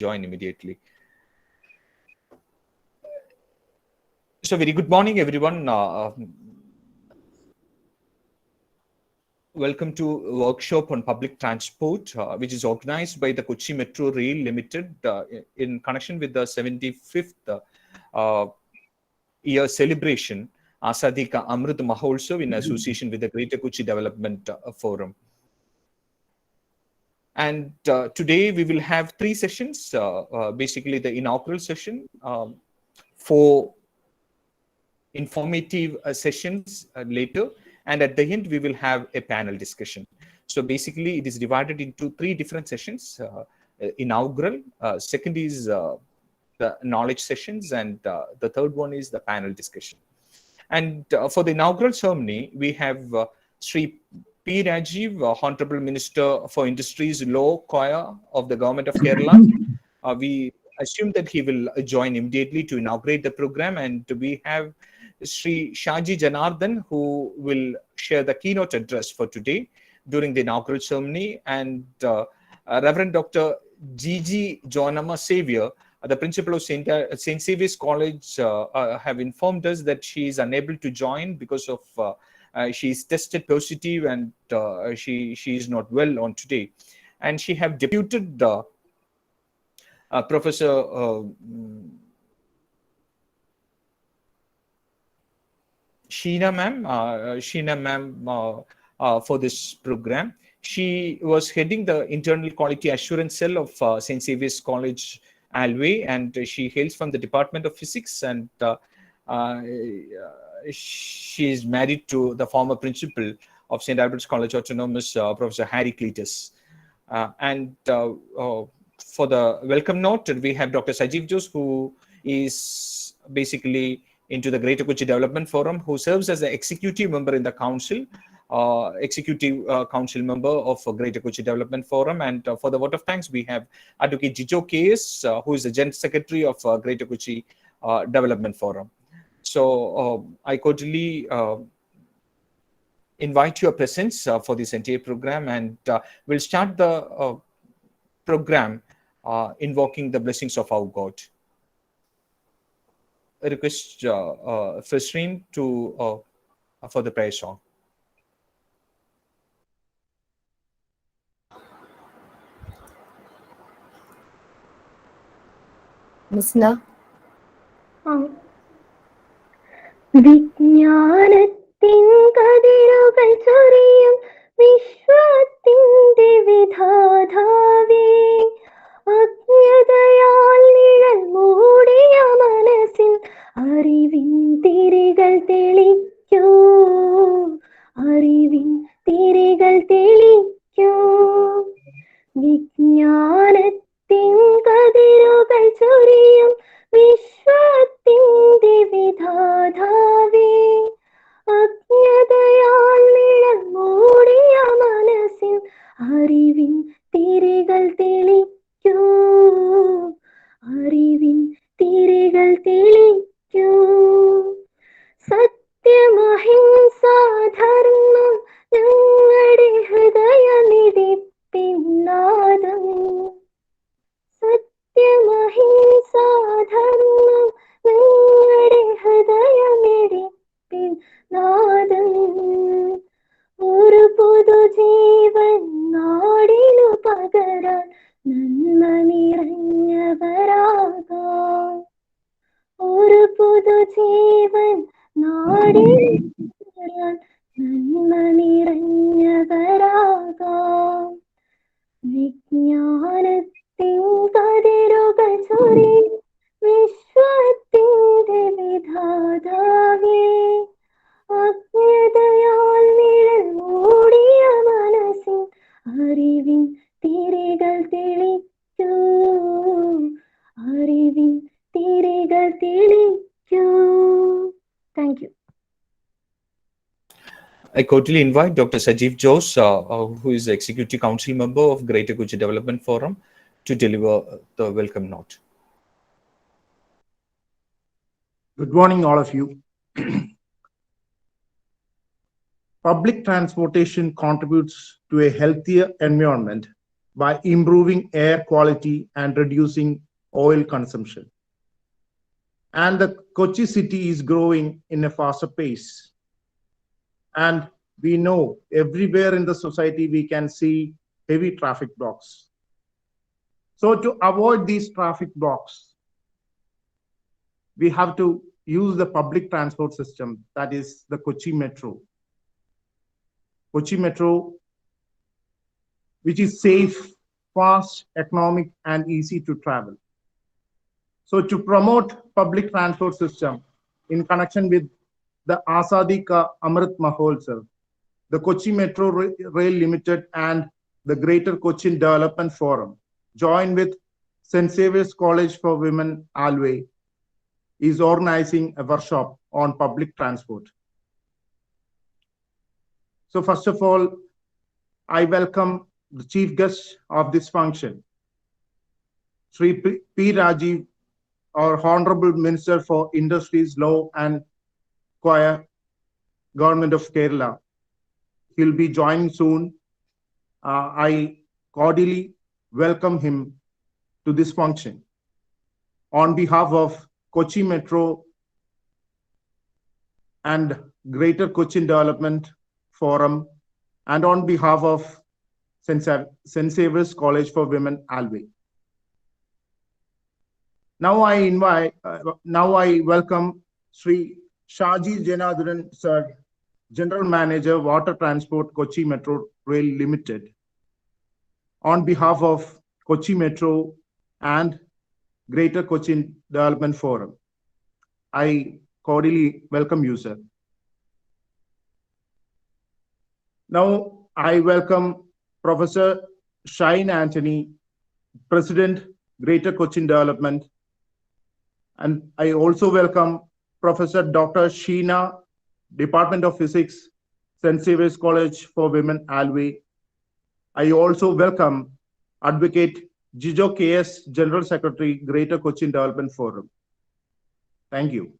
join immediately. So very good morning, everyone. Welcome to a workshop on public transport, which is organized by the Kochi Metro Rail Limited in connection with the 75th year celebration, Azadi Ka Amrit Mahotsav, in association with the Greater Kochi Development Forum. And today we will have three sessions, basically the inaugural session, 4 informative sessions later, and at the end we will have a panel discussion. So basically it is divided into 3 different sessions. Inaugural, second is the knowledge sessions, and the third one is the panel discussion. And for the inaugural ceremony, we have Sri P. Rajiv, Honorable Minister for Industries, Law, Choir of the Government of Kerala. We assume that he will join immediately to inaugurate the program, and we have Sri Shaji Janardhan, who will share the keynote address for today during the inaugural ceremony, and Reverend Dr. Gigi Jonama Xavier, the principal of St. Xavier's College, have informed us that she is unable to join because of she is tested positive, and she is not well on today. And she have deputed Professor Sheena ma'am for this program. She was heading the internal quality assurance cell of St. Xavier's College, Alway, and she hails from the Department of Physics, and she is married to the former principal of St. Albert's College Autonomous, Professor Harry Cletus. And for the welcome note, we have Dr. Sajiv Jose, who is basically into the Greater Kochi Development Forum, who serves as the executive member in the council, council member of Greater Kochi Development Forum. And for the vote of thanks, we have Advocate Jijo KS, who is the General Secretary of Greater Kochi Development Forum. So I cordially invite your presence for this entire program, and we'll start the program invoking the blessings of our God. I request Fesreen to for the prayer song. Listener. വിജ്ഞാനത്തിൻ കതിരുകൾ ചൊരിയും വിശ്വത്തിന്റെ വിധാതാവേ, അജ്ഞതയാൽ നിഴൽ മൂടിയ മനസ്സിൽ അറിവിൻ തിരികൾ തെളിക്കൂ, അറിവിൻ തിരികൾ തെളിക്കൂ. വിജ്ഞാനത്തിൻ കതിരുകൾ ചൊരിയും വിശ്വത്തിന്റെ വിധാതാവേ, അജ്ഞതയാൽ നിഴൽ മൂടിയ മനസ്സിൽ അറിവിൻ തിരികൾ തെളിക്കൂ, അറിവിൻ തിരികൾ തെളിക്കൂ. സത്യമഹിംസാധർമ്മം ഞങ്ങളുടെ ഹൃദയമിടിപ്പിന്നാദം, സത്യമഹിംസാധർമ്മം ഞങ്ങളുടെ ഹൃദയമിടിപ്പിന്നാദം. ഒരു പുതുജീവൻ നാടിനു പകരാൻ നന്മ നിറഞ്ഞവരാകാം, ഒരു പുതുജീവൻ നാടിനു പകരാൻ നന്മ നിറഞ്ഞവരാകാം. വിജ്ഞാനത്തിൻ കതിരുകൾ ചൊരിയും വിശ്വത്തിന്റെ വിധാതാവേ, അജ്ഞതയാൽ നിഴൽ മൂടിയ മനസ്സിൽ അറിവിൻ തിരികൾ തെളിക്കൂ, അറിവിൻ തിരികൾ തെളിക്കൂ. Thank you. I cordially invite Dr. Sajiv Jose, who is the Executive Council member of Greater Kochi Development Forum, to deliver the welcome note. Good morning, all of you. Public transportation contributes to a healthier environment by improving air quality and reducing oil consumption. And the Kochi city is growing in a faster pace. And we know everywhere in the society we can see heavy traffic blocks. So to avoid these traffic blocks, we have to use the public transport system, that is the Kochi Metro. Kochi Metro, which is safe, fast, economic, and easy to travel. So to promote public transport system in connection with the Azadi Ka Amrit Mahotsav, the Kochi Metro Rail Limited and the Greater Cochin Development Forum, joined with St. Saviour's College for Women, Alway, is organizing a workshop on public transport. So first of all, I welcome the chief guest of this function, Sri P. Rajiv, our Honorable Minister for Industries, Law and Choir, Government of Kerala. He'll be joining soon. I cordially welcome him to this function. On behalf of Kochi Metro and Greater Cochin Development Forum, and on behalf of St. Saviour's College for Women, Alway. Now I welcome Sri Shaji Janadharan Sir, General Manager, Water Transport, Kochi Metro Rail Limited. On behalf of Kochi Metro and Greater Cochin Development Forum, I cordially welcome you, sir. Now I welcome Professor Shine Anthony, President, Greater Cochin Development. And I also welcome Professor Dr. Sheena, Department of Physics, St. Saviour's College for Women, Alway. I also welcome Advocate Jijo KS, General Secretary, Greater Cochin Development Forum. Thank you.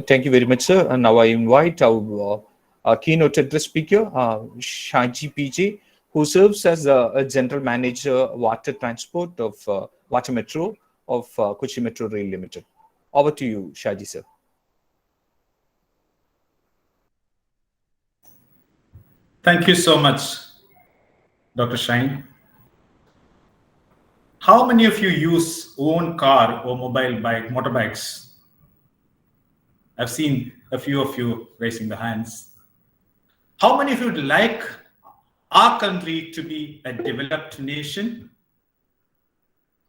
Thank you very much, sir. And now I invite our keynote address speaker, Shaji PJ, who serves as a General Manager, Water Transport of Water Metro of Kochi Metro Rail Limited. Over to you, Shaji, sir. Thank you so much, Dr. Shine. How many of you use own car or motorbikes? I've seen a few of you raising the hands. How many of you would like our country to be a developed nation?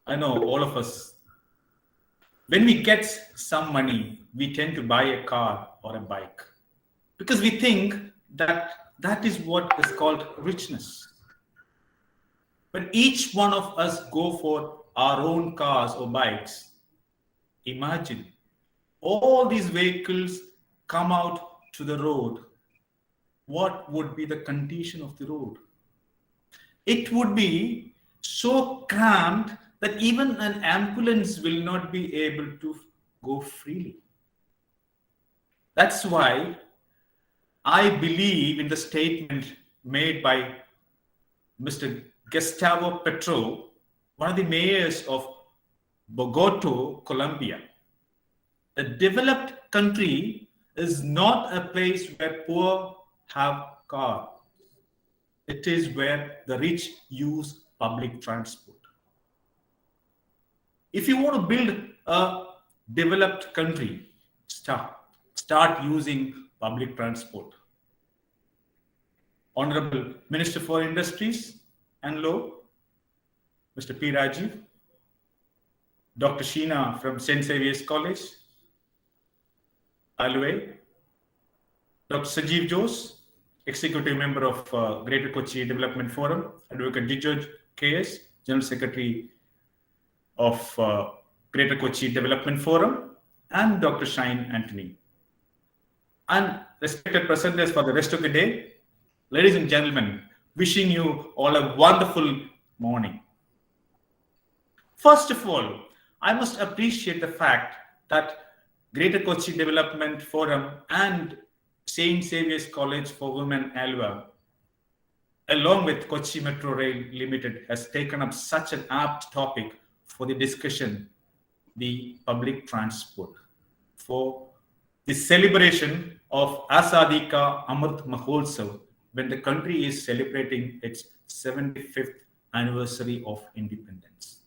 I know all of us. When we get some money, we tend to buy a car or a bike because we think that is what is called richness. But each one of us go for our own cars or bikes. Imagine all these vehicles come out to the road. What would be the condition of the road? It would be so cramped that even an ambulance will not be able to go freely. That's why I believe in the statement made by Mr. Gustavo Petro, one of the mayors of Bogota, Colombia. A developed country is not a place where poor have cars. It is where the rich use public transport. If you want to build a developed country, start using public transport. Honorable Minister for Industries and Law, Mr. P. Rajiv, Dr. Sheena from St. Saviour's College, Alway, Dr. Sajeev Jose, Executive Member of Greater Kochi Development Forum, Advocate Jijo KS, General Secretary of Greater Kochi Development Forum, and Dr. Shine Anthony. And respected presenters for the rest of the day, ladies and gentlemen, wishing you all a wonderful morning. First of all, I must appreciate the fact that Greater Kochi Development Forum and St. Saviour's College for Women, ALWA, along with Kochi Metro Rail Limited, has taken up such an apt topic for the discussion, the public transport, for the celebration of Azadi Ka Amrit Mahotsav, when the country is celebrating its 75th anniversary of independence.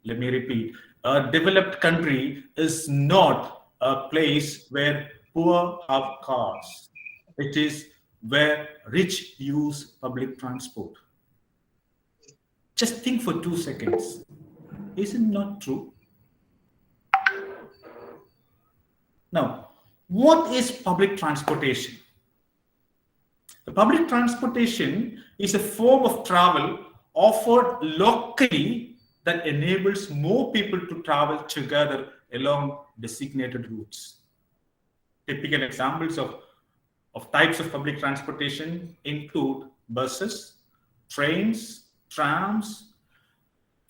Let me repeat, a developed country is not a place where poor have cars. It is where rich use public transport. Just think for 2 seconds. Is it not true? Now, what is public transportation? The public transportation is a form of travel offered locally that enables more people to travel together along designated routes. Typical examples of types of public transportation include buses, trains, trams,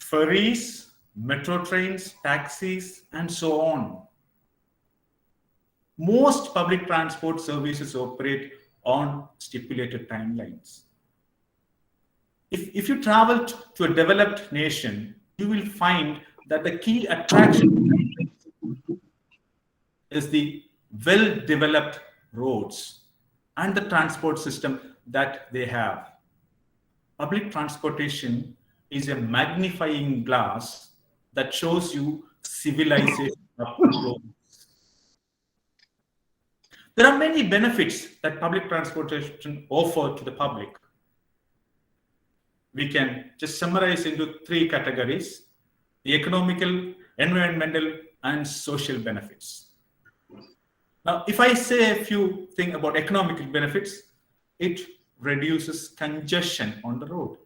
ferries, metro trains, taxis, and so on. Most public transport services operate on stipulated timelines. If you travel to a developed nation, you will find that the key attraction is the well-developed roads and the transport system that they have. Public transportation is a magnifying glass that shows you civilization up close. There are many benefits that public transportation offer to the public. We can just summarize into 3 categories: the economical, environmental, and social benefits. Now, if I say a few things about economical benefits, it reduces congestion on the road.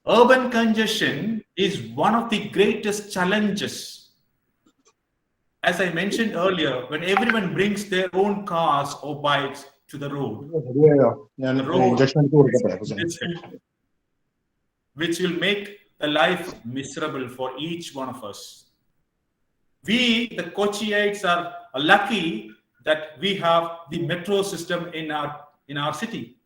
Urban congestion is one of the greatest challenges. As I mentioned earlier, when everyone brings their own cars or bikes to the road, which will make the life miserable for each one of us. We, the Kochiites, are lucky that we have the metro system in our city.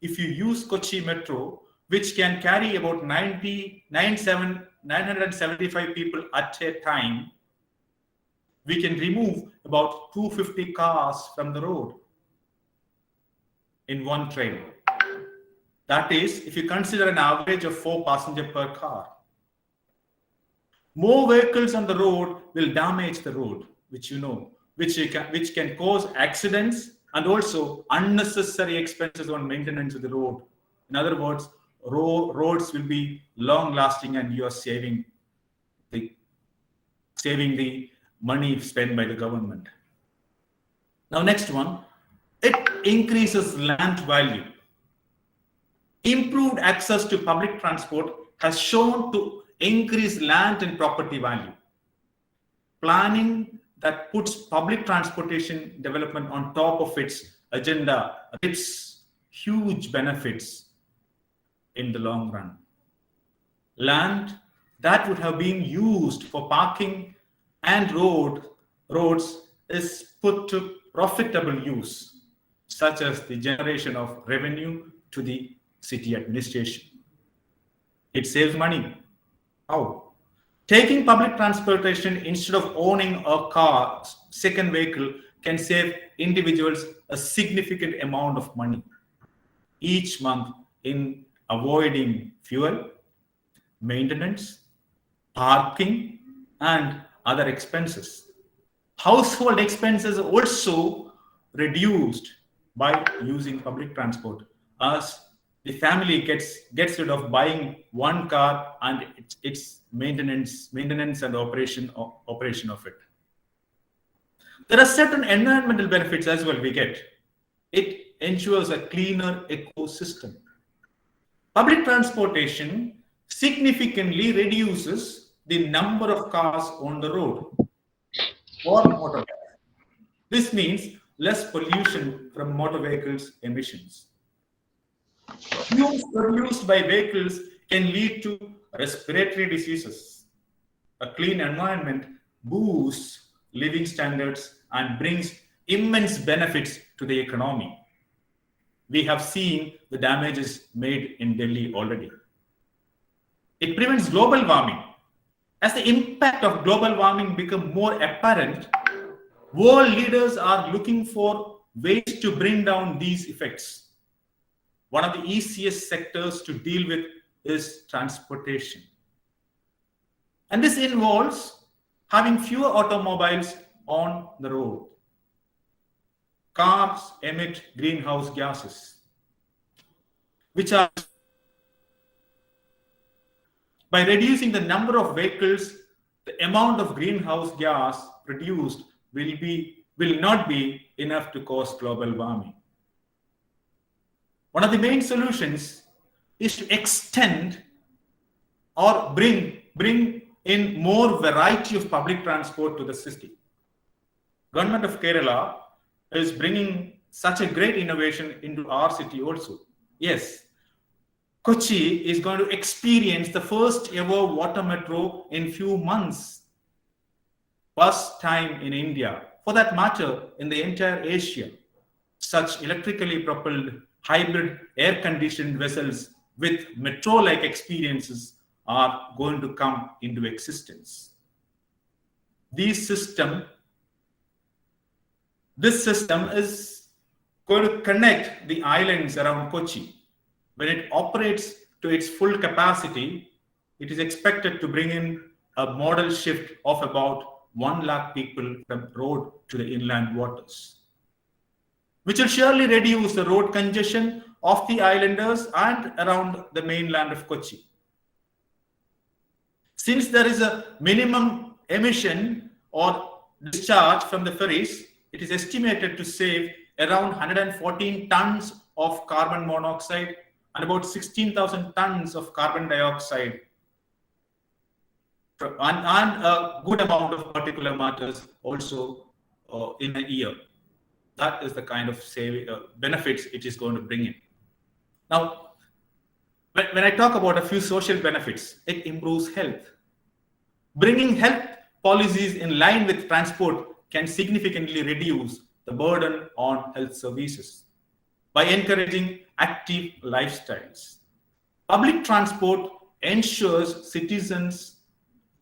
If you use Kochi Metro, which can carry about 975 people at a time, we can remove about 250 cars from the road in one train. That is, if you consider an average of 4 passengers per car. More vehicles on the road will damage the road, which can cause accidents and also unnecessary expenses on maintenance of the road. In other words, roads will be long lasting and you are saving the money spent by the government. Now, next one, it increases land value. Improved access to public transport has shown to increase land and property value. Planning that puts public transportation development on top of its agenda reaps huge benefits in the long run. Land that would have been used for parking and roads is put to profitable use, such as the generation of revenue to the city administration. It saves money. How? Taking public transportation instead of owning a car, second vehicle, can save individuals a significant amount of money each month in avoiding fuel, maintenance, parking, and other expenses. Household expenses are also reduced by using public transport, as the family gets rid of buying one car and its maintenance and operation of it. There are certain environmental benefits as well we get. It ensures a cleaner ecosystem. Public transportation significantly reduces the number of cars on the road or motorbikes. This means less pollution from motor vehicles emissions. Fumes produced by vehicles can lead to respiratory diseases, a clean environment boosts living standards and brings immense benefits to the economy. We have seen the damages made in Delhi already. It prevents global warming. As the impact of global warming becomes more apparent, world leaders are looking for ways to bring down these effects. One of the easiest sectors to deal with is transportation. And this involves having fewer automobiles on the road. Cars emit greenhouse gases, which are, by reducing the number of vehicles, the amount of greenhouse gas produced will not be enough to cause global warming. One of the main solutions is to extend or bring in more variety of public transport to the city. Government of Kerala is bringing such a great innovation into our city also. Yes, Kochi is going to experience the first ever water metro in few months. First time in India, for that matter, in the entire Asia. Such electrically propelled hybrid air-conditioned vessels with metro-like experiences are going to come into existence. This system is going to connect the islands around Kochi. When it operates to its full capacity, it is expected to bring in a modal shift of about 1 lakh people from road to the inland waters, which will surely reduce the road congestion of the islanders and around the mainland of Kochi. Since there is a minimum emission or discharge from the ferries, it is estimated to save around 114 tons of carbon monoxide and about 16,000 tons of carbon dioxide and a good amount of particulate matters also in a year. That is the kind of benefits it is going to bring in. Now, when I talk about a few social benefits, it improves health. Bringing health policies in line with transport can significantly reduce the burden on health services by encouraging active lifestyles. Public transport ensures citizens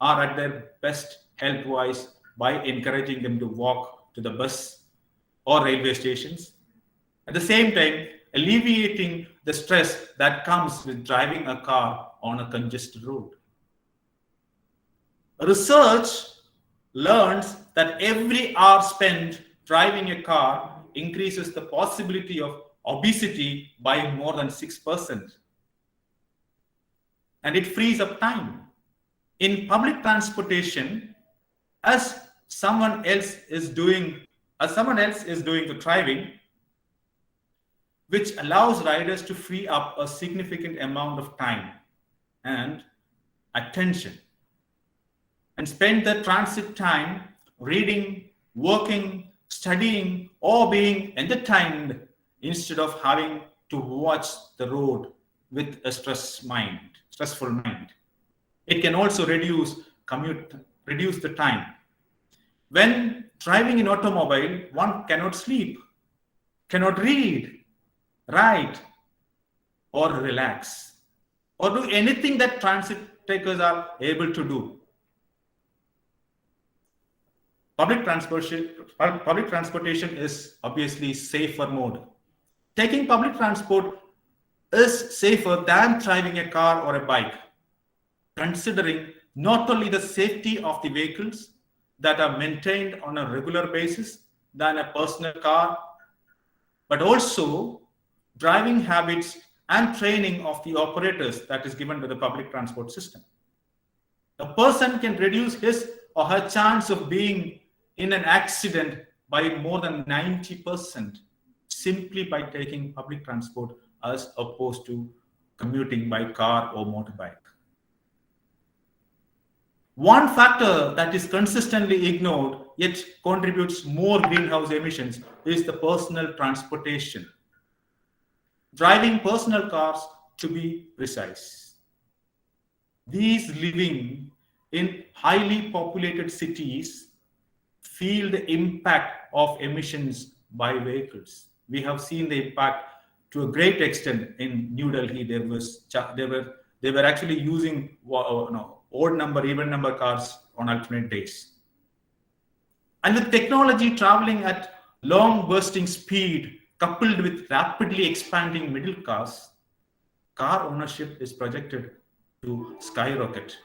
are at their best health-wise by encouraging them to walk to the bus or railway stations. At the same time, alleviating the stress that comes with driving a car on a congested road. Research learns that every hour spent driving a car increases the possibility of obesity by more than 6%. And it frees up time. In public transportation, as someone else is doing the driving, which allows riders to free up a significant amount of time and attention and spend the transit time reading, working, studying, or being entertained instead of having to watch the road with a stressful mind. It can also reduce the time. When driving an automobile, one cannot sleep, cannot read, write, or relax, or do anything that transit takers are able to do. Public transportation is obviously safer mode. Taking public transport is safer than driving a car or a bike, considering not only the safety of the vehicles that are maintained on a regular basis than a personal car, but also driving habits and training of the operators that is given to the public transport system. A person can reduce his or her chance of being in an accident by more than 90% simply by taking public transport as opposed to commuting by car or motorbike. One factor that is consistently ignored yet contributes more greenhouse emissions is the personal transportation. Driving personal cars, to be precise. These living in highly populated cities feel the impact of emissions by vehicles. We have seen the impact to a great extent in New Delhi. They were actually using odd number, even number cars on alternate days. And with technology traveling at long bursting speed, coupled with rapidly expanding middle class, car ownership is projected to skyrocket.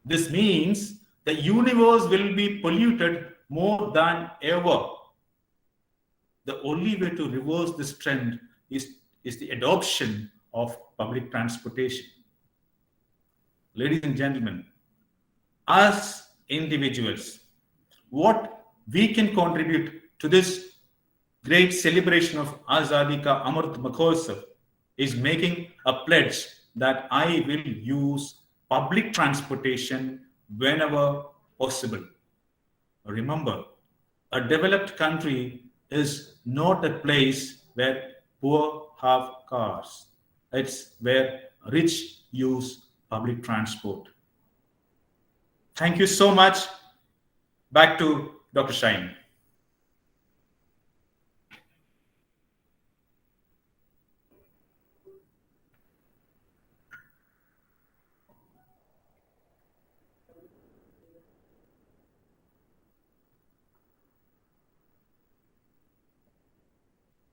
This means the universe will be polluted more than ever. The only way to reverse this trend is the adoption of public transportation. Ladies and gentlemen, as individuals, what we can contribute to this great celebration of Azadi Ka Amrit Mahotsav is making a pledge that I will use public transportation whenever possible. Remember, a developed country is not a place where poor have cars. It's where rich use public transport. Thank you so much. Back to Dr. Shine.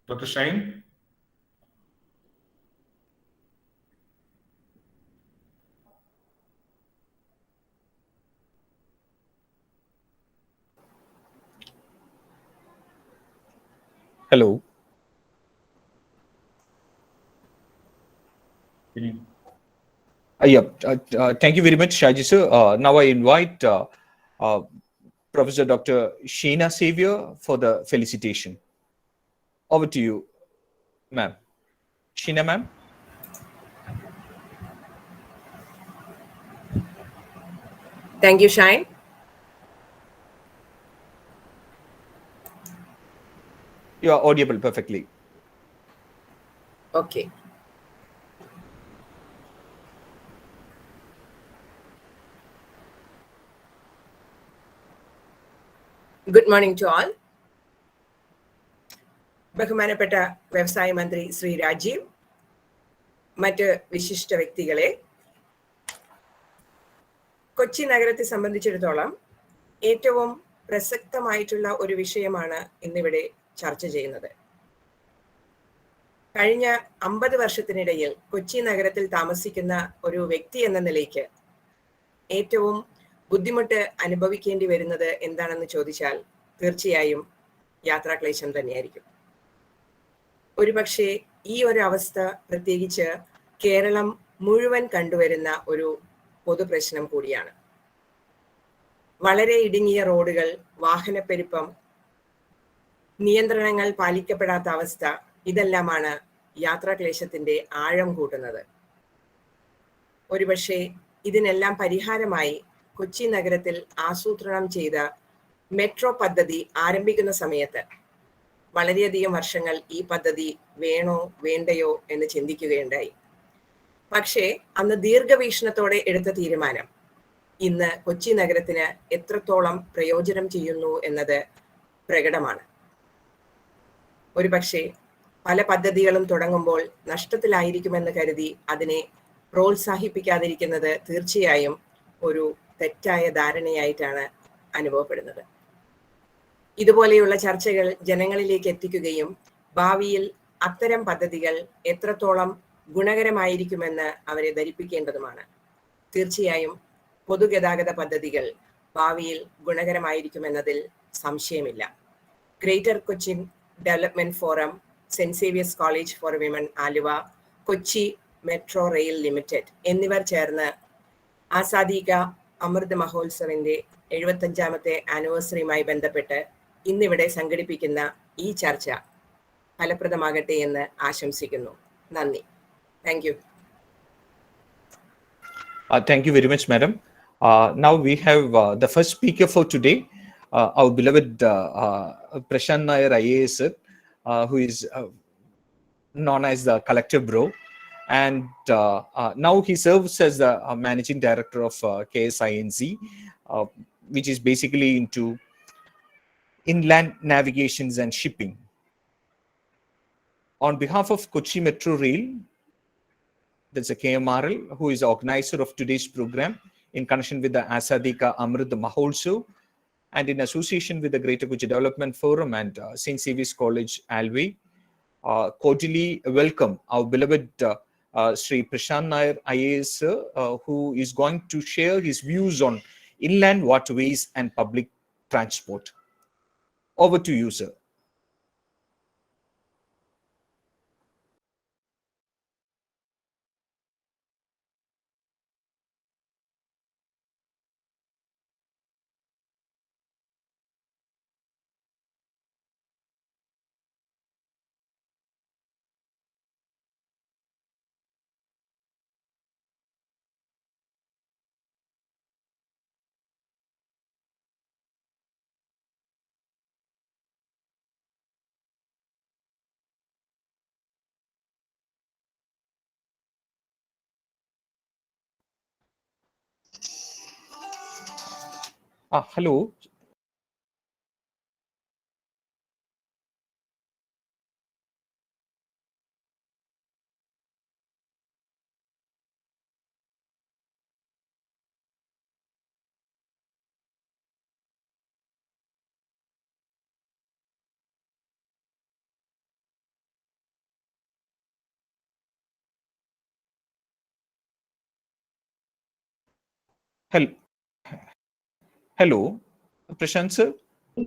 Dr. Shine? Hello. Can you? Thank you very much, Shaji sir. Now I invite Professor Dr. Sheena Xavier for the felicitation. Over to you, ma'am. Sheena, ma'am. Thank you, Shine. You are audible perfectly. Okay. Good morning to all. ബഹുമാനപ്പെട്ട വ്യവസായ മന്ത്രി ശ്രീ രാജീവ്, മറ്റ് വിശിഷ്ട വ്യക്തികളെ, കൊച്ചി നഗരത്തെ സംബന്ധിച്ചിടത്തോളം ഏറ്റവും പ്രസക്തമായിട്ടുള്ള ഒരു വിഷയമാണ് ഇന്നിവിടെ ചർച്ച ചെയ്യുന്നത്. കഴിഞ്ഞ 50 വർഷത്തിനിടയിൽ കൊച്ചി നഗരത്തിൽ താമസിക്കുന്ന ഒരു വ്യക്തി എന്ന നിലയ്ക്ക് ഏറ്റവും ബുദ്ധിമുട്ട് അനുഭവിക്കേണ്ടി വരുന്നത് എന്താണെന്ന് ചോദിച്ചാൽ തീർച്ചയായും യാത്രാക്ലേശം തന്നെയായിരിക്കും. ഒരുപക്ഷെ ഈ ഒരു അവസ്ഥ പ്രത്യേകിച്ച് കേരളം മുഴുവൻ കണ്ടുവരുന്ന ഒരു പൊതുപ്രശ്നം കൂടിയാണ്. വളരെ ഇടുങ്ങിയ റോഡുകൾ, വാഹനപ്പെരുപ്പം, നിയന്ത്രണങ്ങൾ പാലിക്കപ്പെടാത്ത അവസ്ഥ, ഇതെല്ലാമാണ് യാത്രാക്ലേശത്തിന്റെ ആഴം കൂട്ടുന്നത്. ഒരുപക്ഷെ ഇതിനെല്ലാം പരിഹാരമായി കൊച്ചി നഗരത്തിൽ ആസൂത്രണം ചെയ്ത മെട്രോ പദ്ധതി ആരംഭിക്കുന്ന സമയത്ത് വളരെയധികം വർഷങ്ങൾ ഈ പദ്ധതി വേണോ വേണ്ടയോ എന്ന് ചിന്തിക്കുകയുണ്ടായി. പക്ഷേ അന്ന് ദീർഘവീക്ഷണത്തോടെ എടുത്ത തീരുമാനം ഇന്ന് കൊച്ചി നഗരത്തിന് എത്രത്തോളം പ്രയോജനം ചെയ്യുന്നു എന്നത് പ്രകടമാണ്. ഒരുപക്ഷെ പല പദ്ധതികളും തുടങ്ങുമ്പോൾ നഷ്ടത്തിലായിരിക്കുമെന്ന് കരുതി അതിനെ പ്രോത്സാഹിപ്പിക്കാതിരിക്കുന്നത് തീർച്ചയായും ഒരു തെറ്റായ ധാരണയായിട്ടാണ് അനുഭവപ്പെടുന്നത്. ഇതുപോലെയുള്ള ചർച്ചകൾ ജനങ്ങളിലേക്ക് എത്തിക്കുകയും ഭാവിയിൽ അത്തരം പദ്ധതികൾ എത്രത്തോളം ഗുണകരമായിരിക്കുമെന്ന് അവരെ ധരിപ്പിക്കേണ്ടതുമാണ്. തീർച്ചയായും പൊതുഗതാഗത പദ്ധതികൾ ഭാവിയിൽ ഗുണകരമായിരിക്കുമെന്നതിൽ സംശയമില്ല. Greater Cochin development forum, saint Xavier's college for women Aluva, Kochi metro rail limited എന്നിവർ ചേർന്ന് ആസാദി കാ അമൃത് മഹോത്സവിന്റെ 75ാമത്തെ ആനിവേഴ്സറിയുമായി ബന്ധപ്പെട്ട് ഇന്നിവിടെ സംഘടിപ്പിക്കുന്ന ഈ ചർച്ച ഫലപ്രദമാകട്ടെ എന്ന് ആശംസിക്കുന്നു. നന്ദി. Thank you. Thank you very much, madam. Now we have the first speaker for today, our beloved Prashant Nair IAS, who is known as the Collector Bro. and now he serves as the managing director of KSINZ, which is basically into inland navigations and shipping. On behalf of Kochi Metro Rail, that's a KMRL, who is the organizer of today's program in connection with the Azadi Ka Amrit Mahotsav, and in association with the Greater Kochi Development Forum and St. Xavier's College, Alway, cordially welcome our beloved Sri Prashant Nair IAS, who is going to share his views on inland waterways and public transport. Over to you, sir. Hello. Hello, Prashant sir. I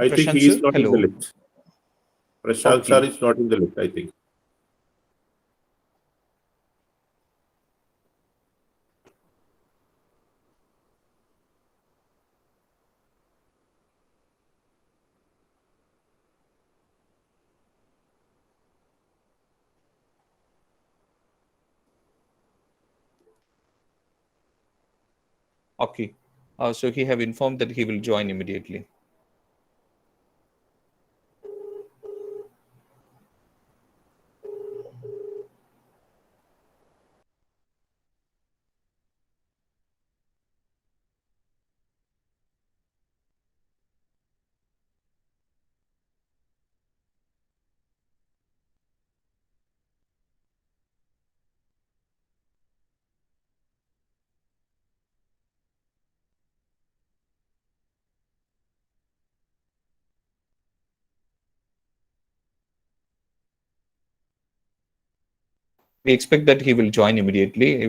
think Prashant he is sir, not in the hello. list. Prashant sir is not in the list, I think. Okay. So he have informed that he will join immediately. We expect that he will join immediately.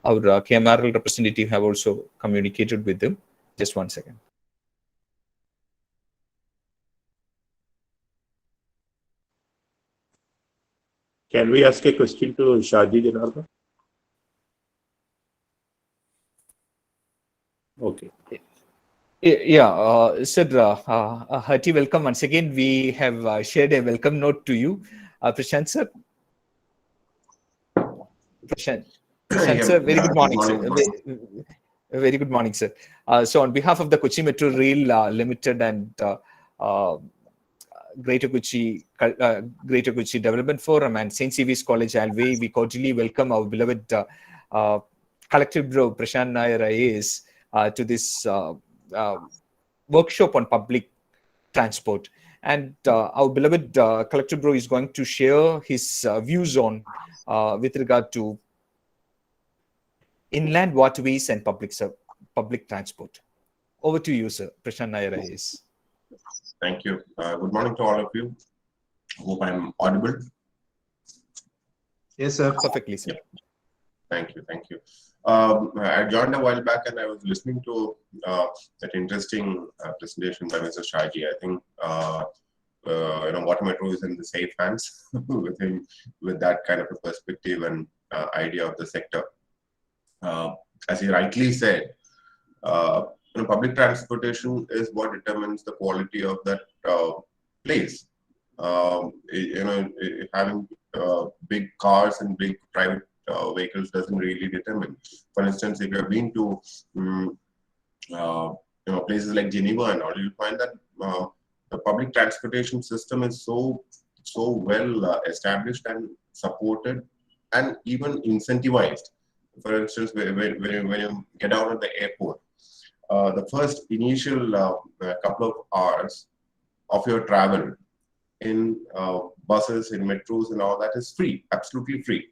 Our KMRL representative have also communicated with him. Just 1 second. Can we ask a question to Shaji Janardhan? Okay. Yeah, sir, hearty welcome once again. We have shared a welcome note to you, Prashant sir. Prashant sir, very good morning, sir. Very good morning, sir. So on behalf of the Kochi Metro Rail Limited and Greater Kochi Development Forum and St. Xavier's College, Alway, we cordially welcome our beloved Collector Bro Prashant Nair IAS to this workshop on public transport. And our beloved Collector Bro is going to share his views on with regard to inland waterways and public transport. Over to you, sir. Prashant Nair IAS. Thank you. Good morning to all of you. Hope I'm audible. Yes, sir. Perfectly, sir. Yeah. Thank you. Thank you. I joined a while back and I was listening to that interesting presentation by Mr. Shaji. I think Water Metro is in the safe hands with him, with that kind of a perspective and idea of the sector. As he rightly said, public transportation is what determines the quality of that place. Having big cars and big private vehicles doesn't really determine. For instance, if you have been to places like Geneva and all, you'll find that the public transportation system is so well established and supported and even incentivized. For instance, when you get out of the airport, the first initial couple of hours of your travel in buses, in metros and all that is free, absolutely free,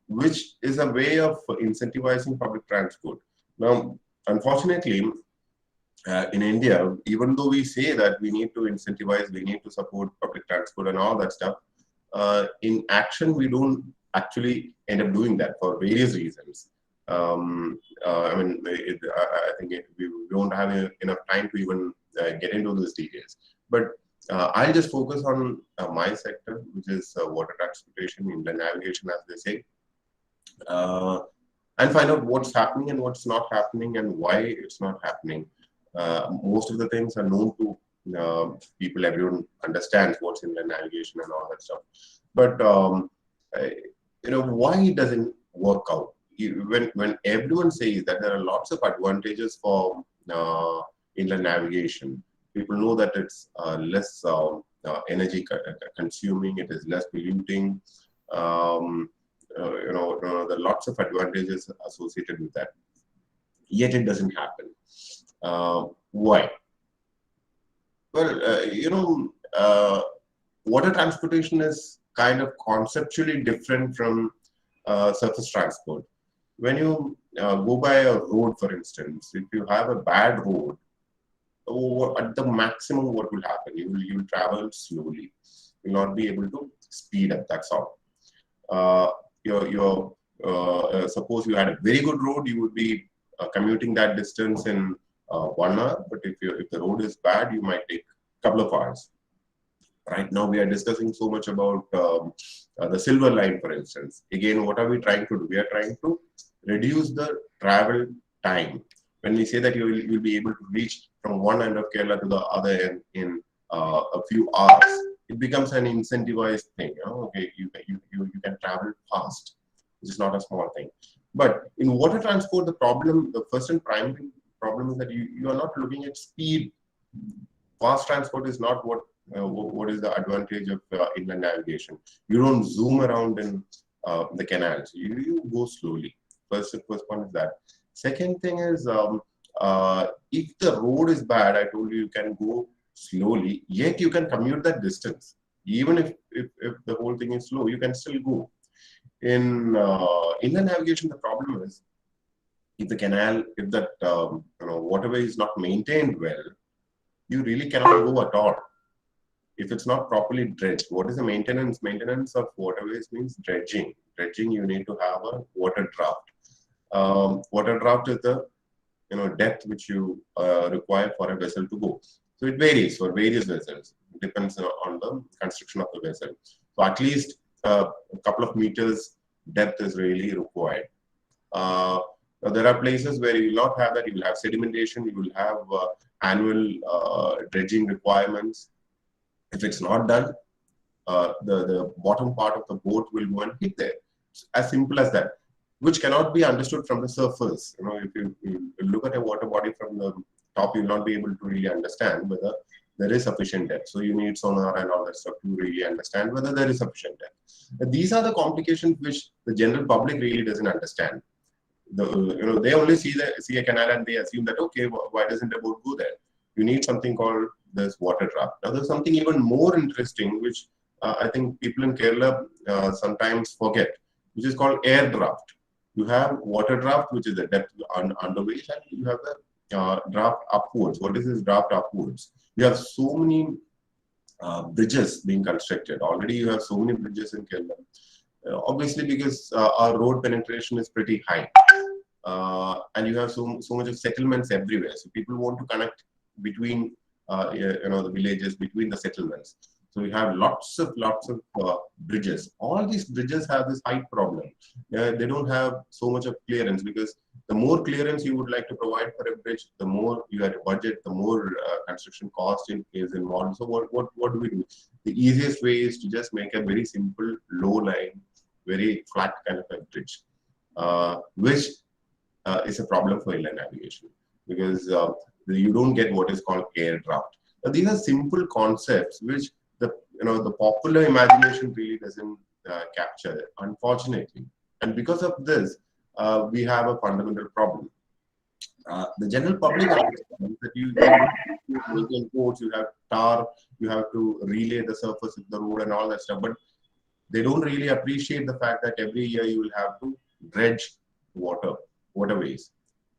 which is a way of incentivizing public transport. Now, unfortunately, in India, even though we say that we need to incentivize, we need to support public transport and all that stuff, in action, we don't actually end up doing that for various reasons. I think we don't have enough time to even get into those details. But I'll just focus on my sector, which is water transportation, inland navigation, as they say, and find out what's happening and what's not happening and why it's not happening. Most of the things are known to people. Everyone understands what's inland navigation and all that stuff. But why it doesn't work out? When everyone says that there are lots of advantages for inland navigation, people know that it's less energy consuming, it is less polluting. There are lots of advantages associated with that. Yet it doesn't happen. Why? Well, water transportation is kind of conceptually different from surface transport. When you go by a road, for instance, if you have a bad road, at the maximum, what will happen? You will travel slowly. You will not be able to speed up. That's all. Suppose you had a very good road, you would be commuting that distance in 1 hour. But if the road is bad, you might take a couple of hours. Right now, we are discussing so much about the silver line, for instance. Again, what are we trying to do? We are trying to reduce the travel time. When we say that you will be able to reach from one end of Kerala to the other end in a few hours, it becomes an incentivized thing. Okay, you can travel fast, which is not a small thing. But in water transport, the first and primary problem is that you are not looking at speed. Fast transport is not what is the advantage of inland navigation. You don't zoom around in the canals. You go slowly. First point is that. Second thing is, if the road is bad, I told you can go slowly, yet you can commute that distance. Even if the whole thing is slow, you can still go. In inland navigation, the problem is, if the canal, if that waterway is not maintained well, you really cannot go at all. If it's not properly dredged. What is the maintenance? Maintenance of waterways means dredging. Dredging, you need to have a water draft. Water draft is the depth which you require for a vessel to go. So it varies for various vessels. It depends on the construction of the vessel. So at least a couple of meters depth is really required. There are places where you will not have that. You will have sedimentation. You will have annual dredging requirements. If it's not done, the bottom part of the boat will go and hit there. It's as simple as that, which cannot be understood from the surface. If you look at a water body from the top, you will not be able to really understand whether there is sufficient depth. So you need sonar and all that stuff to really understand whether there is sufficient depth. But these are the complications which the general public really doesn't understand. They only see a canal and they assume that, okay, why doesn't a boat go there? You need something called this water draft. Now there's something even more interesting, which I think people in Kerala sometimes forget, which is called air draft. You have water draft, which is the depth underways, and you have the draft upwards. What is this draft upwards? You have so many bridges being constructed. Already you have so many bridges in Kerala. Obviously, because our road penetration is pretty high. And you have so much of settlements everywhere. So people want to connect between the villages, between the settlements. So we have lots of bridges. All these bridges have this height problem. They don't have so much of clearance, because the more clearance you would like to provide for a bridge, the more you have a budget, the more construction cost is involved. So what do we do? The easiest way is to just make a very simple, low lying, very flat kind of a bridge, which is a problem for inland navigation, because you don't get what is called air draft. Now, these are simple concepts which the popular imagination really doesn't capture, unfortunately. And because of this, we have a fundamental problem. The general public understands that you maintain ports, you have tar, you have to relay the surface of the road and all that stuff, but they don't really appreciate the fact that every year you will have to dredge waterways.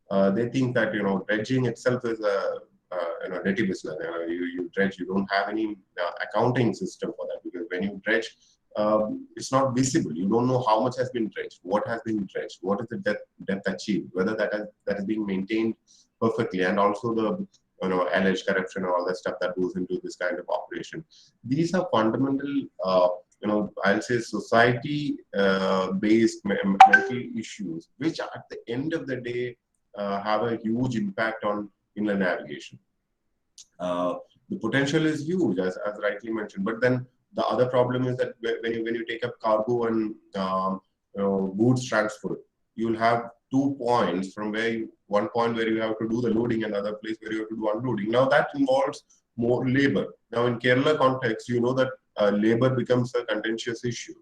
They think that dredging itself is a dirty business. You dredge, you don't have any accounting system for that, because when you dredge, it's not visible. You don't know how much has been dredged, what has been dredged, what is the depth achieved, whether that is being maintained perfectly, and also the alleged corruption and all that stuff that goes into this kind of operation. These are fundamental, I'll say society-based mental issues, which at the end of the day have a huge impact on inland navigation. The potential is huge, as rightly mentioned, but then the other problem is that when you take up cargo and goods transfer, you'll have 2 points from one point where you have to do the loading and another place where you have to do unloading. Now that involves more labor. Now in Kerala context, you know that labor becomes a contentious issue.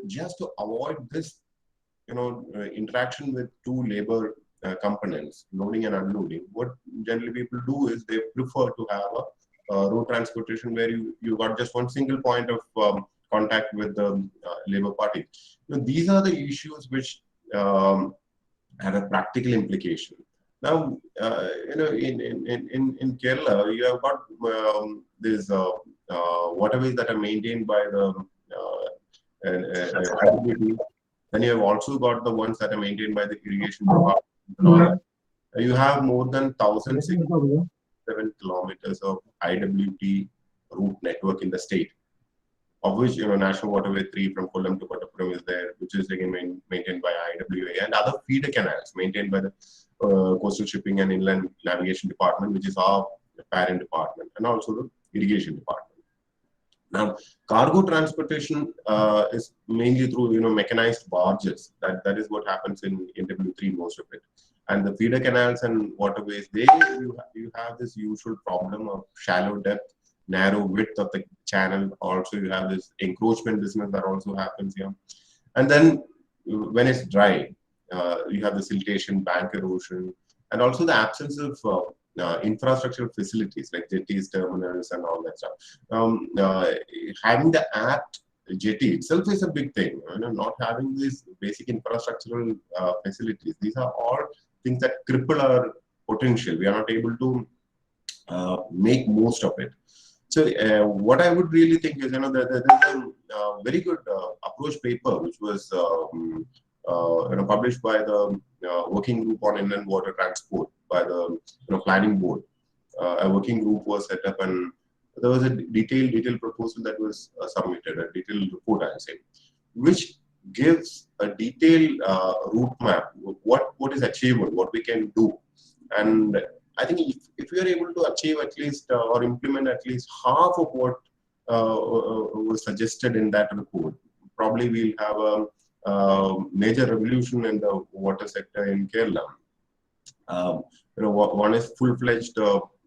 Just to avoid this, interaction with two labor components, loading and unloading, what generally people do is they prefer to have a road transportation where you got just one single point of contact with the labor party. These are the issues which have a practical implication. Now, in Kerala, you have got these waterways that are maintained by the Affordability. Then you have also got the ones that are maintained by the irrigation department and all that. You have more than 1,067 kilometers of IWT route network in the state, of which National Waterway 3 from Kollam to Kottapuram is there, which is again maintained by IWA, and other feeder canals maintained by the Coastal Shipping and Inland Navigation Department, which is our parent department, and also the irrigation department. Now, cargo transportation is mainly through mechanized barges. That is what happens in W3, most of it. And the feeder canals and waterways, you have this usual problem of shallow depth, narrow width of the channel. Also, you have this encroachment business that also happens here. And then when it's dry, you have the siltation, bank erosion, and also the absence of infrastructural facilities like jetties, terminals, and all that stuff. Having the apt jetty itself is a big thing. Not having these basic infrastructural facilities, these are all things that cripple our potential. We are not able to make most of it. So what I would really think is, there's a very good approach paper which was published by the Working Group on Inland Water Transport by the Planning Board. A working group was set up, and there was a detailed proposal that was submitted, a detailed report, I say, which gives a detailed route map, what is achievable, what we can do. And I think if we are able to achieve at least or implement at least half of what was suggested in that report, probably we'll have a major revolution in the water sector in Kerala. One is full-fledged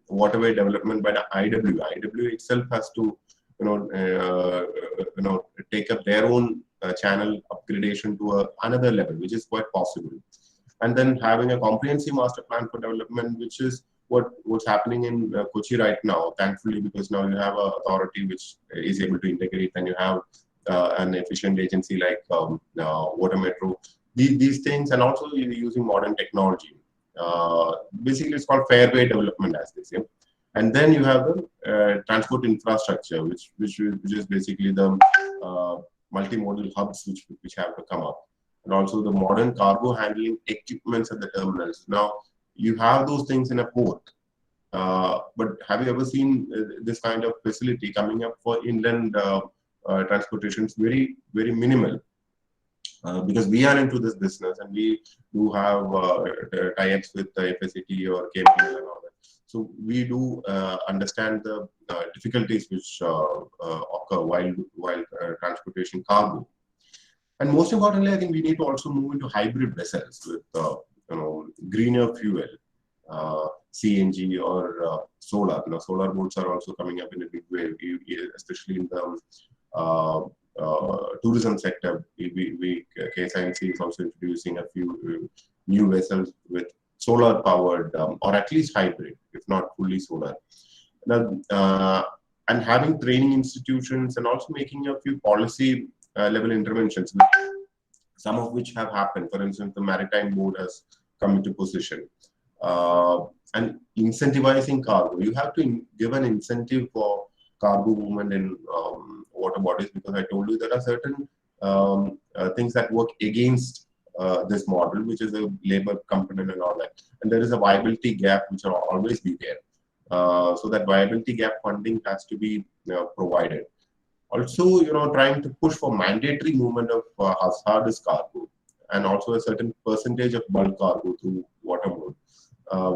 waterway development by the IWA. IWA itself has to, take up their own channel upgradation to another level, which is quite possible. And then having a comprehensive master plan for development, which is what's happening in Kochi right now, thankfully, because now you have an authority which is able to integrate, and you have an efficient agency like Water Metro. These things, and also you're using modern technology. Basically, it's called fairway development, as they say. And then you have the transport infrastructure, which is basically the multimodal hubs which have to come up, and also the modern cargo handling equipments at the terminals. Now, you have those things in a port. But have you ever seen this kind of facility coming up for inland transportation? It's very, very minimal. Because we are into this business and we do have tie-ups with the FSCT or KMRL and all that. So we do understand the difficulties which occur while transportation cargo. And most importantly, I think we need to also move into hybrid vessels with greener fuel, CNG or solar. Solar boats are also coming up in a big way, especially in the tourism sector. KSINC is also introducing a few new vessels with solar powered or at least hybrid, if not fully solar. Now, and having training institutions and also making a few policy level interventions, some of which have happened. For instance, the Maritime Board has come into position. And incentivizing cargo. You have to give an incentive for cargo movement in water bodies, because I told you there are certain things that work against this model, which is a labor component and all that. And there is a viability gap which will always be there. So that viability gap funding has to be provided. Also, trying to push for mandatory movement of hazardous cargo and also a certain percentage of bulk cargo through water mode.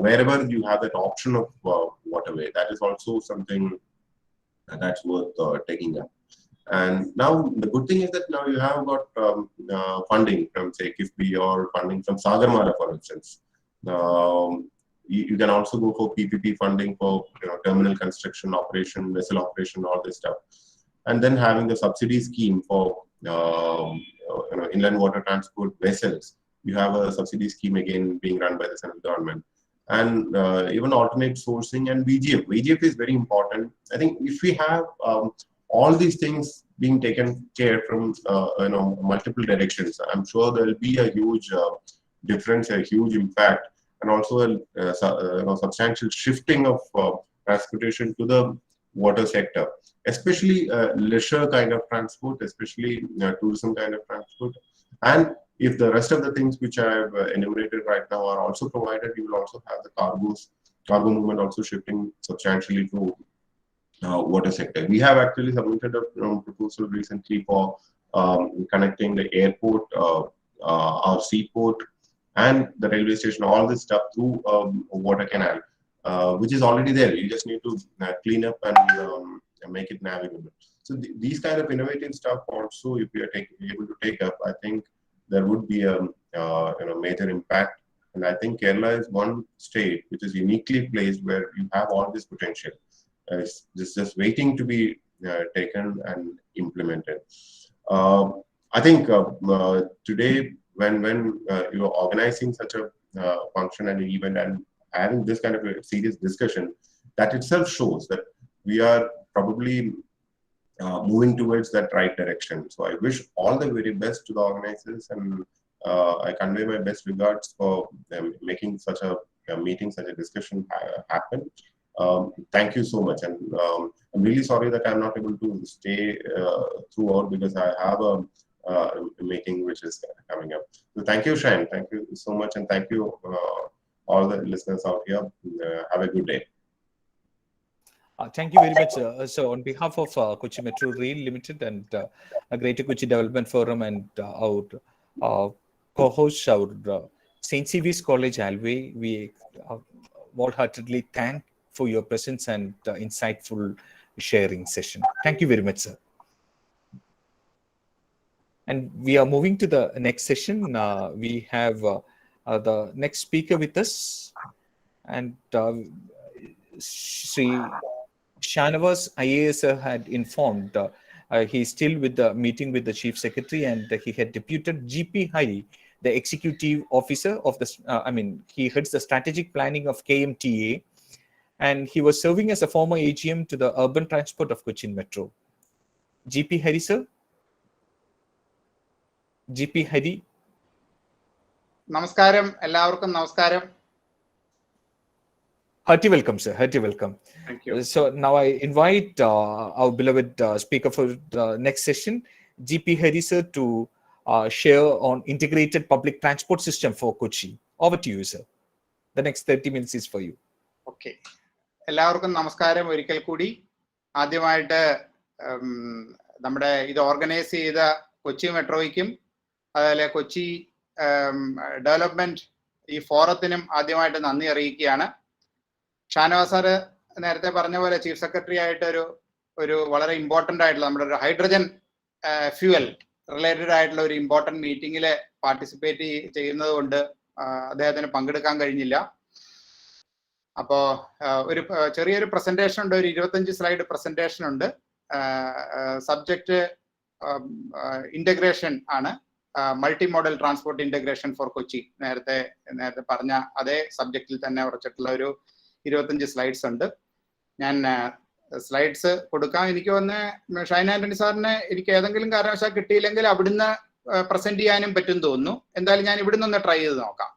Wherever you have that option of waterway, that is also something that's worth taking up. And now the good thing is that now you have got funding from, say, KIFBI or funding from Sagarmala, for instance. You can also go for PPP funding for terminal construction, operation, vessel operation, all this stuff. And then having the subsidy scheme for inland water transport vessels. You have a subsidy scheme again being run by the central government. And even alternate sourcing and VGF. VGF is very important. I think if we have all these things being taken care from multiple directions, I'm sure there will be a huge difference, a huge impact, and also a substantial shifting of transportation to the water sector, especially leisure kind of transport, especially tourism kind of transport. And if the rest of the things which I have enumerated right now are also provided, you will also have the cargo movement also shifting substantially to water sector. We have actually submitted a proposal recently for connecting the airport, our seaport, and the railway station, all this stuff through a water canal, which is already there. You just need to clean up and make it navigable. So these kind of innovative stuff also, if we are able to take up, I think there would be a major impact. And I think Kerala is one state which is uniquely placed where you have all this potential. It's just waiting to be taken and implemented. I think today, when you're organizing such a function and event and having this kind of a serious discussion, that itself shows that we are probably moving towards that right direction. So I wish all the very best to the organizers, and I convey my best regards for making such a meeting, such a discussion happen. Thank you so much, and I'm really sorry that I'm not able to stay throughout because I have a meeting which is coming up. So thank you, Shane. Thank you so much, and thank you all the listeners out here. Have a good day. Thank you very much. So on behalf of Kochi Metro Rail Limited and Greater Kochi Development Forum and our co-host, our St. Xavier's College Alway, we wholeheartedly thank for your presence and insightful sharing session. Thank you very much, sir. And we are moving to the next session. We have the next speaker with us, and Sri Shanavas IAS had informed he's still with the meeting with the Chief Secretary, and he had deputed GP Hari, the Executive Officer of the, he heads the strategic planning of KMTA, and he was serving as a former AGM to the urban transport of Cochin Metro. GP Hari, sir? GP Hari? Namaskaram, ellavarkkum namaskaram. Hearty welcome, sir. Hearty welcome. Thank you. So now I invite our beloved speaker for the next session, GP Hari, sir, to share on integrated public transport system for Kochi. Over to you, sir. The next 30 minutes is for you. Okay. എല്ലാവർക്കും നമസ്കാരം ഒരിക്കൽ കൂടി. ആദ്യമായിട്ട് നമ്മുടെ ഇത് organise ചെയ്ത കൊച്ചി മെട്രോയ്ക്കും അതുപോലെ Kochi development ഈ ഫോറത്തിനും ആദ്യമായിട്ട് നന്ദി അറിയിക്കുകയാണ്. ഷാനവാസ് സാറ് നേരത്തെ പറഞ്ഞ പോലെ ചീഫ് സെക്രട്ടറി ആയിട്ട് ഒരു വളരെ ഇമ്പോർട്ടൻ്റ് ആയിട്ടുള്ള നമ്മുടെ ഒരു ഹൈഡ്രജൻ ഫ്യൂവൽ റിലേറ്റഡ് ആയിട്ടുള്ള ഒരു ഇമ്പോർട്ടൻറ്റ് മീറ്റിങ്ങിൽ പാർട്ടിസിപ്പേറ്റ് ചെയ്യുന്നത് കൊണ്ട് അദ്ദേഹത്തിന് പങ്കെടുക്കാൻ കഴിഞ്ഞില്ല. അപ്പോൾ ഒരു ചെറിയൊരു പ്രസന്റേഷൻ ഉണ്ട്, ഒരു 25 സ്ലൈഡ് പ്രസന്റേഷൻ ഉണ്ട്. സബ്ജക്റ്റ് ഇന്റഗ്രേഷൻ ആണ്, multi modal transport integration for Kochi. നേരത്തെ പറഞ്ഞ അതേ സബ്ജക്റ്റിൽ തന്നെ ഉറച്ചിട്ടുള്ള ഒരു 25 സ്ലൈഡ്സ് ഉണ്ട്. ഞാൻ സ്ലൈഡ്സ് കൊടുക്കാം. എനിക്ക് വന്ന് ഷൈൻ ആന്റണി സാറിന് എനിക്ക് ഏതെങ്കിലും കാരണവശാൽ കിട്ടിയില്ലെങ്കിൽ അവിടുന്ന് പ്രസന്റ് ചെയ്യാനും പറ്റും തോന്നുന്നു. എന്തായാലും ഞാൻ ഇവിടുന്ന് ഒന്ന് ട്രൈ ചെയ്ത് നോക്കാം.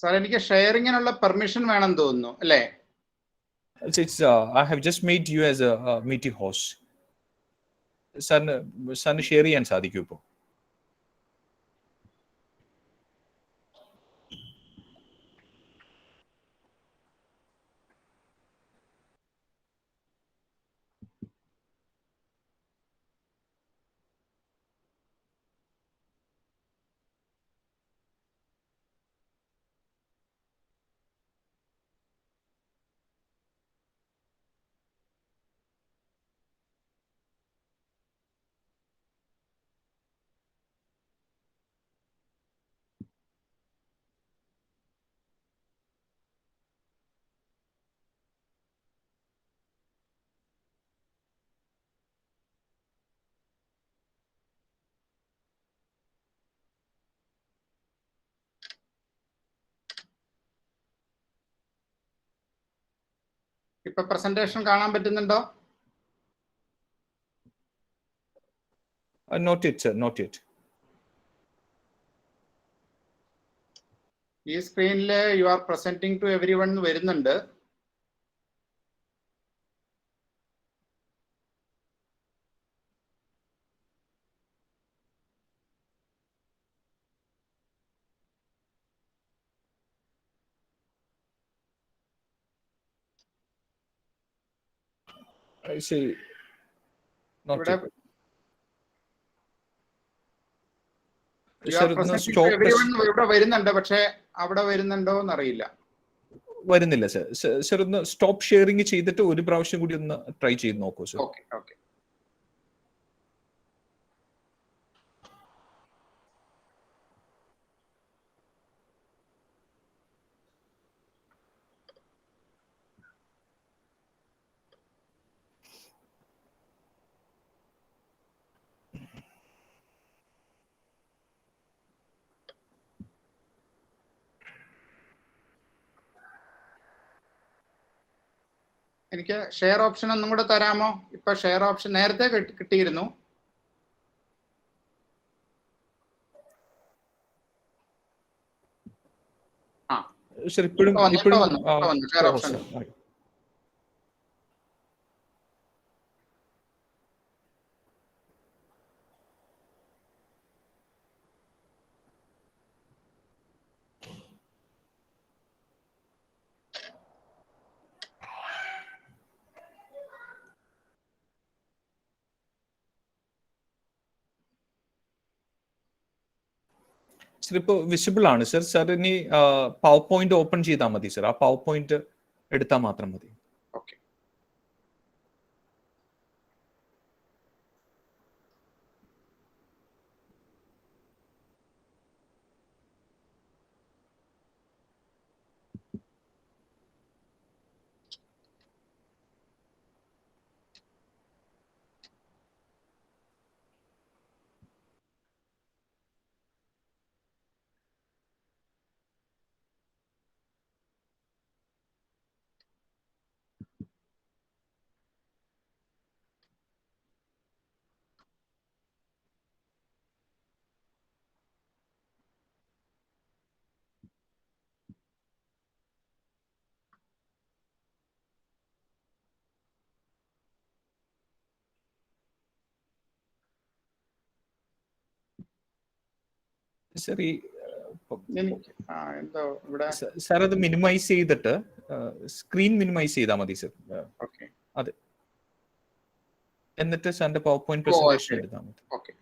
സാർ എനിക്ക് ഷെയറിങ്ങിനുള്ള പെർമിഷൻ വേണം തോന്നുന്നു അല്ലേ? I have just made you as a meeting host. സാറിന് ഷെയർ ചെയ്യാൻ സാധിക്കും ഇപ്പോൾ? ഇപ്പൊ പ്രസന്റേഷൻ കാണാൻ പറ്റുന്നുണ്ടോ? Not yet, sir. Not yet. ഈ സ്ക്രീനിൽ you are presenting to everyone വരുന്നുണ്ട്. I see. Not ഇവിടെ yet. You are presenting to everyone ഇവിടെ വരുന്നുണ്ട്, പക്ഷെ അവിടെ വരുന്നുണ്ടോ എന്നറിയില്ല. വരുന്നില്ല സർ. സർ ഒന്ന് സ്റ്റോപ്പ് ഷെയറിംഗ് ചെയ്തിട്ട് ഒരു പ്രാവശ്യം കൂടി ഒന്ന് ട്രൈ ചെയ്ത് നോക്കൂ സർ. Okay okay. എനിക്ക് ഷെയർ ഓപ്ഷൻ ഒന്നും കൂടെ തരാമോ? ഇപ്പൊ ഷെയർ ഓപ്ഷൻ നേരത്തെ കിട്ടിയിരുന്നു. സർ ഇപ്പോഴും വന്നു ഷെയർ ഓപ്ഷൻ. സർ ഇപ്പോൾ വിസിബിൾ ആണ് സർ. സർ ഇനി പവർ പോയിന്റ് ഓപ്പൺ ചെയ്താൽ മതി സർ. ആ പവർ പോയിന്റ് എടുത്താൽ മാത്രം മതി. ഓക്കെ. സർ ഈ എനിക്ക് എന്തോ ഇവിടെ സാർ അത് മിനിമൈസ് ചെയ്തിട്ട് സ്ക്രീൻ മിനിമൈസ് ചെയ്താൽ മതി സർ. ഓക്കെ, അതെ, എന്നിട്ട് സാറിന്റെ പവർ പോയിന്റ് പ്രസന്റേഷൻ എടുത്താൽ മതി. ഓക്കെ,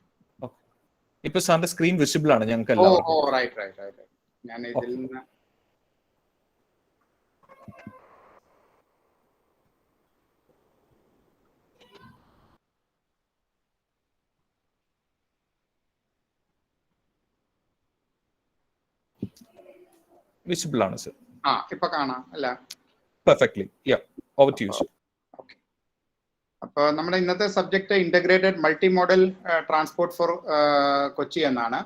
ഇപ്പൊ സാറിന്റെ സ്ക്രീൻ വിസിബിൾ ആണ് ഞങ്ങൾക്ക് ഓ എല്ലാവർക്കും. റൈറ്റ്. ഞാൻ ഇതിൽ നിന്ന് വിസിബിൾ ആണ് സർ. ഇപ്പൊ കാണാം അല്ല? Perfectly. Yeah, over to you sir. Okay, അപ്പൊ നമ്മുടെ ഇന്നത്തെ subject integrated multi modal transport for Kochi എന്നാണ്.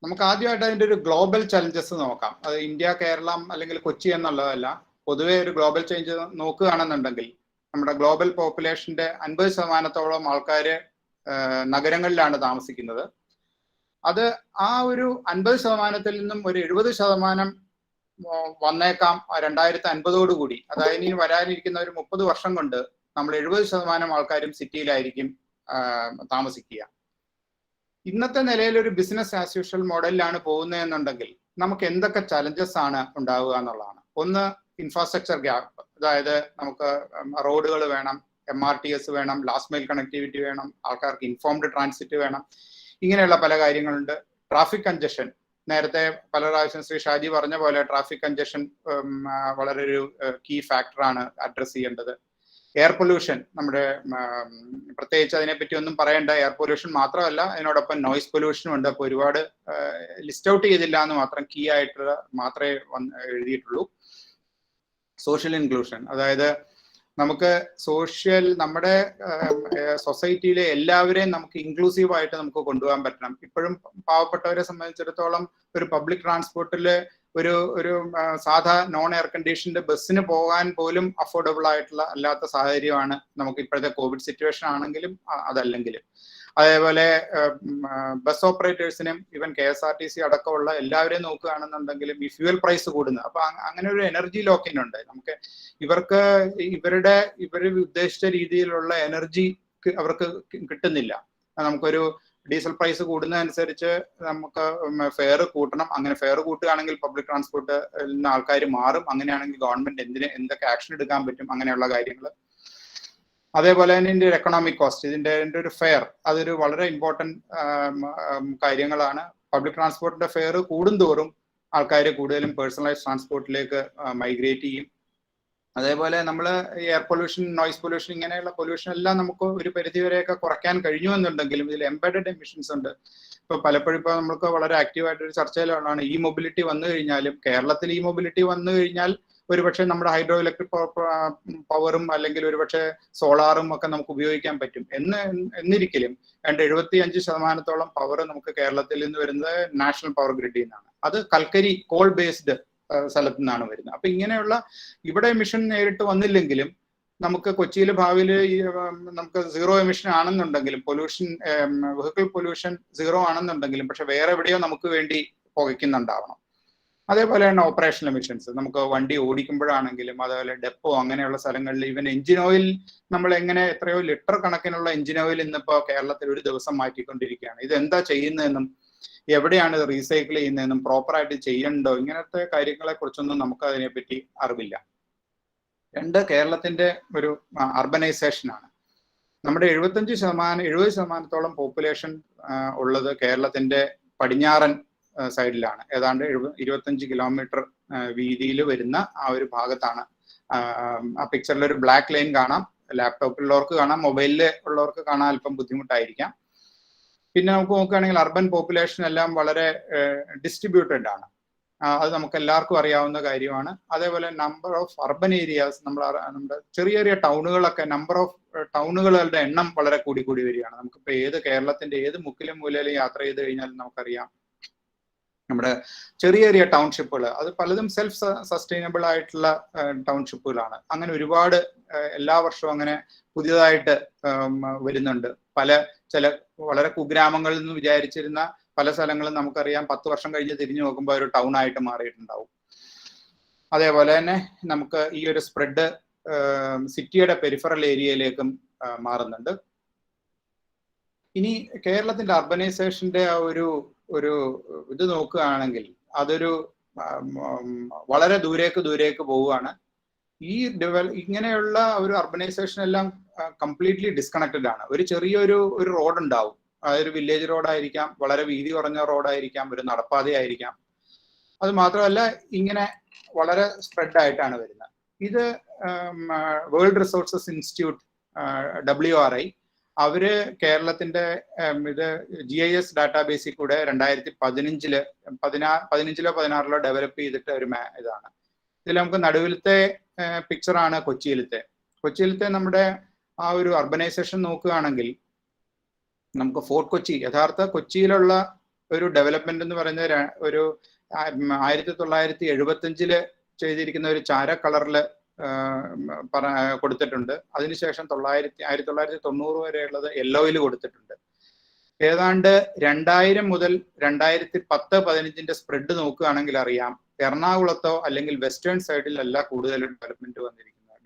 നമുക്ക് ആദ്യമായിട്ട് അതിന്റെ ഒരു ഗ്ലോബൽ ചലഞ്ചസ് നോക്കാം. അത് ഇന്ത്യ, കേരളം അല്ലെങ്കിൽ കൊച്ചി എന്നുള്ളതല്ല, പൊതുവെ ഒരു ഗ്ലോബൽ ചേഞ്ച് നോക്കുകയാണെന്നുണ്ടെങ്കിൽ നമ്മുടെ ഗ്ലോബൽ പോപ്പുലേഷന്റെ 50% ആൾക്കാര് നഗരങ്ങളിലാണ് താമസിക്കുന്നത്. അത് ആ ഒരു 50% നിന്നും ഒരു 70% വന്നേക്കാം 2050 കൂടി. അതായത് ഇനി വരാനിരിക്കുന്ന ഒരു 30 വർഷം കൊണ്ട് നമ്മൾ 70% ആൾക്കാരും സിറ്റിയിലായിരിക്കും താമസിക്കുക. ഇന്നത്തെ നിലയിൽ ഒരു ബിസിനസ് ആസ് യൂഷ്വൽ മോഡലിലാണ് പോകുന്നതെന്നുണ്ടെങ്കിൽ നമുക്ക് എന്തൊക്കെ ചലഞ്ചസ് ആണ് ഉണ്ടാവുക എന്നുള്ളതാണ്. ഒന്ന്, ഇൻഫ്രാസ്ട്രക്ചർ ഗ്യാപ്പ്. അതായത് നമുക്ക് റോഡുകൾ വേണം, MRTS വേണം, ലാസ്റ്റ് മൈൽ കണക്ടിവിറ്റി വേണം, ആൾക്കാർക്ക് ഇൻഫോംഡ് ട്രാൻസിറ്റ് വേണം, ഇങ്ങനെയുള്ള പല കാര്യങ്ങളുണ്ട്. ട്രാഫിക് കൺജഷൻ, നേരത്തെ പല പ്രാവശ്യം ശ്രീ ഷാജി പറഞ്ഞ പോലെ ട്രാഫിക് കൺജഷൻ വളരെ ഒരു കീ ഫാക്ടറാണ് അഡ്രസ് ചെയ്യേണ്ടത്. എയർ പൊല്യൂഷൻ, നമ്മുടെ പ്രത്യേകിച്ച് അതിനെപ്പറ്റി ഒന്നും പറയേണ്ട. എയർ പൊല്യൂഷൻ മാത്രമല്ല, അതിനോടൊപ്പം നോയിസ് പൊല്യൂഷനും ഉണ്ട്. അപ്പോൾ ഒരുപാട് ലിസ്റ്റ് ഔട്ട് ചെയ്തില്ല എന്ന് മാത്രം, കീ ആയിട്ടുള്ള മാത്രമേ എഴുതിയിട്ടുള്ളൂ. സോഷ്യൽ ഇൻക്ലൂഷൻ, അതായത് നമുക്ക് നമ്മുടെ സൊസൈറ്റിയിലെ എല്ലാവരെയും നമുക്ക് ഇൻക്ലൂസീവ് ആയിട്ട് നമുക്ക് കൊണ്ടുപോകാൻ പറ്റണം. ഇപ്പോഴും പാവപ്പെട്ടവരെ സംബന്ധിച്ചിടത്തോളം ഒരു പബ്ലിക് ട്രാൻസ്പോർട്ടില് ഒരു സാധാ നോൺ എയർ കണ്ടീഷൻഡ് ബസ്സിന് പോകാൻ പോലും അഫോർഡബിൾ ആയിട്ടുള്ള അല്ലാത്ത സാഹചര്യമാണ് നമുക്ക് ഇപ്പോഴത്തെ കോവിഡ് സിറ്റുവേഷൻ ആണെങ്കിലും അതല്ലെങ്കിലും. അതേപോലെ ബസ് ഓപ്പറേറ്റേഴ്സിനും ഈവൻ KSRTC അടക്കമുള്ള എല്ലാവരെയും നോക്കുകയാണെന്നുണ്ടെങ്കിലും ഈ ഫ്യൂവൽ പ്രൈസ് കൂടുന്നത്. അപ്പൊ അങ്ങനെ ഒരു എനർജി ലോക്കിൻ ഉണ്ട്. നമുക്ക് ഇവർ ഉദ്ദേശിച്ച രീതിയിലുള്ള എനർജി അവർക്ക് കിട്ടുന്നില്ല. നമുക്കൊരു ഡീസൽ പ്രൈസ് കൂടുന്നതനുസരിച്ച് നമുക്ക് ഫെയർ കൂട്ടണം. അങ്ങനെ ഫെയർ കൂട്ടുകയാണെങ്കിൽ പബ്ലിക് ട്രാൻസ്പോർട്ടിൽ നിന്ന് ആൾക്കാർ മാറും. അങ്ങനെയാണെങ്കിൽ ഗവൺമെന്റ് എന്തൊക്കെ ആക്ഷൻ എടുക്കാൻ പറ്റും, അങ്ങനെയുള്ള കാര്യങ്ങൾ. അതേപോലെ തന്നെ ഇതിന്റെ എക്കണോമിക് കോസ്റ്റ്, ഇതിന്റെ ഒരു ഫെയർ, അതൊരു വളരെ ഇമ്പോർട്ടൻറ്റ് കാര്യങ്ങളാണ്. പബ്ലിക് ട്രാൻസ്പോർട്ടിന്റെ ഫെയർ കൂടുന്തോറും ആൾക്കാർ കൂടുതലും പേഴ്സണലൈസ് ട്രാൻസ്പോർട്ടിലേക്ക് മൈഗ്രേറ്റ് ചെയ്യും. അതേപോലെ നമ്മൾ എയർ പൊല്യൂഷൻ, നോയിസ് പൊല്യൂഷൻ, ഇങ്ങനെയുള്ള പൊല്യൂഷൻ എല്ലാം നമുക്ക് ഒരു പരിധിവരെയൊക്കെ കുറയ്ക്കാൻ കഴിഞ്ഞു എന്നുണ്ടെങ്കിലും ഇതിൽ എംബഡഡ് എമിഷൻസ് ഉണ്ട്. ഇപ്പൊ പലപ്പോഴും ഇപ്പൊ നമുക്ക് വളരെ ആക്റ്റീവായിട്ടൊരു ചർച്ചയിലാണ് ഈ മൊബിലിറ്റി വന്നു കഴിഞ്ഞാലും, കേരളത്തിൽ ഈ മൊബിലിറ്റി വന്നു കഴിഞ്ഞാൽ ഒരുപക്ഷെ നമ്മുടെ ഹൈഡ്രോ ഇലക്ട്രിക് പവറും അല്ലെങ്കിൽ ഒരുപക്ഷെ സോളാറും ഒക്കെ നമുക്ക് ഉപയോഗിക്കാൻ പറ്റും എന്നിരിക്കലും 75% പവർ നമുക്ക് കേരളത്തിൽ നിന്ന് വരുന്നത് നാഷണൽ പവർ ഗ്രിഡിൽ നിന്നാണ്. അത് കൽക്കരി, കോൾ ബേസ്ഡ് സ്ഥലത്തു നിന്നാണ് വരുന്നത്. അപ്പൊ ഇങ്ങനെയുള്ള ഇവിടെ എമിഷൻ നേരിട്ട് വന്നില്ലെങ്കിലും നമുക്ക് കൊച്ചിയിൽ ഭാവിയിൽ നമുക്ക് സീറോ എമിഷൻ ആണെന്നുണ്ടെങ്കിലും, പൊല്യൂഷൻ, വെഹിക്കിൾ പൊല്യൂഷൻ സീറോ ആണെന്നുണ്ടെങ്കിലും, പക്ഷെ വേറെ എവിടെയോ നമുക്ക് വേണ്ടി പുകയ്ക്കുന്നുണ്ടാവണം. അതേപോലെ തന്നെ ഓപ്പറേഷണൽ എമിഷൻസ്, നമുക്ക് വണ്ടി ഓടിക്കുമ്പോഴാണെങ്കിലും, അതേപോലെ ഡെപ്പോ അങ്ങനെയുള്ള സ്ഥലങ്ങളിൽ ഈവൻ എഞ്ചിൻ ഓയിൽ നമ്മൾ എങ്ങനെ എത്രയോ ലിറ്റർ കണക്കിനുള്ള എഞ്ചിൻ ഓയിൽ ഇന്നിപ്പോ കേരളത്തിൽ ഒരു ദിവസം മാറ്റിക്കൊണ്ടിരിക്കുകയാണ്. ഇത് എന്താ ചെയ്യുന്നതെന്നും എവിടെയാണ് ഇത് റീസൈക്കിൾ ചെയ്യുന്നതെന്നും പ്രോപ്പറായിട്ട് ചെയ്യണ്ടോ, ഇങ്ങനത്തെ കാര്യങ്ങളെ കുറിച്ചൊന്നും നമുക്ക് അതിനെപ്പറ്റി അറിവില്ല. കേരളത്തിന്റെ ഒരു അർബനൈസേഷൻ ആണ്. നമ്മുടെ 70% പോപ്പുലേഷൻ ഉള്ളത് കേരളത്തിന്റെ പടിഞ്ഞാറൻ സൈഡിലാണ്. ഏതാണ്ട് 25 കിലോമീറ്റർ വീതിയിൽ വരുന്ന ആ ഒരു ഭാഗത്താണ്. ആ പിക്ചറിൽ ഒരു ബ്ലാക്ക് ലൈൻ കാണാം. ലാപ്ടോപ്പിലുള്ളവർക്ക് കാണാം, മൊബൈലിൽ ഉള്ളവർക്ക് കാണാൻ അല്പം ബുദ്ധിമുട്ടായിരിക്കാം. പിന്നെ നമുക്ക് നോക്കുകയാണെങ്കിൽ അർബൻ പോപ്പുലേഷൻ എല്ലാം വളരെ ഡിസ്ട്രിബ്യൂട്ടഡ് ആണ്. അത് നമുക്ക് എല്ലാവർക്കും അറിയാവുന്ന കാര്യമാണ്. അതേപോലെ നമ്പർ ഓഫ് അർബൻ ഏരിയാസ്, നമ്മുടെ ചെറിയ ചെറിയ ടൗണുകളൊക്കെ, നമ്പർ ഓഫ് ടൗണുകളുടെ എണ്ണം വളരെ കൂടി വരികയാണ്. നമുക്കിപ്പോൾ കേരളത്തിന്റെ ഏത് മുക്കിലും മൂലയിലും യാത്ര ചെയ്ത് കഴിഞ്ഞാൽ നമുക്കറിയാം നമ്മുടെ ചെറിയ ചെറിയ ടൗൺഷിപ്പുകൾ, അത് പലതും സെൽഫ് സസ്റ്റൈനബിൾ ആയിട്ടുള്ള ടൗൺഷിപ്പുകളാണ്. അങ്ങനെ ഒരുപാട് എല്ലാ വർഷവും അങ്ങനെ പുതിയതായിട്ട് വരുന്നുണ്ട്. ചില വളരെ കുഗ്രാമങ്ങളിൽ നിന്ന് വിചാരിച്ചിരുന്ന പല സ്ഥലങ്ങളും നമുക്കറിയാം 10 വർഷം കഴിഞ്ഞ് തിരിഞ്ഞു നോക്കുമ്പോൾ ഒരു ടൗൺ ആയിട്ട് മാറിയിട്ടുണ്ടാവും. അതേപോലെ തന്നെ നമുക്ക് ഈ ഒരു സ്പ്രെഡ് സിറ്റിയുടെ പെരിഫറൽ ഏരിയയിലേക്കും മാറുന്നുണ്ട്. ഇനി കേരളത്തിന്റെ അർബനൈസേഷന്റെ ആ ഒരു ഇത് നോക്കുകയാണെങ്കിൽ അതൊരു വളരെ ദൂരേക്ക് പോവുകയാണ്. ഈ ഇങ്ങനെയുള്ള ഒരു അർബനൈസേഷൻ എല്ലാം കംപ്ലീറ്റ്ലി ഡിസ്കണക്റ്റഡ് ആണ്. ഒരു ചെറിയൊരു റോഡ് ഉണ്ടാവും, അതൊരു വില്ലേജ് റോഡായിരിക്കാം, വളരെ വീതി കുറഞ്ഞ റോഡായിരിക്കാം, ഒരു നടപ്പാതയായിരിക്കാം. അത് മാത്രമല്ല ഇങ്ങനെ വളരെ സ്പ്രെഡ് ആയിട്ടാണ് വരുന്നത്. ഇത് വേൾഡ് റിസോഴ്സസ് ഇൻസ്റ്റിറ്റ്യൂട്ട് WRI അവര് കേരളത്തിന്റെ ഇത് GIS ഡാറ്റാബേസിൽ കൂടെ 2015-ലോ 16-ലോ ഡെവലപ്പ് ചെയ്തിട്ട് ഒരു ഇതാണ്. ഇതിൽ നമുക്ക് നടുവിലത്തെ പിക്ചറാണ് കൊച്ചിയിലത്തെ നമ്മുടെ ആ ഒരു അർബനൈസേഷൻ നോക്കുകയാണെങ്കിൽ നമുക്ക് ഫോർട്ട് കൊച്ചി, യഥാർത്ഥ കൊച്ചിയിലുള്ള ഒരു ഡെവലപ്മെന്റ് എന്ന് പറയുന്നത് ഒരു 1975-ല് ചെയ്തിരിക്കുന്ന ഒരു ചാര കളറില് കൊടുത്തിട്ടുണ്ട്. അതിനുശേഷം 1990 വരെയുള്ളത് യെല്ലോയിൽ കൊടുത്തിട്ടുണ്ട്. ഏതാണ്ട് 2000 മുതൽ 2010-15 സ്പ്രെഡ് നോക്കുകയാണെങ്കിൽ അറിയാം, എറണാകുളത്തോ അല്ലെങ്കിൽ വെസ്റ്റേൺ സൈഡിലല്ല കൂടുതലും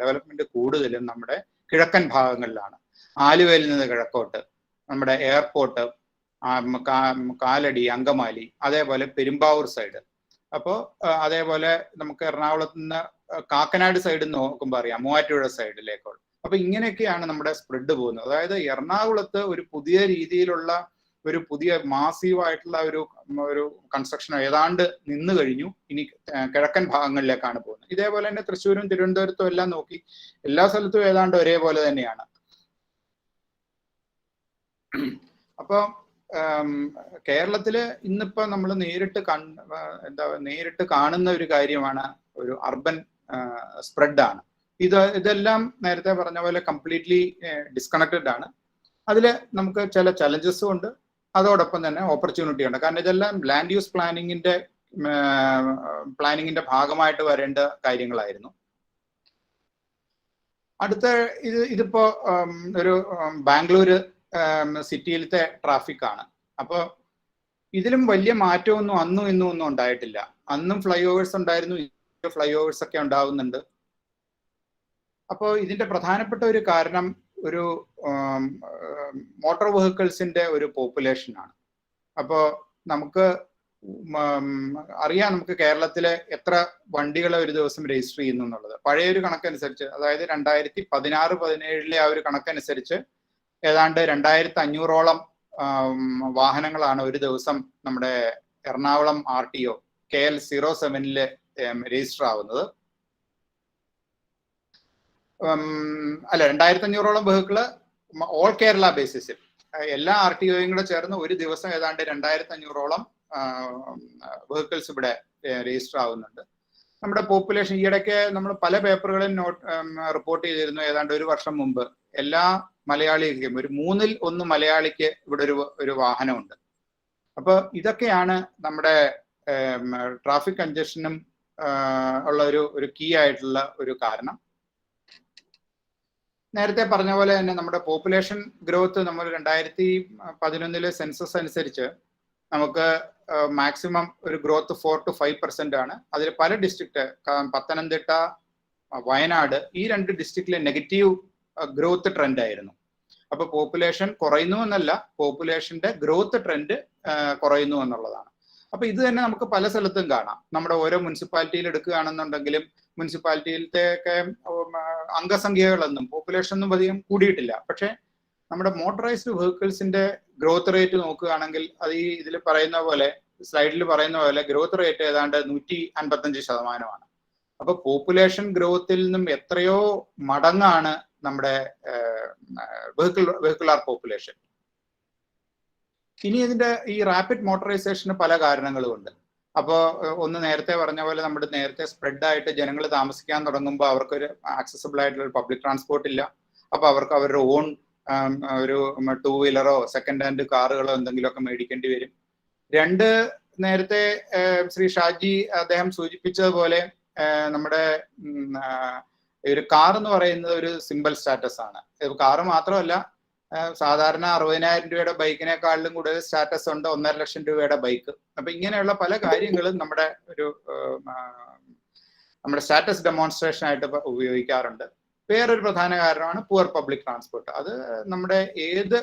ഡെവലപ്മെന്റ് കൂടുതലും നമ്മുടെ കിഴക്കൻ ഭാഗങ്ങളിലാണ്. ആലുവയിൽ നിന്ന് കിഴക്കോട്ട് നമ്മുടെ എയർപോർട്ട്, കാലടി, അങ്കമാലി, അതേപോലെ പെരുമ്പാവൂർ സൈഡ്. അപ്പോൾ അതേപോലെ നമുക്ക് എറണാകുളത്ത് നിന്ന് കാക്കനാട് സൈഡ് നോക്കുമ്പോൾ അറിയാം, മൂവാറ്റുപുഴ സൈഡിലേക്കുള്ള. അപ്പൊ ഇങ്ങനെയൊക്കെയാണ് നമ്മുടെ സ്പ്രെഡ് പോകുന്നത്. അതായത് എറണാകുളത്ത് ഒരു പുതിയ രീതിയിലുള്ള ഒരു പുതിയ മാസീവായിട്ടുള്ള ഒരു കൺസ്ട്രക്ഷൻ ഏതാണ്ട് നിന്ന് കഴിഞ്ഞു. ഇനി കിഴക്കൻ ഭാഗങ്ങളിലേക്കാണ് പോകുന്നത്. ഇതേപോലെ തന്നെ തൃശ്ശൂരും തിരുവനന്തപുരത്തും എല്ലാം നോക്കി എല്ലാ സ്ഥലത്തും ഏതാണ്ട് ഒരേപോലെ തന്നെയാണ്. അപ്പൊ കേരളത്തില് ഇന്നിപ്പോ നമ്മൾ നേരിട്ട് കാണുന്ന ഒരു കാര്യമാണ് ഒരു അർബൻ സ്പ്രെഡാണ്. ഇതെല്ലാം നേരത്തെ പറഞ്ഞ പോലെ കംപ്ലീറ്റ്ലി ഡിസ്കണക്റ്റഡ് ആണ്. അതിൽ നമുക്ക് ചില ചലഞ്ചസും ഉണ്ട്, അതോടൊപ്പം തന്നെ ഓപ്പർച്യൂണിറ്റി ഉണ്ട്. കാരണം ഇതെല്ലാം ലാൻഡ് യൂസ് പ്ലാനിങ്ങിന്റെ ഭാഗമായിട്ട് വരേണ്ട കാര്യങ്ങളായിരുന്നു. അടുത്ത ഇതിപ്പോ ഒരു ബാംഗ്ലൂര് സിറ്റിയിലത്തെ ട്രാഫിക് ആണ്. അപ്പോൾ ഇതിലും വലിയ മാറ്റമൊന്നും അന്നും ഇന്നും ഒന്നും ഉണ്ടായിട്ടില്ല. അന്നും ഫ്ലൈ ഓവേഴ്സ് ഉണ്ടായിരുന്നു, ഫ്ലൈ ഓവേഴ്സ് ഒക്കെ ഉണ്ടാവുന്നുണ്ട്. അപ്പോൾ ഇതിന്റെ പ്രധാനപ്പെട്ട ഒരു കാരണം ഒരു മോട്ടോർ വെഹിക്കിൾസിന്റെ ഒരു പോപ്പുലേഷൻ ആണ്. അപ്പോൾ നമുക്ക് അറിയാം, നമുക്ക് കേരളത്തിലെ എത്ര വണ്ടികൾ ഒരു ദിവസം രജിസ്റ്റർ ചെയ്യുന്നു എന്നുള്ളത്. പഴയൊരു കണക്കനുസരിച്ച്, അതായത് 2016-17 ആ ഒരു കണക്കനുസരിച്ച് ഏതാണ്ട് 2500-ഓളം വാഹനങ്ങളാണ് ഒരു ദിവസം നമ്മുടെ എറണാകുളം RTO KL 07-ല് രജിസ്റ്റർ ആവുന്നത്. അല്ല, 2500-ഓളം വെഹിക്കിള് ഓൾ കേരള ബേസിസിൽ എല്ലാ RTOയും കൂടെ ചേർന്ന് ഒരു ദിവസം ഏതാണ്ട് 2500-ഓളം വെഹിക്കിൾസ് ഇവിടെ രജിസ്റ്റർ ആവുന്നുണ്ട്. നമ്മുടെ പോപ്പുലേഷൻ ഈയിടയ്ക്ക് നമ്മൾ പല പേപ്പറുകളും റിപ്പോർട്ട് ചെയ്തിരുന്നു. ഏതാണ്ട് ഒരു വർഷം മുമ്പ് എല്ലാ മലയാളിക്കും 3-ൽ 1 മലയാളിക്ക് ഇവിടെ ഒരു വാഹനമുണ്ട്. അപ്പോൾ ഇതൊക്കെയാണ് നമ്മുടെ ട്രാഫിക് കൺജഷനും ഉള്ള ഒരു കീ ആയിട്ടുള്ള ഒരു കാരണം. നേരത്തെ പറഞ്ഞ പോലെ തന്നെ നമ്മുടെ പോപ്പുലേഷൻ ഗ്രോത്ത് നമ്മൾ 2011-ലെ സെൻസസ് അനുസരിച്ച് നമുക്ക് മാക്സിമം ഒരു ഗ്രോത്ത് 4 to 5% ആണ്. അതിൽ പല ഡിസ്ട്രിക്റ്റ്, പത്തനംതിട്ട, വയനാട്, ഈ 2 ഡിസ്ട്രിക്റ്റിലെ നെഗറ്റീവ് ഗ്രോത്ത് ട്രെൻഡ് ആയിരുന്നു. അപ്പൊ പോപ്പുലേഷൻ കുറയുന്നു എന്നല്ല, പോപ്പുലേഷന്റെ ഗ്രോത്ത് ട്രെൻഡ് കുറയുന്നു എന്നുള്ളതാണ്. അപ്പൊ ഇത് തന്നെ നമുക്ക് പല സ്ഥലത്തും കാണാം. നമ്മുടെ ഓരോ മുനിസിപ്പാലിറ്റിയിൽ എടുക്കുകയാണെന്നുണ്ടെങ്കിലും മുനിസിപ്പാലിറ്റിയിലത്തെയൊക്കെ അംഗസംഖ്യകളൊന്നും പോപ്പുലേഷൻ ഒന്നും അധികം കൂടിയിട്ടില്ല. പക്ഷെ നമ്മുടെ മോട്ടറൈസ്ഡ് വെഹിക്കിൾസിന്റെ ഗ്രോത്ത് റേറ്റ് നോക്കുകയാണെങ്കിൽ അത് ഈ ഇതിൽ പറയുന്ന പോലെ, സ്ലൈഡിൽ പറയുന്ന പോലെ ഗ്രോത്ത് റേറ്റ് ഏതാണ്ട് 155%. അപ്പൊ പോപ്പുലേഷൻ ഗ്രോത്തിൽ നിന്നും എത്രയോ മടങ്ങാണ് നമ്മുടെ വെഹിക്കുലാർ പോപ്പുലേഷൻ. ഇനി ഇതിന്റെ ഈ റാപ്പിഡ് മോട്ടറൈസേഷന് പല കാരണങ്ങളുമുണ്ട്. അപ്പോൾ ഒന്ന് നേരത്തെ പറഞ്ഞ പോലെ നമ്മുടെ നേരത്തെ സ്പ്രെഡ് ആയിട്ട് ജനങ്ങൾ താമസിക്കാൻ തുടങ്ങുമ്പോൾ അവർക്കൊരു ആക്സസിബിൾ ആയിട്ടുള്ള പബ്ലിക് ട്രാൻസ്പോർട്ട് ഇല്ല. അപ്പൊ അവർക്ക് അവരുടെ ഓൺ ഒരു 2 വീലറോ സെക്കൻഡ് ഹാൻഡ് കാറുകളോ എന്തെങ്കിലുമൊക്കെ മേടിക്കേണ്ടി വരും. 2, നേരത്തെ ശ്രീ ഷാജി അദ്ദേഹം സൂചിപ്പിച്ചതുപോലെ നമ്മുടെ ഒരു കാർ എന്ന് പറയുന്നത് ഒരു സിമ്പിൾ സ്റ്റാറ്റസ് ആണ്. കാറ് മാത്രമല്ല, സാധാരണ 60,000 രൂപയുടെ ബൈക്കിനേക്കാളിലും കൂടുതൽ സ്റ്റാറ്റസ് ഉണ്ട് 1.5 ലക്ഷം രൂപയുടെ ബൈക്ക്. അപ്പൊ ഇങ്ങനെയുള്ള പല കാര്യങ്ങളും നമ്മുടെ സ്റ്റാറ്റസ് ഡെമോൺസ്ട്രേഷൻ ആയിട്ട് ഉപയോഗിക്കാറുണ്ട്. വേറൊരു പ്രധാന കാരണമാണ് പുവർ പബ്ലിക് ട്രാൻസ്പോർട്ട്. അത് നമ്മുടെ ഏത്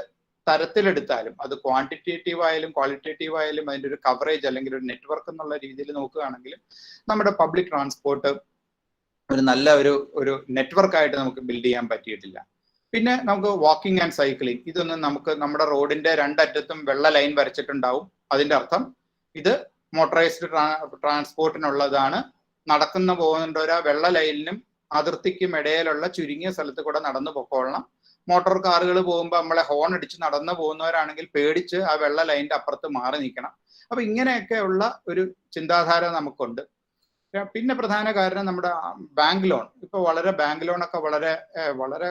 തരത്തിലെടുത്താലും അത് ക്വാണ്ടിറ്റേറ്റീവ് ആയാലും ക്വാളിറ്റേറ്റീവ് ആയാലും അതിൻ്റെ ഒരു കവറേജ് അല്ലെങ്കിൽ ഒരു നെറ്റ്വർക്ക് എന്നുള്ള രീതിയിൽ നോക്കുകയാണെങ്കിൽ നമ്മുടെ പബ്ലിക് ട്രാൻസ്പോർട്ട് ഒരു നല്ല ഒരു നെറ്റ്വർക്കായിട്ട് നമുക്ക് ബിൽഡ് ചെയ്യാൻ പറ്റിയിട്ടില്ല. പിന്നെ നമുക്ക് വാക്കിംഗ് ആൻഡ് സൈക്ലിംഗ്, ഇതൊന്നും നമുക്ക് നമ്മുടെ റോഡിന്റെ രണ്ടറ്റത്തും വെള്ള ലൈൻ വരച്ചിട്ടുണ്ടാവും. അതിന്റെ അർത്ഥം ഇത് മോട്ടറൈസ്ഡ് ട്രാൻസ്പോർട്ടിനുള്ളതാണ്. നടക്കുന്ന പോകുന്നവർ ആ വെള്ള ലൈനിനും അതിർത്തിക്കും ഇടയിലുള്ള ചുരുങ്ങിയ സ്ഥലത്ത് കൂടെ നടന്നു പൊക്കോളണം. മോട്ടോർ കാറുകൾ പോകുമ്പോൾ നമ്മളെ ഹോൺ അടിച്ച് നടന്നു പോകുന്നവരാണെങ്കിൽ പേടിച്ച് ആ വെള്ള ലൈനിന്റെ അപ്പുറത്ത് മാറി നിൽക്കണം. അപ്പൊ ഇങ്ങനെയൊക്കെയുള്ള ഒരു ചിന്താധാര നമുക്കുണ്ട്. പിന്നെ പ്രധാന കാരണം നമ്മുടെ ബാങ്ക് ലോൺ, ഇപ്പൊ ബാങ്ക് ലോൺ ഒക്കെ വളരെ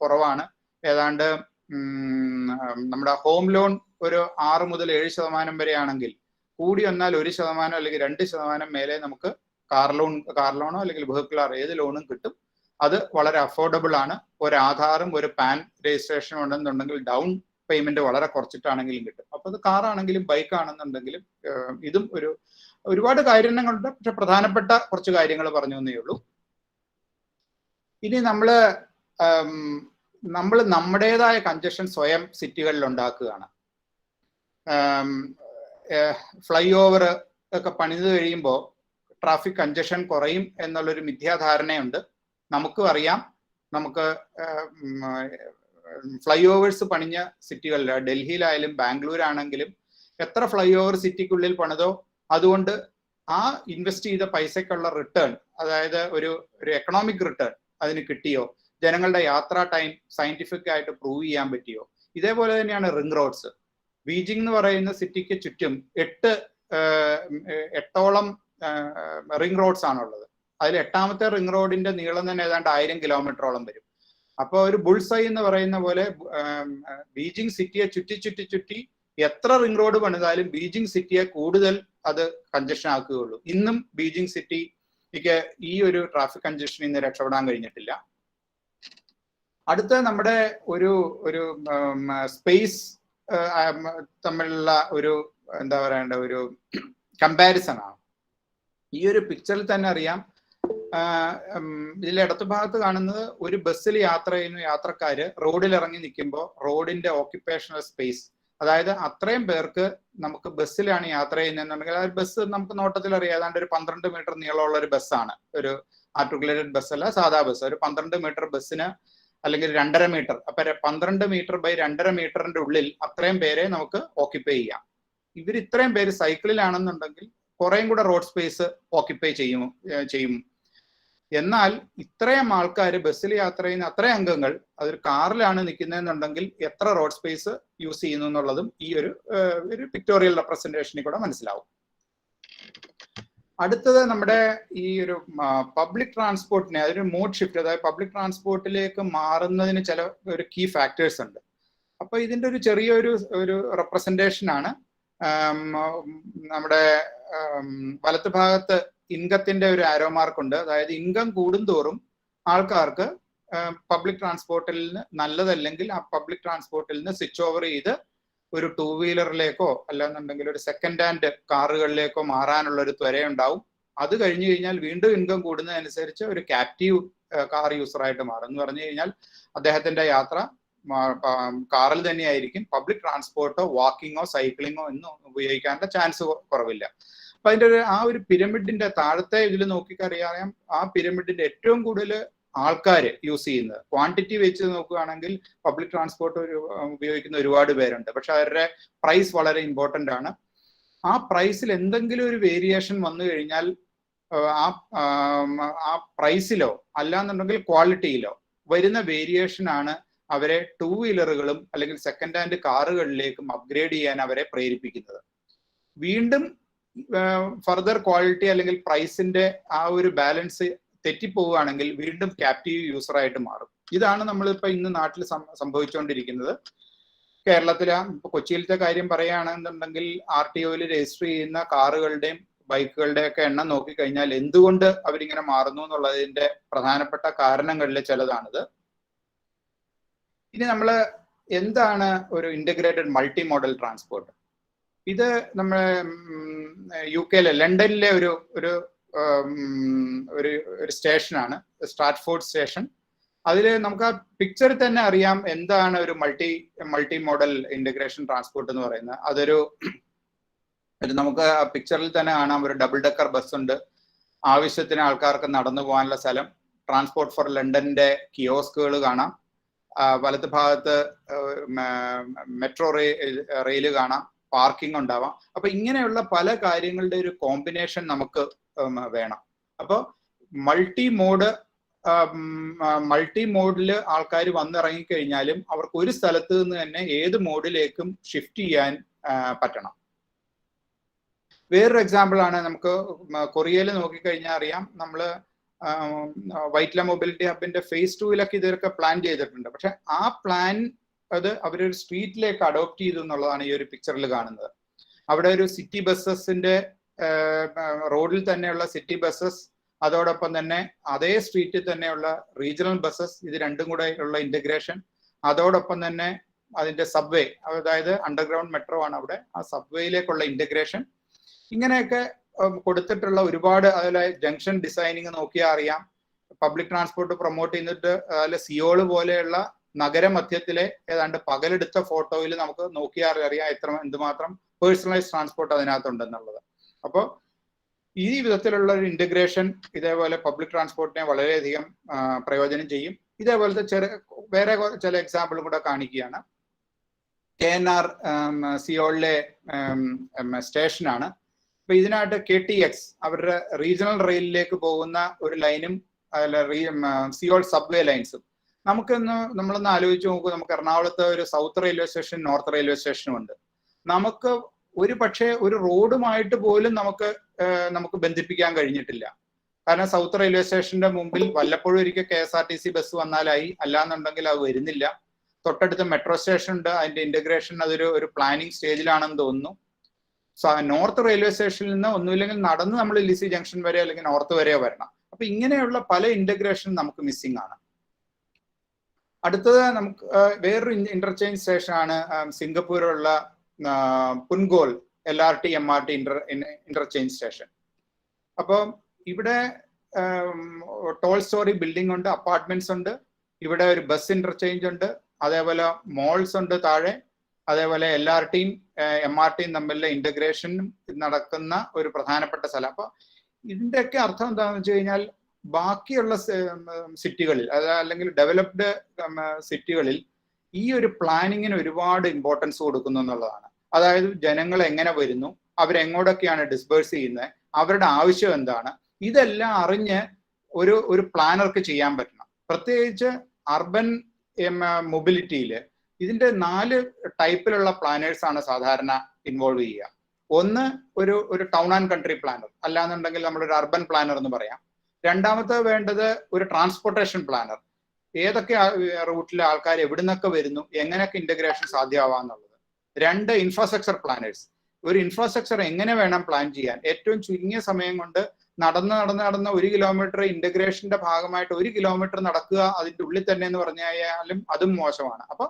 കുറവാണ്. ഏതാണ്ട് നമ്മുടെ ഹോം ലോൺ ഒരു 6 മുതൽ 7% വരെയാണെങ്കിൽ കൂടി വന്നാൽ 1% അല്ലെങ്കിൽ 2% മേലെ നമുക്ക് കാർ ലോണോ അല്ലെങ്കിൽ വെഹിക്കിളാർ ഏത് ലോണും കിട്ടും. അത് വളരെ അഫോർഡബിൾ ആണ്. ഒരു ആധാറും ഒരു പാൻ രജിസ്ട്രേഷനും ഉണ്ടെന്നുണ്ടെങ്കിൽ ഡൗൺ പേയ്മെന്റ് വളരെ കുറച്ചിട്ടാണെങ്കിലും കിട്ടും. അപ്പൊ അത് കാറാണെങ്കിലും ബൈക്ക് ആണെന്നുണ്ടെങ്കിലും ഇതും ഒരുപാട് കാര്യങ്ങളുണ്ട്. പക്ഷെ പ്രധാനപ്പെട്ട കുറച്ച് കാര്യങ്ങൾ പറഞ്ഞു എന്നേ ഉള്ളൂ. ഇനി നമ്മള് നമ്മുടേതായ കൺജഷൻ സ്വയം സിറ്റികളിൽ ഉണ്ടാക്കുകയാണ്. ഫ്ലൈ ഓവർ ഒക്കെ പണിത് കഴിയുമ്പോൾ ട്രാഫിക് കൺജഷൻ കുറയും എന്നുള്ളൊരു മിഥ്യാധാരണയുണ്ട്. നമുക്കും അറിയാം, നമുക്ക് ഫ്ലൈ ഓവേഴ്സ് പണിഞ്ഞ സിറ്റികളിൽ ഡൽഹിയിലായാലും ബാംഗ്ലൂരാണെങ്കിലും എത്ര ഫ്ലൈ ഓവർ സിറ്റിക്കുള്ളിൽ പണിതോ അതുകൊണ്ട് ആ ഇൻവെസ്റ്റ് ചെയ്ത പൈസക്കുള്ള റിട്ടേൺ, അതായത് ഒരു എക്കണോമിക് റിട്ടേൺ അതിന് കിട്ടിയോ, ജനങ്ങളുടെ യാത്രാ ടൈം സയന്റിഫിക് ആയിട്ട് പ്രൂവ് ചെയ്യാൻ പറ്റിയോ. ഇതേപോലെ തന്നെയാണ് റിംഗ് റോഡ്സ്. ബീജിംഗ് എന്ന് പറയുന്ന സിറ്റിക്ക് ചുറ്റും 8ഓളം റിംഗ് റോഡ്സ് ആണുള്ളത്. അതിൽ 8ാമത്തെ റിംഗ് റോഡിന്റെ നീളം തന്നെ ഏതാണ്ട് 1000 കിലോമീറ്ററോളം വരും. അപ്പോൾ ഒരു ബുൾസൈ എന്ന് പറയുന്ന പോലെ ബീജിംഗ് സിറ്റിയെ ചുറ്റി എത്ര റിംഗ് റോഡ് പണിതാലും ബീജിംഗ് സിറ്റിയെ കൂടുതൽ അത് കൺജഷൻ ആക്കുകയുള്ളൂ. ഇന്നും ബീജിംഗ് സിറ്റിക്ക് ഈ ഒരു ട്രാഫിക് കൺജഷനിൽ നിന്ന് രക്ഷപ്പെടാൻ കഴിഞ്ഞിട്ടില്ല. അടുത്ത നമ്മുടെ ഒരു സ്പേസ് തമ്മിലുള്ള എന്താ പറയണ്ട ഒരു കമ്പാരിസൺ ആണ്. ഈ ഒരു പിക്ചറിൽ തന്നെ അറിയാം. ഇതിൽ ഇടതു ഭാഗത്ത് കാണുന്നത് ഒരു ബസ്സിൽ യാത്ര ചെയ്യുന്ന യാത്രക്കാര് റോഡിൽ ഇറങ്ങി നിൽക്കുമ്പോൾ റോഡിന്റെ ഓക്യുപ്പേഷണൽ സ്പേസ്, അതായത് അത്രയും പേർക്ക് നമുക്ക് ബസ്സിലാണ് യാത്ര ചെയ്യുന്നതെന്നുണ്ടെങ്കിൽ ആ ബസ് നമുക്ക് നോട്ടത്തിൽ അറിയാം ഏതാണ്ട് ഒരു 12 മീറ്റർ നീളമുള്ള ഒരു ബസ്സാണ്. ഒരു ആർട്ടിക്കുലേറ്റഡ് ബസ് അല്ല, സാധാ ബസ്. ഒരു 12 മീറ്റർ ബസ്സിന് അല്ലെങ്കിൽ 2.5 മീറ്റർ, അപ്പൊ 12 മീറ്റർ ബൈ 2.5 മീറ്ററിന്റെ ഉള്ളിൽ അത്രയും പേരെ നമുക്ക് ഓക്യുപ്പൈ ചെയ്യാം. ഇവർ ഇത്രയും പേര് സൈക്കിളിലാണെന്നുണ്ടെങ്കിൽ കുറേയും കൂടെ റോഡ് സ്പേസ് ഓക്യുപ്പൈ ചെയ്യും. എന്നാൽ ഇത്രയും ആൾക്കാർ ബസ്സിൽ യാത്ര ചെയ്യുന്ന അത്രയും അംഗങ്ങൾ അതൊരു കാറിലാണ് നിൽക്കുന്നതെന്നുണ്ടെങ്കിൽ എത്ര റോഡ് സ്പേസ് യൂസ് ചെയ്യുന്നു എന്നുള്ളതും ഈ ഒരു പിക്ടോറിയൽ റെപ്രസെന്റേഷനിൽ കൂടെ മനസ്സിലാവും. അടുത്തത് നമ്മുടെ ഈ ഒരു പബ്ലിക് ട്രാൻസ്പോർട്ടിനെ, അതൊരു മോഡ് ഷിഫ്റ്റ്, അതായത് പബ്ലിക് ട്രാൻസ്പോർട്ടിലേക്ക് മാറുന്നതിന് ചില ഒരു കീ ഫാക്ടേഴ്സ് ഉണ്ട്. അപ്പൊ ഇതിന്റെ ഒരു ചെറിയൊരു റെപ്രസെന്റേഷൻ ആണ് നമ്മുടെ വലത്ത് ഭാഗത്ത് ഇൻകത്തിന്റെ ഒരു ആരോ മാർക്ക് ഉണ്ട്. അതായത് ഇൻകം കൂടുന്തോറും ആൾക്കാർക്ക് പബ്ലിക് ട്രാൻസ്പോർട്ടിൽ നിന്ന് നല്ലതല്ലെങ്കിൽ ആ പബ്ലിക് ട്രാൻസ്പോർട്ടിൽ നിന്ന് സ്വിച്ച് ഓവർ ചെയ്ത് ഒരു 2 വീലറിലേക്കോ അല്ലാന്നുണ്ടെങ്കിൽ ഒരു സെക്കൻഡ് ഹാൻഡ് കാറുകളിലേക്കോ മാറാനുള്ള ഒരു ത്വരയുണ്ടാവും. അത് കഴിഞ്ഞു കഴിഞ്ഞാൽ വീണ്ടും ഇൻകം കൂടുന്നതനുസരിച്ച് ഒരു ക്യാപ്റ്റീവ് കാർ യൂസറായിട്ട് മാറും. എന്ന് പറഞ്ഞു കഴിഞ്ഞാൽ അദ്ദേഹത്തിന്റെ യാത്ര കാറിൽ തന്നെയായിരിക്കും. പബ്ലിക് ട്രാൻസ്പോർട്ടോ വാക്കിങ്ങോ സൈക്ലിങ്ങോ ഒന്നും ഉപയോഗിക്കാനുള്ള ചാൻസ് കുറവില്ല. അപ്പൊ അതിന്റെ ആ ഒരു പിരമിഡിന്റെ താഴത്തെ ഇതിൽ നോക്കിക്കറിയാം, ആ പിരമിഡിന്റെ ഏറ്റവും കൂടുതൽ ആൾക്കാർ യൂസ് ചെയ്യുന്നത് ക്വാണ്ടിറ്റി വെച്ച് നോക്കുകയാണെങ്കിൽ പബ്ലിക് ട്രാൻസ്പോർട്ട് ഉപയോഗിക്കുന്ന ഒരുപാട് പേരുണ്ട്. പക്ഷെ അവരുടെ പ്രൈസ് വളരെ ഇമ്പോർട്ടൻ്റ് ആണ്. ആ പ്രൈസിൽ എന്തെങ്കിലും ഒരു വേരിയേഷൻ വന്നു കഴിഞ്ഞാൽ ആ പ്രൈസിലോ അല്ലാന്നുണ്ടെങ്കിൽ ക്വാളിറ്റിയിലോ വരുന്ന വേരിയേഷൻ ആണ് അവരെ 2 വീലറുകളും അല്ലെങ്കിൽ സെക്കൻഡ് ഹാൻഡ് കാറുകളിലേക്കും അപ്ഗ്രേഡ് ചെയ്യാൻ അവരെ പ്രേരിപ്പിക്കുന്നത്. വീണ്ടും ഫർദർ ക്വാളിറ്റി അല്ലെങ്കിൽ പ്രൈസിന്റെ ആ ഒരു ബാലൻസ് തെറ്റിപ്പോവുകയാണെങ്കിൽ വീണ്ടും ക്യാപ്റ്റീവ് യൂസറായിട്ട് മാറും. ഇതാണ് നമ്മളിപ്പോൾ ഇന്ന് നാട്ടിൽ സംഭവിച്ചുകൊണ്ടിരിക്കുന്നത്. കേരളത്തിലെ കൊച്ചിയിലത്തെ കാര്യം പറയുകയാണെന്നുണ്ടെങ്കിൽ RTOയിൽ രജിസ്റ്റർ ചെയ്യുന്ന കാറുകളുടെയും ബൈക്കുകളുടെയും ഒക്കെ എണ്ണം നോക്കിക്കഴിഞ്ഞാൽ എന്തുകൊണ്ട് അവരിങ്ങനെ മാറുന്നു എന്നുള്ളതിന്റെ പ്രധാനപ്പെട്ട കാരണങ്ങളിൽ ചിലതാണിത്. ഇനി നമ്മൾ എന്താണ് ഒരു ഇന്റഗ്രേറ്റഡ് മൾട്ടി മോഡൽ ട്രാൻസ്പോർട്ട്? ഇത് നമ്മുടെ UK ലണ്ടനിലെ ഒരു സ്റ്റേഷനാണ്, സ്ട്രാറ്റ്ഫോർഡ് സ്റ്റേഷൻ. അതിൽ നമുക്ക് ആ പിക്ചറിൽ തന്നെ അറിയാം എന്താണ് ഒരു മൾട്ടി മോഡൽ ഇന്റഗ്രേഷൻ ട്രാൻസ്പോർട്ട് എന്ന് പറയുന്നത്. അതൊരു നമുക്ക് ആ പിക്ചറിൽ തന്നെ കാണാം, ഒരു ഡബിൾ ഡെക്കർ ബസ് ഉണ്ട്, ആവശ്യത്തിന് ആൾക്കാർക്ക് നടന്നു പോകാനുള്ള സ്ഥലം, ട്രാൻസ്പോർട്ട് ഫോർ ലണ്ടന്റെ കിയോസ്കുകൾ കാണാം, വലത്ത് ഭാഗത്ത് മെട്രോ റെയിൽ കാണാം, പാർക്കിംഗ് ഉണ്ടാവാം. അപ്പൊ ഇങ്ങനെയുള്ള പല കാര്യങ്ങളുടെ ഒരു കോമ്പിനേഷൻ നമുക്ക് വേണം. അപ്പോൾ മൾട്ടി മോഡിൽ ആൾക്കാർ വന്നിറങ്ങിക്കഴിഞ്ഞാലും അവർക്ക് ഒരു സ്ഥലത്ത് നിന്ന് തന്നെ ഏത് മോഡിലേക്കും ഷിഫ്റ്റ് ചെയ്യാൻ പറ്റണം. വേറൊരു എക്സാമ്പിൾ ആണ്, നമുക്ക് കൊറിയയിൽ നോക്കിക്കഴിഞ്ഞാൽ അറിയാം, നമ്മൾ വൈറ്റ്ല മൊബിലിറ്റി ഹബിന്റെ phase 2 ഇതൊക്കെ പ്ലാൻ ചെയ്തിട്ടുണ്ട്. പക്ഷെ ആ പ്ലാൻ അത് അവരൊരു സ്ട്രീറ്റിലേക്ക് അഡോപ്റ്റ് ചെയ്തു എന്നുള്ളതാണ് ഈ ഒരു പിക്ചറിൽ കാണുന്നത്. അവിടെ ഒരു സിറ്റി ബസ്സസിന്റെ റോഡിൽ തന്നെയുള്ള സിറ്റി ബസ്സസ്, അതോടൊപ്പം തന്നെ അതേ സ്ട്രീറ്റിൽ തന്നെയുള്ള റീജിയണൽ ബസ്സസ്, ഇത് രണ്ടും കൂടെ ഉള്ള ഇന്റഗ്രേഷൻ, അതോടൊപ്പം തന്നെ അതിന്റെ സബ്വേ, അതായത് അണ്ടർഗ്രൗണ്ട് മെട്രോ ആണ് അവിടെ, ആ സബ്വേയിലേക്കുള്ള ഇന്റഗ്രേഷൻ, ഇങ്ങനെയൊക്കെ കൊടുത്തിട്ടുള്ള ഒരുപാട്. അതിലെ ജംഗ്ഷൻ ഡിസൈനിങ് നോക്കിയാൽ അറിയാം, പബ്ലിക് ട്രാൻസ്പോർട്ട് പ്രൊമോട്ട് ചെയ്തിട്ട് അതിലെ സിയോള് പോലെയുള്ള നഗരമധ്യത്തിലെ ഏതാണ്ട് പകലെടുത്ത ഫോട്ടോയിൽ നമുക്ക് നോക്കിയാൽ അറിയാം എന്തുമാത്രം പേഴ്സണലൈസ് ട്രാൻസ്പോർട്ട് അതിനകത്തുണ്ടെന്നുള്ളത്. അപ്പോൾ ഈ വിധത്തിലുള്ള ഒരു ഇന്റഗ്രേഷൻ ഇതേപോലെ പബ്ലിക് ട്രാൻസ്പോർട്ടിനെ വളരെയധികം പ്രയോജനം ചെയ്യും. ഇതേപോലത്തെ വേറെ ചില എക്സാമ്പിൾ കൂടെ കാണിക്കുകയാണ്. KNR സിയോളിലെ സ്റ്റേഷനാണ്. അപ്പൊ ഇതിനായിട്ട് KTX അവരുടെ റീജിയണൽ റെയിലിലേക്ക് പോകുന്ന ഒരു ലൈനും സിയോൾ സബ്വേ ലൈൻസും. നമ്മളൊന്ന് ആലോചിച്ച് നോക്കൂ, നമുക്ക് എറണാകുളത്ത് ഒരു south railway station, north railway സ്റ്റേഷനും ഉണ്ട്. നമുക്ക് ഒരു പക്ഷേ ഒരു റോഡുമായിട്ട് പോലും നമുക്ക് ബന്ധിപ്പിക്കാൻ കഴിഞ്ഞിട്ടില്ല. കാരണം സൗത്ത് റെയിൽവേ സ്റ്റേഷന്റെ മുമ്പിൽ വല്ലപ്പോഴും ഒരിക്കൽ KSRTC ബസ് വന്നാലായി, അല്ലാന്നുണ്ടെങ്കിൽ അത് വരുന്നില്ല. തൊട്ടടുത്ത് മെട്രോ സ്റ്റേഷൻ ഉണ്ട്, അതിന്റെ ഇന്റഗ്രേഷൻ അതൊരു പ്ലാനിങ് സ്റ്റേജിലാണെന്ന് തോന്നുന്നു. നോർത്ത് റെയിൽവേ സ്റ്റേഷനിൽ നിന്ന് ഒന്നുമില്ലെങ്കിൽ നടന്ന് നമ്മൾ ലിസി ജംഗ്ഷൻ വരെ അല്ലെങ്കിൽ നോർത്ത് വരെയോ വരണം. അപ്പൊ ഇങ്ങനെയുള്ള പല ഇന്റഗ്രേഷൻ നമുക്ക് മിസ്സിംഗ് ആണ്. അടുത്തത് നമുക്ക് വേറൊരു ഇന്റർചേഞ്ച് സ്റ്റേഷൻ ആണ് സിംഗപ്പൂരിലുള്ള പുൻഗോൾ LRT MRT ഇന്റർചേഞ്ച് സ്റ്റേഷൻ. അപ്പോൾ ഇവിടെ ടോൾ സ്റ്റോറി ബിൽഡിംഗ് ഉണ്ട്, അപ്പാർട്ട്മെന്റ്സ് ഉണ്ട്, ഇവിടെ ഒരു ബസ് ഇന്റർചേഞ്ച് ഉണ്ട്, അതേപോലെ മോൾസ് ഉണ്ട് താഴെ, അതേപോലെ LRTയും MRTയും തമ്മിലുള്ള ഇന്റഗ്രേഷൻ നടക്കുന്ന ഒരു പ്രധാനപ്പെട്ട സ്ഥലം. അപ്പൊ ഇതിന്റെയൊക്കെ അർത്ഥം എന്താണെന്ന് വെച്ച് കഴിഞ്ഞാൽ ബാക്കിയുള്ള സിറ്റികളിൽ അല്ലെങ്കിൽ ഡെവലപ്ഡ് സിറ്റികളിൽ ഈ ഒരു പ്ലാനിങ്ങിന് ഒരുപാട് ഇമ്പോർട്ടൻസ് കൊടുക്കുന്നു എന്നുള്ളതാണ്. അതായത് ജനങ്ങൾ എങ്ങനെ വരുന്നു, അവരെങ്ങോട്ടൊക്കെയാണ് ഡിസ്പേഴ്സ് ചെയ്യുന്നത്, അവരുടെ ആവശ്യം എന്താണ്, ഇതെല്ലാം അറിഞ്ഞ് ഒരു പ്ലാനർക്ക് ചെയ്യാൻ പറ്റണം. പ്രത്യേകിച്ച് അർബൻ മൊബിലിറ്റിയിൽ ഇതിന്റെ 4 ടൈപ്പിലുള്ള പ്ലാനേഴ്സ് ആണ് സാധാരണ ഇൻവോൾവ് ചെയ്യുക. ഒന്ന് ഒരു ടൗൺ ആൻഡ് കൺട്രി പ്ലാനർ, അല്ലാന്നുണ്ടെങ്കിൽ നമ്മളൊരു അർബൻ പ്ലാനർ എന്ന് പറയാം. രണ്ടാമത്തെ വേണ്ടത് ഒരു ട്രാൻസ്പോർട്ടേഷൻ പ്ലാനർ, ഏതൊക്കെ റൂട്ടിലെ ആൾക്കാർ എവിടുന്നൊക്കെ വരുന്നു, എങ്ങനെയൊക്കെ ഇന്റഗ്രേഷൻ സാധ്യമാവാന്നുള്ളത്. 2 ഇൻഫ്രാസ്ട്രക്ചർ പ്ലാനേഴ്സ്, ഒരു ഇൻഫ്രാസ്ട്രക്ചർ എങ്ങനെ വേണം പ്ലാൻ ചെയ്യാൻ, ഏറ്റവും ചുരുങ്ങിയ സമയം കൊണ്ട് നടന്ന് 1 കിലോമീറ്റർ ഇന്റഗ്രേഷന്റെ ഭാഗമായിട്ട് 1 കിലോമീറ്റർ നടക്കുക അതിന്റെ ഉള്ളിൽ തന്നെ എന്ന് പറഞ്ഞാലും അതും മോശമാണ്. അപ്പൊ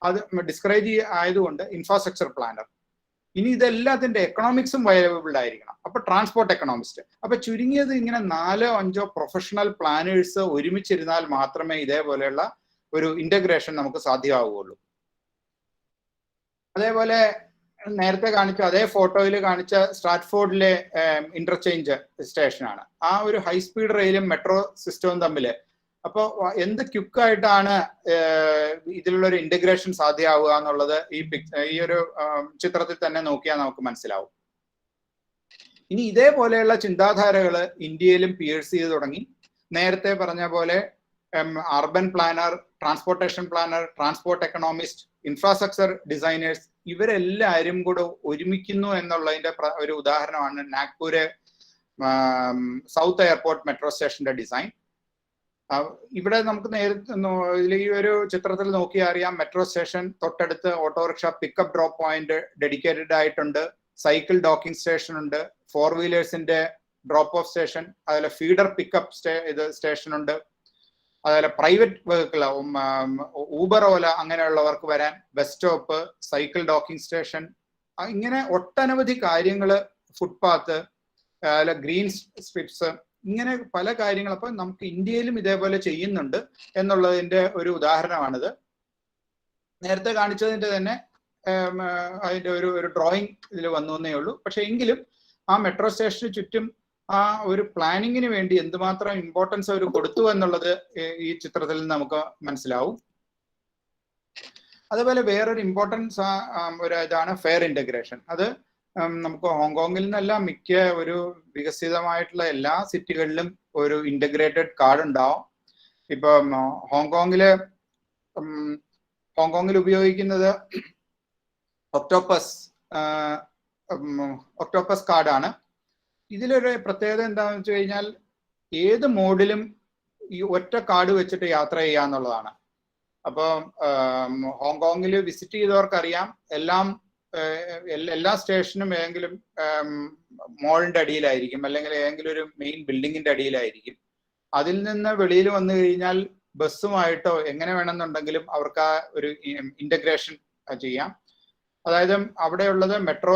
അത് ഡിസ്കറേജ് ആയതുകൊണ്ട് ഇൻഫ്രാസ്ട്രക്ചർ പ്ലാനർ. ഇനി ഇതെല്ലാത്തിന്റെ എക്കണോമിക്സും വയലബിൾ ആയിരിക്കണം. അപ്പൊ ട്രാൻസ്പോർട്ട് എക്കണോമിസ്റ്റ്. അപ്പൊ ചുരുങ്ങിയത് ഇങ്ങനെ 4-5 പ്രൊഫഷണൽ പ്ലാനേഴ്സ് ഒരുമിച്ചിരുന്നാൽ മാത്രമേ ഇതേപോലെയുള്ള ഒരു ഇന്റഗ്രേഷൻ നമുക്ക് സാധ്യമാവുകയുള്ളൂ. അതേപോലെ നേരത്തെ കാണിച്ച അതേ ഫോട്ടോയിൽ കാണിച്ച സ്ട്രാറ്റ്ഫോർഡിലെ ഇന്റർചേഞ്ച് സ്റ്റേഷനാണ്. ആ ഒരു ഹൈസ്പീഡ് റെയിലും മെട്രോ സിസ്റ്റവും തമ്മിൽ അപ്പോൾ എന്ത് ക്വിക്കായിട്ടാണ് ഇതിലുള്ള ഒരു ഇന്റഗ്രേഷൻ സാധ്യമാവുക എന്നുള്ളത് ഈ ഒരു ചിത്രത്തിൽ തന്നെ നോക്കിയാൽ നമുക്ക് മനസ്സിലാവും. ഇനി ഇതേപോലെയുള്ള ചിന്താധാരകൾ ഇന്ത്യയിലും പിയേഴ്സ് ചെയ്ത് തുടങ്ങി. നേരത്തെ പറഞ്ഞ പോലെ urban planner, transportation planner, transport economist, infrastructure designers, ഇവരെല്ലാവരും കൂടെ ഒരുമിക്കുന്നു എന്നുള്ളതിന്റെ ഒരു ഉദാഹരണമാണ് നാഗ്പൂര് സൗത്ത് എയർപോർട്ട് മെട്രോ സ്റ്റേഷന്റെ ഡിസൈൻ. ഇവിടെ നമുക്ക് നേരത്തെ ഈ ഒരു ചിത്രത്തിൽ നോക്കിയാൽ അറിയാം, മെട്രോ സ്റ്റേഷൻ തൊട്ടടുത്ത് autorickshaw pickup drop point dedicated ആയിട്ടുണ്ട്, സൈക്കിൾ ഡോക്കിംഗ് സ്റ്റേഷൻ ഉണ്ട്, 4 വീലേഴ്സിന്റെ ഡ്രോപ്പ് ഓഫ് സ്റ്റേഷൻ, അതുപോലെ ഫീഡർ പിക്കപ്പ് സ്റ്റേഷൻ ഉണ്ട്, അതുപോലെ പ്രൈവറ്റ് വെഹിക്കിൾ ഊബർ ഓല അങ്ങനെയുള്ളവർക്ക് വരാൻ bus stop, cycle docking station, ഇങ്ങനെ ഒട്ടനവധി കാര്യങ്ങൾ, ഫുട്പാത്ത്, ഗ്രീൻ സ്ട്രിപ്സ്, ഇങ്ങനെ പല കാര്യങ്ങൾ അപ്പോൾ നമുക്ക് ഇന്ത്യയിലും ഇതേപോലെ ചെയ്യുന്നുണ്ട് എന്നുള്ളതിന്റെ ഒരു ഉദാഹരണമാണിത്. നേരത്തെ കാണിച്ചതിന്റെ തന്നെ അതിന്റെ ഒരു ഡ്രോയിങ് ഇതിൽ വന്നു എന്നേ ഉള്ളൂ. പക്ഷെ എങ്കിലും ആ മെട്രോ സ്റ്റേഷന് ചുറ്റും ആ ഒരു പ്ലാനിങ്ങിന് വേണ്ടി എന്തുമാത്രം ഇമ്പോർട്ടൻസ് അവർ കൊടുത്തു എന്നുള്ളത് ഈ ചിത്രത്തിൽ നിന്ന് നമുക്ക് മനസ്സിലാവും. അതുപോലെ വേറൊരു ഇമ്പോർട്ടൻസ് ഒരു ഇതാണ് ഫെയർ ഇന്റഗ്രേഷൻ. അത് നമുക്ക് ഹോങ്കോങ്ങിൽ നിന്നല്ല, മിക്ക ഒരു വികസിതമായിട്ടുള്ള എല്ലാ സിറ്റികളിലും ഒരു ഇന്റഗ്രേറ്റഡ് കാർഡ് ഉണ്ടാവും. ഇപ്പൊ ഹോങ്കോങ്ങിൽ ഉപയോഗിക്കുന്നത് ഒക്ടോപ്പസ് കാർഡാണ്. ഇതിലൊരു പ്രത്യേകത എന്താണെന്ന് വെച്ച് കഴിഞ്ഞാൽ ഏത് മോഡിലും ഈ ഒറ്റ കാർഡ് വെച്ചിട്ട് യാത്ര ചെയ്യാന്നുള്ളതാണ്. അപ്പോൾ ഹോങ്കോങ്ങിൽ വിസിറ്റ് ചെയ്തവർക്കറിയാം, എല്ലാ സ്റ്റേഷനും ഏതെങ്കിലും മോളിന്റെ അടിയിലായിരിക്കും, അല്ലെങ്കിൽ ഏതെങ്കിലും ഒരു മെയിൻ ബിൽഡിങ്ങിന്റെ അടിയിലായിരിക്കും. അതിൽ നിന്ന് വെളിയിൽ വന്നു കഴിഞ്ഞാൽ ബസ്സുമായിട്ടോ എങ്ങനെ വേണമെന്നുണ്ടെങ്കിലും അവർക്ക് ആ ഒരു ഇന്റഗ്രേഷൻ ചെയ്യാം. അതായത് അവിടെയുള്ളത് മെട്രോ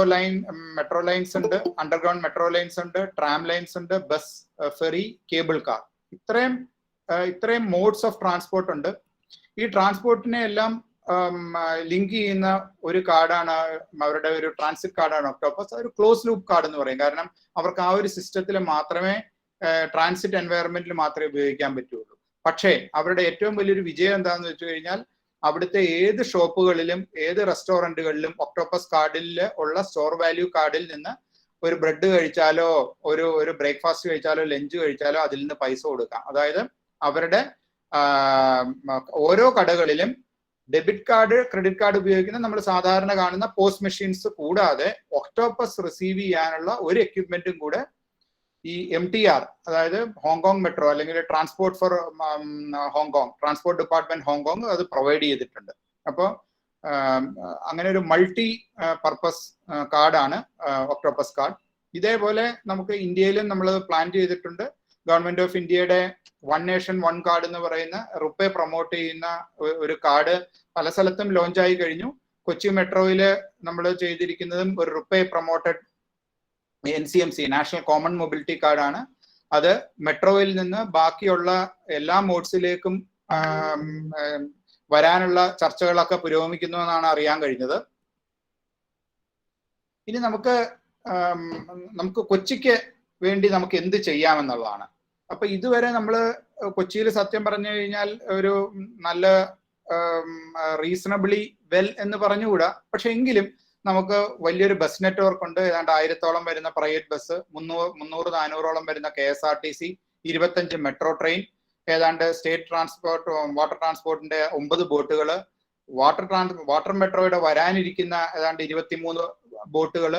ലൈൻസ് ഉണ്ട്, അണ്ടർഗ്രൗണ്ട് മെട്രോ ലൈൻസ് ഉണ്ട്, ട്രാം ലൈൻസ് ഉണ്ട്, ബസ്, ഫെറി, കേബിൾ കാർ, ഇത്രയും മോഡ്സ് ഓഫ് ട്രാൻസ്പോർട്ട് ഉണ്ട്. ഈ ട്രാൻസ്പോർട്ടിനെ എല്ലാം ലിങ്ക് ചെയ്യുന്ന ഒരു കാർഡാണ് അവരുടെ ഒരു ട്രാൻസിറ്റ് കാർഡാണ് ഒക്ടോപ്പസ്. ഒരു ക്ലോസ് ലൂപ്പ് കാർഡ് എന്ന് പറയും. കാരണം അവർക്ക് ആ ഒരു സിസ്റ്റത്തിൽ മാത്രമേ ട്രാൻസിറ്റ് എൻവയറമെന്റിൽ മാത്രമേ ഉപയോഗിക്കാൻ പറ്റുള്ളൂ. പക്ഷേ അവരുടെ ഏറ്റവും വലിയൊരു വിജയം എന്താണെന്ന് വെച്ച് കഴിഞ്ഞാൽ അവിടുത്തെ ഏത് ഷോപ്പുകളിലും ഏത് റെസ്റ്റോറൻറ്റുകളിലും ഒക്ടോപ്പസ് കാർഡിൽ ഉള്ള സ്റ്റോർ വാല്യൂ കാർഡിൽ നിന്ന് ഒരു ബ്രെഡ് കഴിച്ചാലോ ഒരു ബ്രേക്ക്ഫാസ്റ്റ് കഴിച്ചാലോ ലഞ്ച് കഴിച്ചാലോ അതിൽ നിന്ന് പൈസ കൊടുക്കാം. അതായത് അവരുടെ ഓരോ കടകളിലും ഡെബിറ്റ് കാർഡ്, ക്രെഡിറ്റ് കാർഡ് ഉപയോഗിക്കുന്ന നമ്മൾ സാധാരണ കാണുന്ന പോസ്റ്റ് മെഷീൻസ് കൂടാതെ ഒക്ടോപ്പസ് റിസീവ് ചെയ്യാനുള്ള ഒരു എക്യുപ്മെന്റും കൂടെ ഈ MTR, അതായത് ഹോങ്കോങ് മെട്രോ അല്ലെങ്കിൽ transport for Hong Kong, transport department Hong Kong അത് പ്രൊവൈഡ് ചെയ്തിട്ടുണ്ട്. അപ്പോൾ അങ്ങനെ ഒരു മൾട്ടി പർപ്പസ് കാർഡാണ് ഒക്ടോപ്പസ് കാർഡ്. ഇതേപോലെ നമുക്ക് ഇന്ത്യയിലും നമ്മൾ പ്ലാൻ ചെയ്തിട്ടുണ്ട്. ഗവൺമെന്റ് ഓഫ് ഇന്ത്യയുടെ വൺ നേഷൻ വൺ കാർഡ് എന്ന് പറയുന്ന റുപ്പേ പ്രൊമോട്ട് ചെയ്യുന്ന ഒരു കാർഡ് പല സ്ഥലത്തും ലോഞ്ച് ആയി കഴിഞ്ഞു. കൊച്ചി മെട്രോയിൽ നമ്മൾ ചെയ്തിരിക്കുന്നതും ഒരു RuPay promoted NCMC, national common mobility കാർഡാണ്. അത് മെട്രോയിൽ നിന്ന് ബാക്കിയുള്ള എല്ലാ മോഡ്സിലേക്കും വരാനുള്ള ചർച്ചകളൊക്കെ പുരോഗമിക്കുന്നു എന്നാണ് അറിയാൻ കഴിഞ്ഞത്. ഇനി നമുക്ക് കൊച്ചിക്ക് വേണ്ടി നമുക്ക് എന്ത് ചെയ്യാമെന്നുള്ളതാണ്. അപ്പൊ ഇതുവരെ നമ്മൾ കൊച്ചിയിൽ സത്യം പറഞ്ഞു കഴിഞ്ഞാൽ ഒരു നല്ല റീസണബിളി വെൽ എന്ന് പറഞ്ഞുകൂടാ. പക്ഷെ എങ്കിലും നമുക്ക് വലിയൊരു ബസ് നെറ്റ്വർക്ക് ഉണ്ട്. ഏതാണ്ട് 1000-ഓളം വരുന്ന പ്രൈവറ്റ് ബസ്, 300-400-ഓളം വരുന്ന KSRTC, 25 മെട്രോ ട്രെയിൻ, ഏതാണ്ട് സ്റ്റേറ്റ് ട്രാൻസ്പോർട്ട് വാട്ടർ ട്രാൻസ്പോർട്ടിന്റെ 9 ബോട്ടുകൾ, വാട്ടർ മെട്രോയുടെ വരാനിരിക്കുന്ന ഏതാണ്ട് 23 ബോട്ടുകൾ,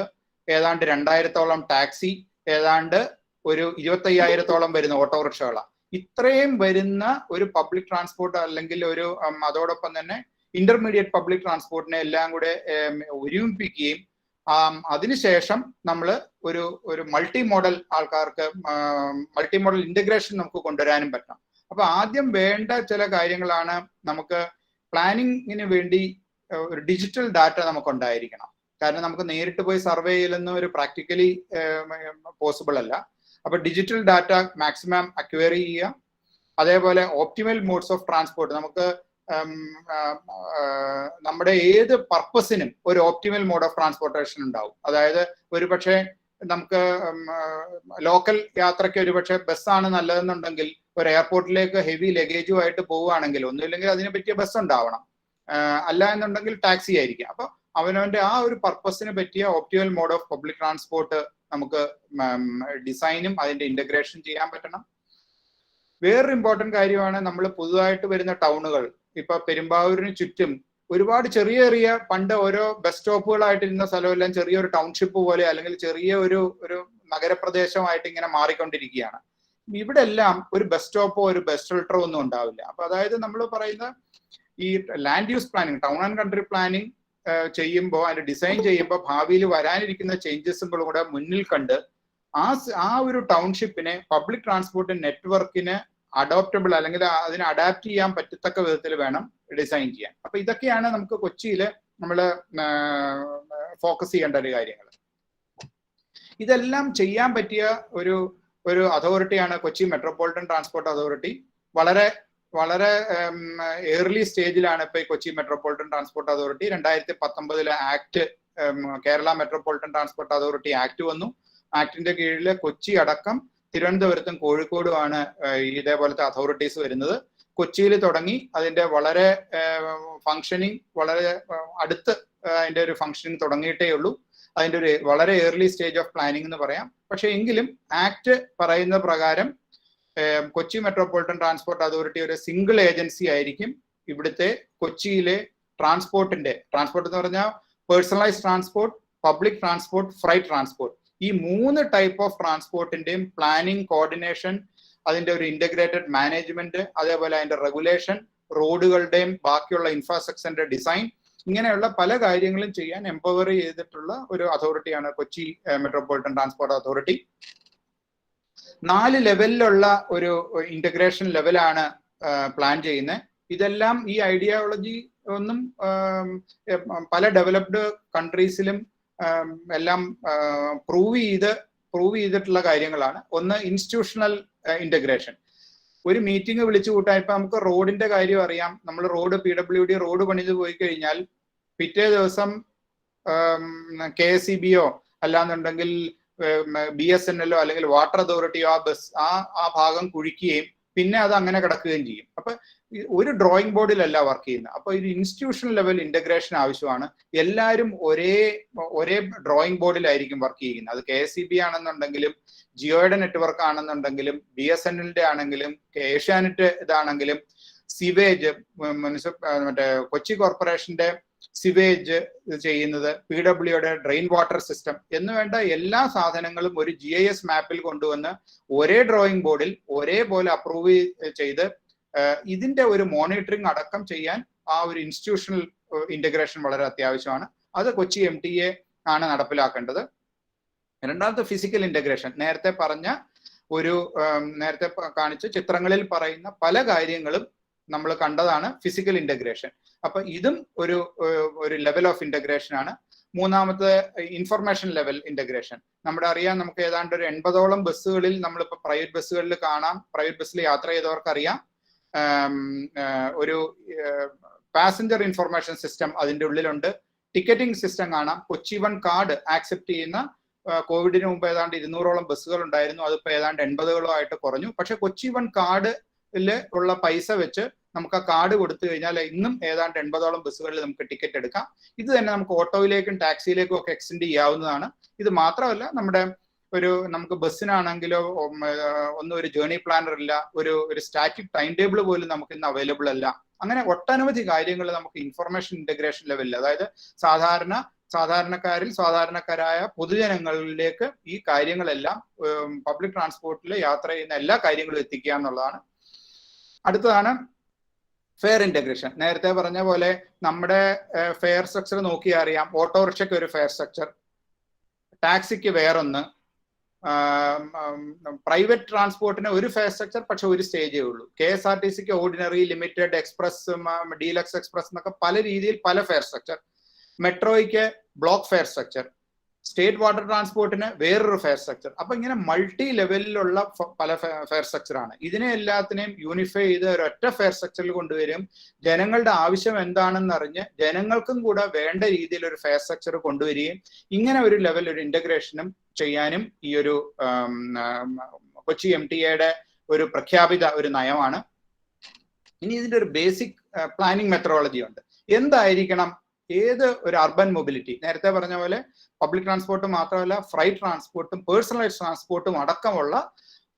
ഏതാണ്ട് 2000-ഓളം ടാക്സി, ഏതാണ്ട് ഒരു 25,000-ഓളം വരുന്ന ഓട്ടോറിക്ഷകളാണ്. ഇത്രയും വരുന്ന ഒരു പബ്ലിക് ട്രാൻസ്പോർട്ട് അല്ലെങ്കിൽ ഒരു അതോടൊപ്പം തന്നെ ഇന്റർമീഡിയറ്റ് പബ്ലിക് ട്രാൻസ്പോർട്ടിനെ എല്ലാം കൂടെ ഒരുമിപ്പിക്കുകയും അതിനുശേഷം നമ്മൾ ഒരു മൾട്ടി മോഡൽ ആൾക്കാർക്ക് മൾട്ടി മോഡൽ ഇന്റഗ്രേഷൻ നമുക്ക് കൊണ്ടുവരാനും പറ്റണം. അപ്പൊ ആദ്യം വേണ്ട ചില കാര്യങ്ങളാണ്, നമുക്ക് പ്ലാനിങ്ങിന് വേണ്ടി ഒരു ഡിജിറ്റൽ ഡാറ്റ നമുക്ക് ഉണ്ടായിരിക്കണം. കാരണം നമുക്ക് നേരിട്ട് പോയി സർവേ ചെയ്യലൊന്നും ഒരു പ്രാക്ടിക്കലി പോസിബിൾ അല്ല. അപ്പൊ ഡിജിറ്റൽ ഡാറ്റ മാക്സിമം അക്വയറി ചെയ്യുക. അതേപോലെ ഓപ്റ്റിമൽ മോഡ്സ് ഓഫ് ട്രാൻസ്പോർട്ട്, നമുക്ക് നമ്മുടെ ഏത് പർപ്പസിനും ഒരു ഓപ്റ്റിമൽ മോഡ് ഓഫ് ട്രാൻസ്പോർട്ടേഷൻ ഉണ്ടാവും. അതായത് ഒരു പക്ഷേ നമുക്ക് ലോക്കൽ യാത്രയ്ക്ക് ഒരു പക്ഷേ ബസ്സാണ് നല്ലതെന്നുണ്ടെങ്കിൽ ഒരു എയർപോർട്ടിലേക്ക് ഹെവി ലഗേജുമായിട്ട് പോവുകയാണെങ്കിൽ ഒന്നുമില്ലെങ്കിൽ അതിനെ പറ്റിയ ബസ് ഉണ്ടാവണം, അല്ല എന്നുണ്ടെങ്കിൽ ടാക്സി ആയിരിക്കും. അപ്പൊ അവനവന്റെ ആ ഒരു പർപ്പസിന് പറ്റിയ optimal mode of public transport നമുക്ക് ഡിസൈനും അതിന്റെ ഇന്റഗ്രേഷൻ ചെയ്യാൻ പറ്റണം. വേറൊരു ഇമ്പോർട്ടന്റ് കാര്യമാണ്, നമ്മൾ പുതുതായിട്ട് വരുന്ന ടൗണുകൾ, ഇപ്പൊ പെരുമ്പാവൂരിന് ചുറ്റും ഒരുപാട് ചെറിയ പണ്ട് ഓരോ ബസ് സ്റ്റോപ്പുകളായിട്ടിരുന്ന സ്ഥലമെല്ലാം ചെറിയൊരു ടൗൺഷിപ്പ് പോലെ അല്ലെങ്കിൽ ചെറിയ ഒരു നഗരപ്രദേശമായിട്ട് ഇങ്ങനെ മാറിക്കൊണ്ടിരിക്കുകയാണ്. ഇവിടെ എല്ലാം ഒരു ബസ് സ്റ്റോപ്പോ ഒരു ബസ് ഷെൽട്ടറോ ഒന്നും ഉണ്ടാവില്ല. അപ്പൊ അതായത് നമ്മൾ പറയുന്ന ഈ land use planning, town and country planning ചെയ്യുമ്പോൾ, അതിന്റെ ഡിസൈൻ ചെയ്യുമ്പോൾ ഭാവിയിൽ വരാനിരിക്കുന്ന ചേഞ്ചസുകളും കൂടെ മുന്നിൽ കണ്ട് ആ ഒരു ടൗൺഷിപ്പിനെ പബ്ലിക് ട്രാൻസ്പോർട്ട് നെറ്റ്വർക്കിന് അഡോപ്റ്റബിൾ അല്ലെങ്കിൽ അതിനെ അഡാപ്റ്റ് ചെയ്യാൻ പറ്റത്തക്ക വിധത്തിൽ വേണം ഡിസൈൻ ചെയ്യാൻ. അപ്പൊ ഇതൊക്കെയാണ് നമുക്ക് കൊച്ചിയിൽ നമ്മൾ ഫോക്കസ് ചെയ്യേണ്ട ഒരു കാര്യങ്ങൾ. ഇതെല്ലാം ചെയ്യാൻ പറ്റിയ ഒരു ഒരു അതോറിറ്റിയാണ് കൊച്ചി മെട്രോപൊളിറ്റൻ ട്രാൻസ്പോർട്ട് അതോറിറ്റി. വളരെ വളരെ ഏർലി സ്റ്റേജിലാണ് ഇപ്പൊ ഈ Kochi metropolitan transport authority. 2019 act, Kerala metropolitan transport authority act വന്നു. ആക്ടിന്റെ കീഴിൽ കൊച്ചി അടക്കം തിരുവനന്തപുരത്തും കോഴിക്കോടുമാണ് ഇതേപോലത്തെ അതോറിറ്റീസ് വരുന്നത്. കൊച്ചിയിൽ തുടങ്ങി അതിന്റെ വളരെ ഫങ്ഷനിങ് വളരെ അടുത്ത് അതിന്റെ ഒരു ഫങ്ഷനിങ് തുടങ്ങിയിട്ടേ ഉള്ളൂ. അതിന്റെ ഒരു വളരെ ഏർലി സ്റ്റേജ് ഓഫ് പ്ലാനിംഗ് എന്ന് പറയാം. പക്ഷെ എങ്കിലും ആക്ട് പറയുന്ന പ്രകാരം കൊച്ചി മെട്രോപൊളിറ്റൻ ട്രാൻസ്പോർട്ട് അതോറിറ്റി ഒരു സിംഗിൾ ഏജൻസി ആയിരിക്കും. ഇവിടുത്തെ കൊച്ചിയിലെ ട്രാൻസ്പോർട്ട് എന്ന് പറഞ്ഞാൽ personalised transport, public transport, freight transport, ഈ 3 ടൈപ്പ് ഓഫ് ട്രാൻസ്പോർട്ടിന്റെയും പ്ലാനിങ്, കോർഡിനേഷൻ, അതിന്റെ ഒരു ഇന്റഗ്രേറ്റഡ് മാനേജ്മെന്റ്, അതേപോലെ അതിന്റെ റെഗുലേഷൻ, റോഡുകളുടെയും ബാക്കിയുള്ള ഇൻഫ്രാസ്ട്രക്ചറിന്റെ ഡിസൈൻ, ഇങ്ങനെയുള്ള പല കാര്യങ്ങളും ചെയ്യാൻ എംപവർ ചെയ്തിട്ടുള്ള ഒരു അതോറിറ്റിയാണ് കൊച്ചി മെട്രോപൊളിറ്റൻ ട്രാൻസ്പോർട്ട് അതോറിറ്റി. 4 ലെവലിലുള്ള ഒരു ഇന്റഗ്രേഷൻ ലെവലാണ് പ്ലാൻ ചെയ്യുന്നത്. ഇതെല്ലാം ഈ ഐഡിയോളജി ഒന്നും പല ഡെവലപ്ഡ് കൺട്രീസിലും എല്ലാം പ്രൂവ് ചെയ്തിട്ടുള്ള കാര്യങ്ങളാണ്. ഒന്ന് ഇൻസ്റ്റിറ്റ്യൂഷണൽ ഇന്റഗ്രേഷൻ. ഒരു മീറ്റിംഗ് വിളിച്ചു കൂട്ടാൻ, ഇപ്പൊ നമുക്ക് റോഡിന്റെ കാര്യം അറിയാം. നമ്മൾ റോഡ് PWD റോഡ് പണിത് പോയി കഴിഞ്ഞാൽ പിറ്റേ ദിവസം KSEBയോ അല്ലാന്നുണ്ടെങ്കിൽ BSNLോ അല്ലെങ്കിൽ വാട്ടർ അതോറിറ്റിയോ ആ ഭാഗം കുഴിക്കുകയും പിന്നെ അത് അങ്ങനെ കിടക്കുകയും ചെയ്യും. അപ്പൊ ഒരു ഡ്രോയിങ് ബോർഡിലല്ല വർക്ക് ചെയ്യുന്നത്. അപ്പൊ ഇത് ഇൻസ്റ്റിറ്റ്യൂഷണൽ ലെവൽ ഇന്റഗ്രേഷൻ ആവശ്യമാണ്. എല്ലാവരും ഒരേ ഡ്രോയിങ് ബോർഡിലായിരിക്കും വർക്ക് ചെയ്യുന്നത്. അത് KSEB ആണെന്നുണ്ടെങ്കിലും ജിയോയുടെ നെറ്റ്വർക്ക് ആണെന്നുണ്ടെങ്കിലും BSNLന്റെ ആണെങ്കിലും ഏഷ്യാനെറ്റ് ഇതാണെങ്കിലും സിവേജ് മറ്റേ കൊച്ചി കോർപ്പറേഷന്റെ സിവേജ് ചെയ്യുന്നത്, PWയുടെ ഡ്രെയിൻ വാട്ടർ സിസ്റ്റം എന്ന് വേണ്ട എല്ലാ സാധനങ്ങളും ഒരു GIS മാപ്പിൽ കൊണ്ടുവന്ന് ഒരേ ഡ്രോയിങ് ബോർഡിൽ ഒരേപോലെ അപ്രൂവ് ചെയ്ത് ഇതിന്റെ ഒരു മോണിറ്ററിംഗ് അടക്കം ചെയ്യാൻ ആ ഒരു ഇൻസ്റ്റിറ്റ്യൂഷണൽ ഇന്റഗ്രേഷൻ വളരെ അത്യാവശ്യമാണ്. അത് കൊച്ചി MTA ആണ് നടപ്പിലാക്കേണ്ടത്. രണ്ടാമത്തെ ഫിസിക്കൽ ഇന്റഗ്രേഷൻ. നേരത്തെ കാണിച്ച ചിത്രങ്ങളിൽ പറയുന്ന പല കാര്യങ്ങളും നമ്മൾ കണ്ടതാണ് ഫിസിക്കൽ ഇന്റഗ്രേഷൻ. അപ്പൊ ഇതും ഒരു ലെവൽ ഓഫ് ഇന്റഗ്രേഷൻ ആണ്. മൂന്നാമത്തെ ഇൻഫർമേഷൻ ലെവൽ ഇന്റഗ്രേഷൻ. അറിയാം, നമുക്ക് ഏതാണ്ട് ഒരു 80ഓളം ബസ്സുകളിൽ നമ്മളിപ്പോ പ്രൈവറ്റ് ബസ്സുകളിൽ കാണാം, പ്രൈവറ്റ് ബസ്സിൽ യാത്ര ചെയ്തവർക്ക് അറിയാം, ഒരു പാസഞ്ചർ ഇൻഫർമേഷൻ സിസ്റ്റം അതിന്റെ ഉള്ളിലുണ്ട്. ടിക്കറ്റിംഗ് സിസ്റ്റം കാണാം. കൊച്ചി വൺ കാർഡ് ആക്സെപ്റ്റ് ചെയ്യുന്ന കോവിഡിന് മുമ്പ് ഏതാണ്ട് 200ഓളം ബസ്സുകൾ ഉണ്ടായിരുന്നു. അതിപ്പോ ഏതാണ്ട് 80ഓളം ആയിട്ട് കുറഞ്ഞു. പക്ഷെ കൊച്ചി വൺ കാർഡിൽ ഉള്ള പൈസ വെച്ച് നമുക്ക് ആ കാർഡ് കൊടുത്തു കഴിഞ്ഞാൽ ഇന്നും ഏതാണ്ട് 80ഓളം ബസ്സുകളിൽ നമുക്ക് ടിക്കറ്റ് എടുക്കാം. ഇത് തന്നെ നമുക്ക് ഓട്ടോയിലേക്കും ടാക്സിയിലേക്കും ഒക്കെ എക്സ്റ്റെൻഡ് ചെയ്യാവുന്നതാണ്. ഇത് മാത്രമല്ല, നമുക്ക് ബസ്സിനാണെങ്കിലോ ഒന്നും ഒരു ജേർണി പ്ലാനർ ഇല്ല, ഒരു സ്റ്റാറ്റിക് ടൈം ടേബിൾ പോലും നമുക്ക് ഇന്ന് അവൈലബിൾ അല്ല. അങ്ങനെ ഒട്ടനവധി കാര്യങ്ങൾ നമുക്ക് ഇൻഫർമേഷൻ ഇന്റഗ്രേഷൻ ലെവലിൽ, അതായത് സാധാരണക്കാരായ പൊതുജനങ്ങളിലേക്ക് ഈ കാര്യങ്ങളെല്ലാം പബ്ലിക് ട്രാൻസ്പോർട്ടിൽ യാത്ര ചെയ്യുന്ന എല്ലാ കാര്യങ്ങളും എത്തിക്കുക എന്നുള്ളതാണ്. അടുത്തതാണ് ഫെയർ ഇന്റഗ്രേഷൻ. നേരത്തെ പറഞ്ഞ പോലെ നമ്മുടെ ഫെയർ സ്ട്രക്ചർ നോക്കിയാൽ അറിയാം. ഓട്ടോറിക്ഷയ്ക്ക് ഒരു ഫെയർ സ്ട്രക്ചർ, ടാക്സിക്ക് വേറൊന്ന്, പ്രൈവറ്റ് ട്രാൻസ്പോർട്ടിന് ഒരു ഫെയർ സ്ട്രക്ചർ, പക്ഷെ ഒരു സ്റ്റേജേ ഉള്ളൂ. KSRTCക്ക് ordinary, limited, express, deluxe express എന്നൊക്കെ പല രീതിയിൽ പല ഫെയർ സ്ട്രക്ചർ. മെട്രോയ്ക്ക് block fare structure, state water ട്രാൻസ്പോർട്ടിന് വേറൊരു ഫെയർ സ്ട്രക്ചർ. അപ്പൊ ഇങ്ങനെ മൾട്ടി ലെവലിലുള്ള പല ഫെയർ സ്ട്രക്ചറാണ്. ഇതിനെ എല്ലാത്തിനെയും യൂണിഫൈ ചെയ്ത് ഒരൊറ്റ ഫെയർ സ്ട്രക്ചറിൽ കൊണ്ടുവരും. ജനങ്ങളുടെ ആവശ്യം എന്താണെന്ന് അറിഞ്ഞ് ജനങ്ങൾക്കും കൂടെ വേണ്ട രീതിയിൽ ഒരു ഫെയർ സ്ട്രക്ചർ കൊണ്ടുവരികയും ഇങ്ങനെ ഒരു ലെവൽ ഒരു ഇന്റഗ്രേഷനും ചെയ്യാനും ഈ ഒരു കൊച്ചി MTAയുടെ ഒരു പ്രഖ്യാപിത ഒരു നയമാണ്. ഇനി ഇതിന്റെ ഒരു ബേസിക് പ്ലാനിങ് മെത്തഡോളജി ഉണ്ട്. എന്തായിരിക്കണം ഏത് ഒരു അർബൻ മൊബിലിറ്റി? നേരത്തെ പറഞ്ഞ പോലെ പബ്ലിക് ട്രാൻസ്പോർട്ട് മാത്രമല്ല, ഫ്രൈറ്റ് ട്രാൻസ്പോർട്ടും പേഴ്സണലൈസ്ഡ് ട്രാൻസ്പോർട്ടും അടക്കമുള്ള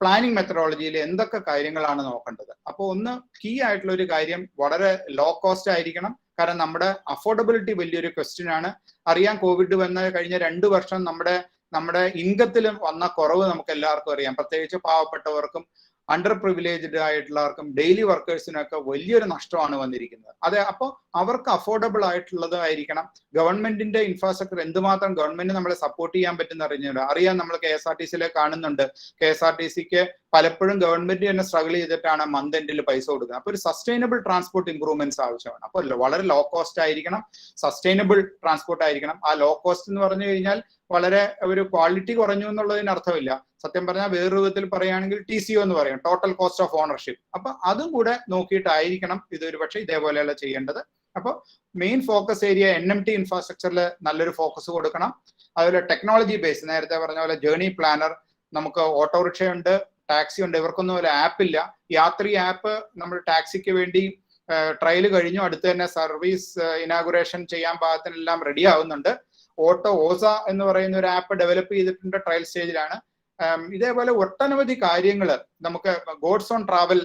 പ്ലാനിങ് മെത്തഡോളജിയിൽ എന്തൊക്കെ കാര്യങ്ങളാണ് നോക്കേണ്ടത്? അപ്പോൾ ഒന്ന് കീ ആയിട്ടുള്ള ഒരു കാര്യം വളരെ ലോ കോസ്റ്റ് ആയിരിക്കണം. കാരണം നമ്മുടെ അഫോർഡബിലിറ്റി വലിയൊരു ക്വസ്റ്റ്യൻ ആണ്. അറിയാം, കോവിഡ് വന്ന കഴിഞ്ഞ 2 വർഷം നമ്മുടെ ഇൻകത്തിലും വന്ന കുറവ് നമുക്ക് എല്ലാവർക്കും അറിയാം. പ്രത്യേകിച്ച് പാവപ്പെട്ടവർക്കും അണ്ടർ പ്രിവിലേജ്ഡ് ആയിട്ടുള്ളവർക്കും ഡെയിലി വർക്കേഴ്സിനൊക്കെ വലിയൊരു നഷ്ടമാണ് വന്നിരിക്കുന്നത്. അതെ, അപ്പോൾ അവർക്ക് അഫോർഡബിൾ ആയിട്ടുള്ളതായിരിക്കണം. ഗവൺമെന്റിന്റെ ഇൻഫ്രാസ്ട്രക്ചർ എന്തുമാത്രം ഗവൺമെന്റ് നമ്മളെ സപ്പോർട്ട് ചെയ്യാൻ പറ്റുന്ന അറിയാം. നമ്മൾ KSRTCയിലെ കാണുന്നുണ്ട്. KSRTCക്ക് പലപ്പോഴും ഗവൺമെന്റ് തന്നെ സ്ട്രഗിൾ ചെയ്തിട്ടാണ് മന്ത് എൻഡിൽ പൈസ കൊടുക്കുന്നത്. അപ്പോൾ ഒരു സസ്റ്റൈനബിൾ ട്രാൻസ്പോർട്ട് ഇംപ്രൂവ്മെന്റ്സ് ആവശ്യമാണ്. അപ്പോൾ വളരെ ലോ കോസ്റ്റ് ആയിരിക്കണം, സസ്റ്റൈനബിൾ ട്രാൻസ്പോർട്ട് ആയിരിക്കണം. ആ ലോ കോസ്റ്റ് എന്ന് പറഞ്ഞു കഴിഞ്ഞാൽ വളരെ ഒരു ക്വാളിറ്റി കുറഞ്ഞു എന്നുള്ളതിന് അർത്ഥമില്ല. സത്യം പറഞ്ഞാൽ വേറൊരു വിധത്തിൽ പറയുകയാണെങ്കിൽ TCO എന്ന് പറയും, ടോട്ടൽ കോസ്റ്റ് ഓഫ് ഓണർഷിപ്പ്. അപ്പൊ അതും കൂടെ നോക്കിയിട്ടായിരിക്കണം ഇതൊരു പക്ഷേ ഇതേപോലെയല്ല ചെയ്യേണ്ടത്. അപ്പോൾ മെയിൻ ഫോക്കസ് ഏരിയ NMT ഇൻഫ്രാസ്ട്രക്ചറിൽ നല്ലൊരു ഫോക്കസ് കൊടുക്കണം. അതുപോലെ ടെക്നോളജി ബേസ്, നേരത്തെ പറഞ്ഞ പോലെ ജേർണി പ്ലാനർ, നമുക്ക് ഓട്ടോറിക്ഷയുണ്ട്, ടാക്സി ഉണ്ട്, ഇവർക്കൊന്നും ഒരു ആപ്പില്ല. യാത്രി ആപ്പ് നമ്മൾ ടാക്സിക്ക് വേണ്ടി ട്രയൽ കഴിഞ്ഞു, അടുത്ത് തന്നെ സർവീസ് ഇനാഗുറേഷൻ ചെയ്യാൻ പാകത്തിനെല്ലാം റെഡി ആവുന്നുണ്ട്. ഓസ എന്ന് പറയുന്ന ഒരു ആപ്പ് ഡെവലപ്പ് ചെയ്തിട്ടുണ്ട്, ട്രയൽ സ്റ്റേജിലാണ്. ഇതേപോലെ ഒട്ടനവധി കാര്യങ്ങൾ നമുക്ക് ഗോഡ്സ് ഓൺ ട്രാവൽ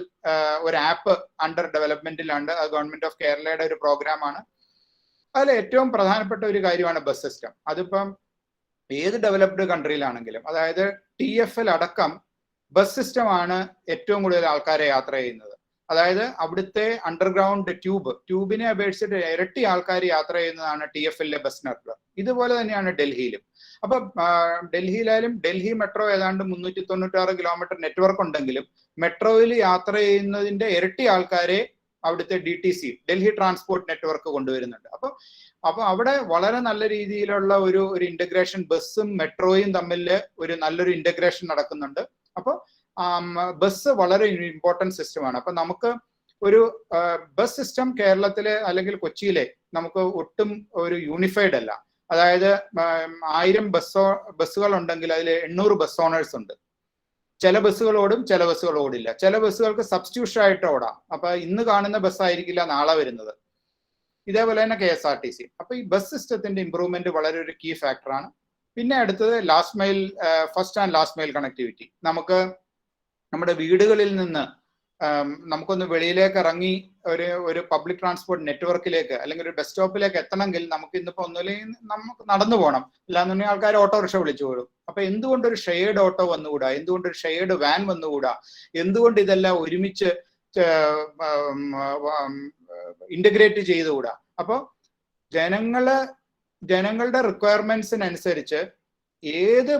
ഒരു ആപ്പ് അണ്ടർ ഡെവലപ്മെന്റിലുണ്ട്. അത് ഗവൺമെന്റ് ഓഫ് കേരളയുടെ ഒരു പ്രോഗ്രാമാണ്. അതിൽ ഏറ്റവും പ്രധാനപ്പെട്ട ഒരു കാര്യമാണ് ബസ് സിസ്റ്റം. അതിപ്പം ഏത് ഡെവലപ്ഡ് കൺട്രിയിലാണെങ്കിലും, അതായത് TFL അടക്കം ബസ് സിസ്റ്റമാണ് ഏറ്റവും കൂടുതൽ ആൾക്കാരെ യാത്ര ചെയ്യുന്നത്. അതായത് അവിടുത്തെ അണ്ടർഗ്രൗണ്ട് ട്യൂബിനെ അപേക്ഷിച്ചിട്ട് ഇരട്ടി ആൾക്കാർ യാത്ര ചെയ്യുന്നതാണ് TFLലെ ബസ് നെറ്റ്വർക്ക്. ഇതുപോലെ തന്നെയാണ് ഡൽഹിയിലും. അപ്പൊ ഡൽഹിയിലായാലും ഡൽഹി മെട്രോ ഏതാണ്ട് 396 കിലോമീറ്റർ നെറ്റ്വർക്ക് ഉണ്ടെങ്കിലും മെട്രോയിൽ യാത്ര ചെയ്യുന്നതിന്റെ ഇരട്ടി ആൾക്കാരെ അവിടുത്തെ DTC ഡൽഹി ട്രാൻസ്പോർട്ട് നെറ്റ്വർക്ക് കൊണ്ടുവരുന്നുണ്ട്. അപ്പൊ അവിടെ വളരെ നല്ല രീതിയിലുള്ള ഒരു ഇന്റഗ്രേഷൻ, ബസ്സും മെട്രോയും തമ്മിൽ ഒരു നല്ലൊരു ഇന്റഗ്രേഷൻ നടക്കുന്നുണ്ട്. അപ്പോൾ ബസ് വളരെ ഇമ്പോർട്ടൻറ്റ് സിസ്റ്റമാണ്. അപ്പൊ നമുക്ക് ഒരു ബസ് സിസ്റ്റം കേരളത്തിലെ അല്ലെങ്കിൽ കൊച്ചിയിലെ നമുക്ക് ഒട്ടും ഒരു യൂണിഫൈഡ് അല്ല. അതായത് 1000 ബസ്സുകൾ ഉണ്ടെങ്കിൽ അതിൽ 800 ബസ് ഓണേഴ്സ് ഉണ്ട്. ചില ബസ്സുകൾ ഓടും, ചില ബസ്സുകൾ ഓടില്ല. ചില ബസ്സുകൾക്ക് സബ്സ്റ്റിറ്റ്യൂഷൻ ആയിട്ട് ഓടാം. അപ്പൊ ഇന്ന് കാണുന്ന ബസ്സായിരിക്കില്ല നാളെ വരുന്നത്. ഇതേപോലെ തന്നെ KSRTC. അപ്പൊ ഈ ബസ് സിസ്റ്റത്തിന്റെ ഇംപ്രൂവ്മെന്റ് വളരെ ഒരു കീ ഫാക്ടറാണ്. പിന്നെ അടുത്തത് last mile, first and last mile connectivity. നമുക്ക് നമ്മുടെ വീടുകളിൽ നിന്ന് നമുക്കൊന്ന് വെളിയിലേക്ക് ഇറങ്ങി ഒരു പബ്ലിക് ട്രാൻസ്പോർട്ട് നെറ്റ്വർക്കിലേക്ക് അല്ലെങ്കിൽ ഒരു ബസ് സ്റ്റോപ്പിലേക്ക് എത്തണമെങ്കിൽ നമുക്ക് ഇന്നിപ്പോ ഒന്നുമില്ലെങ്കിൽ നമുക്ക് നടന്നു പോകണം, അല്ലാന്നുണ്ടെങ്കിൽ ആൾക്കാർ ഓട്ടോറിക്ഷ വിളിച്ചു പോലും. അപ്പൊ എന്തുകൊണ്ട് ഒരു ഷെയർഡ് ഓട്ടോ വന്നുകൂടാ? എന്തുകൊണ്ട് ഒരു ഷെയർഡ് വാൻ വന്നുകൂടാ? എന്തുകൊണ്ട് ഇതെല്ലാം ഒരുമിച്ച് ഇന്റഗ്രേറ്റ് ചെയ്തുകൂടാ? അപ്പൊ ജനങ്ങളുടെ റിക്വയർമെന്റ്സിനനുസരിച്ച് ഏത്